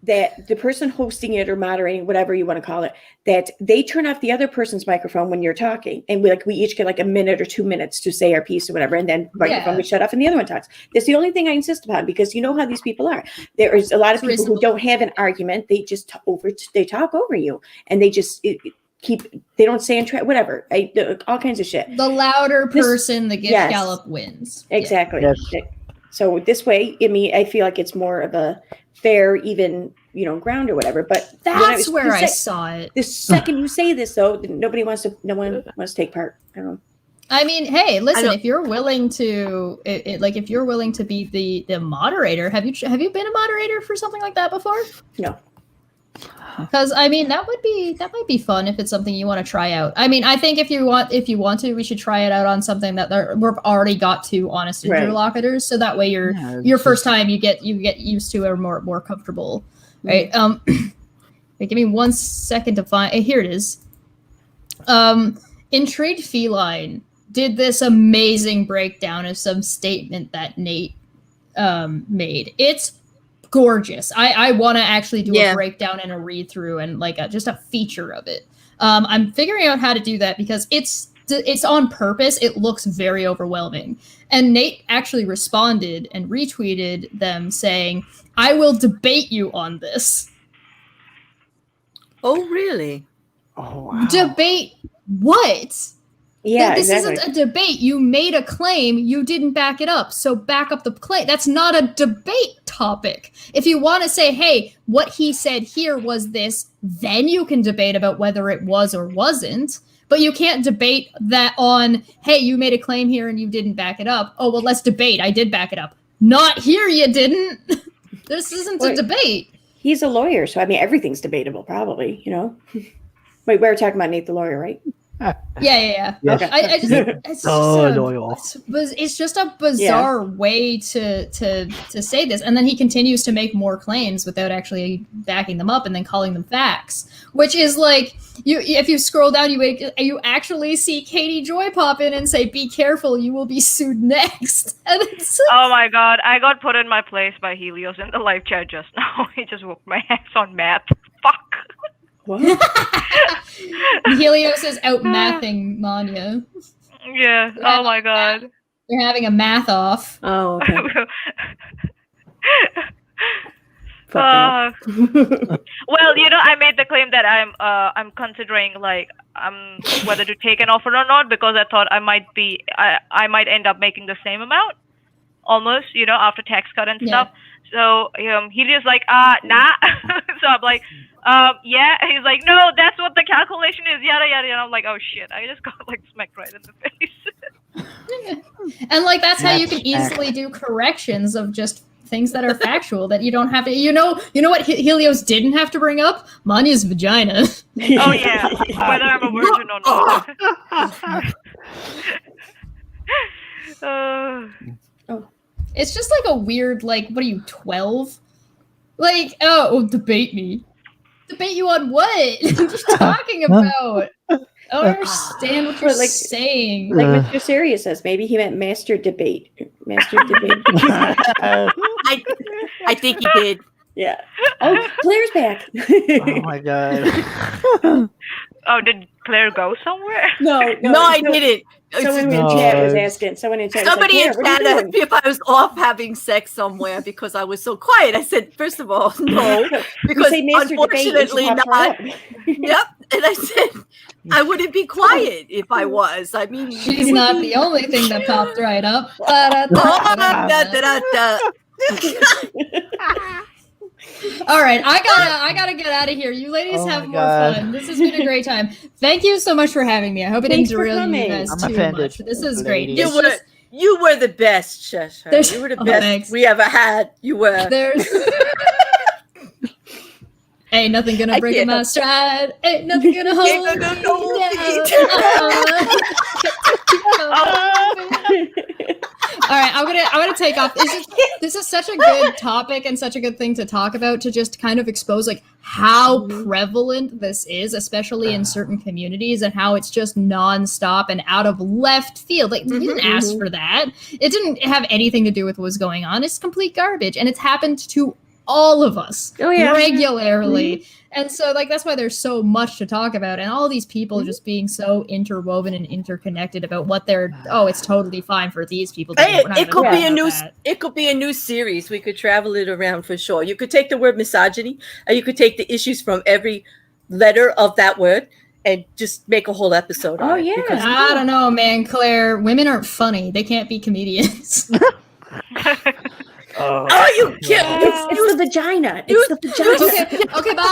Speaker 1: that the person hosting it or moderating, whatever you want to call it, that they turn off the other person's microphone when you're talking, and we each get like a minute or 2 minutes to say our piece or whatever, and then microphone gets shut off and the other one talks. That's the only thing I insist upon, because you know how these people are. There is a lot of people who don't have an argument; they just they talk over you, and they just they don't say whatever, all kinds of shit.
Speaker 4: The louder person, the gift gallop wins.
Speaker 1: Exactly.
Speaker 3: Yes.
Speaker 1: So this way, I feel like it's more of a fair, even, ground or whatever. But
Speaker 4: that's where I saw it.
Speaker 1: The second you say this, though, no one wants to take part. I don't know.
Speaker 4: I mean, hey, listen, if you're willing to, if you're willing to be the moderator, have you been a moderator for something like that before?
Speaker 1: No.
Speaker 4: Because I mean, that might be fun if it's something you want to try out. I mean, I think if you want to, we should try it out on something that we've already got to honest interlocutors, so that way your first time you get used to it or more comfortable, right? Wait, give me 1 second to find. Here it is. Intrigued Feline did this amazing breakdown of some statement that Nate made. It's gorgeous. I want to actually do a breakdown and a read through and just a feature of it. I'm figuring out how to do that because it's on purpose. It looks very overwhelming. And Nate actually responded and retweeted them saying, "I will debate you on this."
Speaker 2: Oh, really?
Speaker 3: Oh, wow.
Speaker 4: Debate what?
Speaker 1: Yeah,
Speaker 4: this
Speaker 1: exactly.
Speaker 4: isn't a debate. You made a claim, you didn't back it up. So back up the claim. That's not a debate topic. If you want to say, hey, what he said here was this, then you can debate about whether it was or wasn't. But you can't debate that on, hey, you made a claim here and you didn't back it up. Oh, well, let's debate. I did back it up. Not here, you didn't. This isn't a debate.
Speaker 1: He's a lawyer, so I mean, everything's debatable, probably, Wait, we're talking about Nate the lawyer, right?
Speaker 4: Yeah.
Speaker 3: Yes.
Speaker 4: Okay. It's just a bizarre way to say this, and then he continues to make more claims without actually backing them up and then calling them facts, which is like if you scroll down, you actually see KatieJoy pop in and say, "Be careful, you will be sued next." And it's
Speaker 12: oh my god, I got put in my place by Helios in the live chat just now. He just whooped my ass on math. Fuck.
Speaker 1: What?
Speaker 4: Helios is out mathing Manya.
Speaker 12: Yeah. Oh my god.
Speaker 4: They're having a math off.
Speaker 1: Oh. Okay.
Speaker 12: Well, I made the claim that I'm considering whether to take an offer or not, because I thought I might end up making the same amount almost, after tax cut and stuff. So Helios like, nah. So I'm like, yeah. He's like, no, that's what the calculation is, yada yada. And I'm like, oh shit, I just got smacked right in the face.
Speaker 4: And that's how you can easily do corrections of just things that are factual that you don't have to. You know what Helios didn't have to bring up? Manya's vagina.
Speaker 12: Oh yeah, whether I'm a virgin or not.
Speaker 4: It's just a weird, what are you, 12? Debate me. Debate you on what? What are you talking about? I don't understand what you're saying.
Speaker 1: Like Mr. Serious says, maybe he meant master debate. Master debate.
Speaker 2: I think he did.
Speaker 1: Yeah. Oh, Claire's back.
Speaker 3: Oh my god.
Speaker 12: Oh, did Claire go somewhere?
Speaker 1: No,
Speaker 2: I didn't.
Speaker 1: Someone in chat was asking. Someone in chat.
Speaker 2: Somebody in
Speaker 1: was like,
Speaker 2: chat asked me if I was off having sex somewhere because I was so quiet. I said, first of all, no, because unfortunately not. Yep, and I said I wouldn't be quiet if I was. I mean,
Speaker 4: she's not the only thing that popped right up. All right, I gotta get out of here. You ladies have more fun. This has been a great time. Thank you so much for having me. I hope it didn't derail you guys too much. This is great.
Speaker 2: You were the best, Cheshire. You were the best we ever had. You were.
Speaker 4: Ain't nothing gonna break my stride. Ain't nothing gonna hold me down. All right, I'm gonna take off. This is such a good topic and such a good thing to talk about, to just kind of expose like how prevalent this is, especially in certain communities, and how it's just nonstop and out of left field. Like, you didn't ask for that. It didn't have anything to do with what was going on. It's complete garbage, and it's happened to all of us regularly. And so like that's why there's so much to talk about, and all these people just being so interwoven and interconnected about what they're it's totally fine for these people to do.
Speaker 2: It could be a new series. We could travel it around for sure. You could take the word misogyny and you could take the issues from every letter of that word and just make a whole episode on it.
Speaker 4: Because I don't know, man, Claire, women aren't funny. They can't be comedians.
Speaker 2: Oh, you kidding?
Speaker 1: It's the vagina. It's the vagina.
Speaker 4: Okay, bye.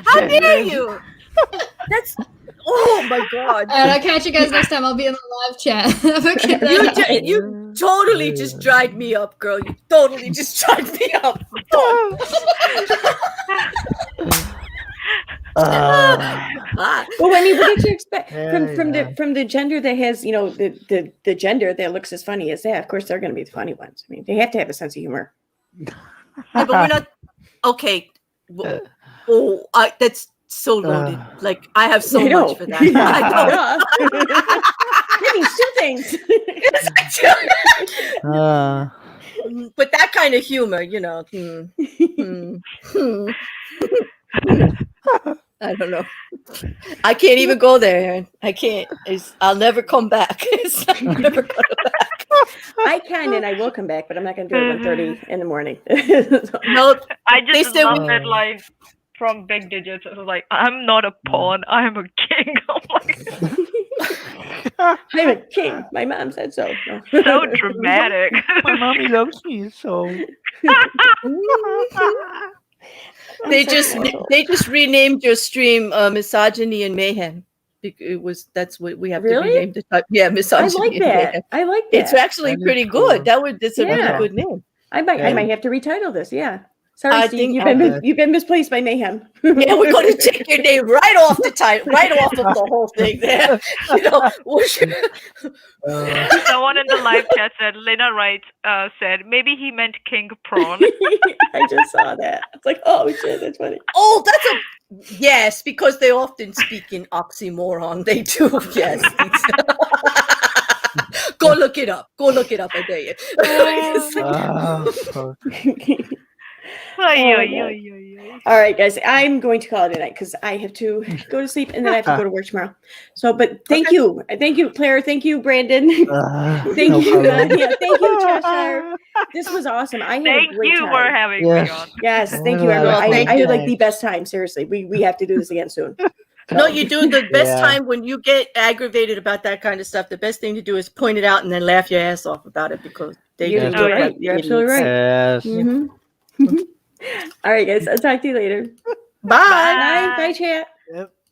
Speaker 2: How dare you? That's oh my god.
Speaker 4: All right, I'll catch you guys next time. I'll be in the live chat. Have a good night.
Speaker 2: You totally just dried me up, girl. You totally just dried me up.
Speaker 1: Well, I mean, what did you expect from the gender that has, you know, the gender that looks as funny as that? Of course, they're going to be the funny ones. I mean, they have to have a sense of humor.
Speaker 2: Yeah, but we're not okay. That's so loaded. Like I have so much for that.
Speaker 1: That means two things.
Speaker 2: But that kind of humor, you know. I don't know. I can't even go there, Aaron. I can't. I'll never come back. I'm never going back.
Speaker 1: I can and I will come back, but I'm not going to do it at 1:30 in the morning.
Speaker 2: No,
Speaker 12: I just love it, like from Big Digits. It was like, I'm not a pawn. I am a king. I'm like,
Speaker 1: I'm a king. My mom said so.
Speaker 12: So dramatic.
Speaker 3: My mommy loves me so.
Speaker 2: They just renamed your stream Misogyny and Mayhem. That's what we have to rename the type. Yeah, Misogyny.
Speaker 1: I like that.
Speaker 2: It's actually pretty good. It's a really good name.
Speaker 1: I might have to retitle this. Yeah. Sorry, Steve, you've been misplaced by Mayhem.
Speaker 2: Yeah, we're going to take your name right off the title, right off of the whole thing there. You know,
Speaker 12: someone in the live chat said, Lena Wright said, maybe he meant King Prawn.
Speaker 1: I just saw that. It's like, oh shit, that's funny.
Speaker 2: Oh, yes, because they often speak in oxymoron. They do, yes. Go look it up. I dare you.
Speaker 1: All right, guys, I'm going to call it a night because I have to go to sleep and then I have to go to work tomorrow. So, but thank you, Claire. Thank you, Brandon. Thank you, thank you, Cheshire. This was awesome. I had a great time.
Speaker 12: For having me on.
Speaker 1: Yes, thank you, everyone. I had like the best time. Seriously, we have to do this again soon.
Speaker 2: No, you do the best time when you get aggravated about that kind of stuff. The best thing to do is point it out and then laugh your ass off about it because you're
Speaker 1: absolutely right.
Speaker 3: Yes.
Speaker 1: All right, guys. I'll talk to you later.
Speaker 2: Bye.
Speaker 1: Bye, chat.
Speaker 3: Yep.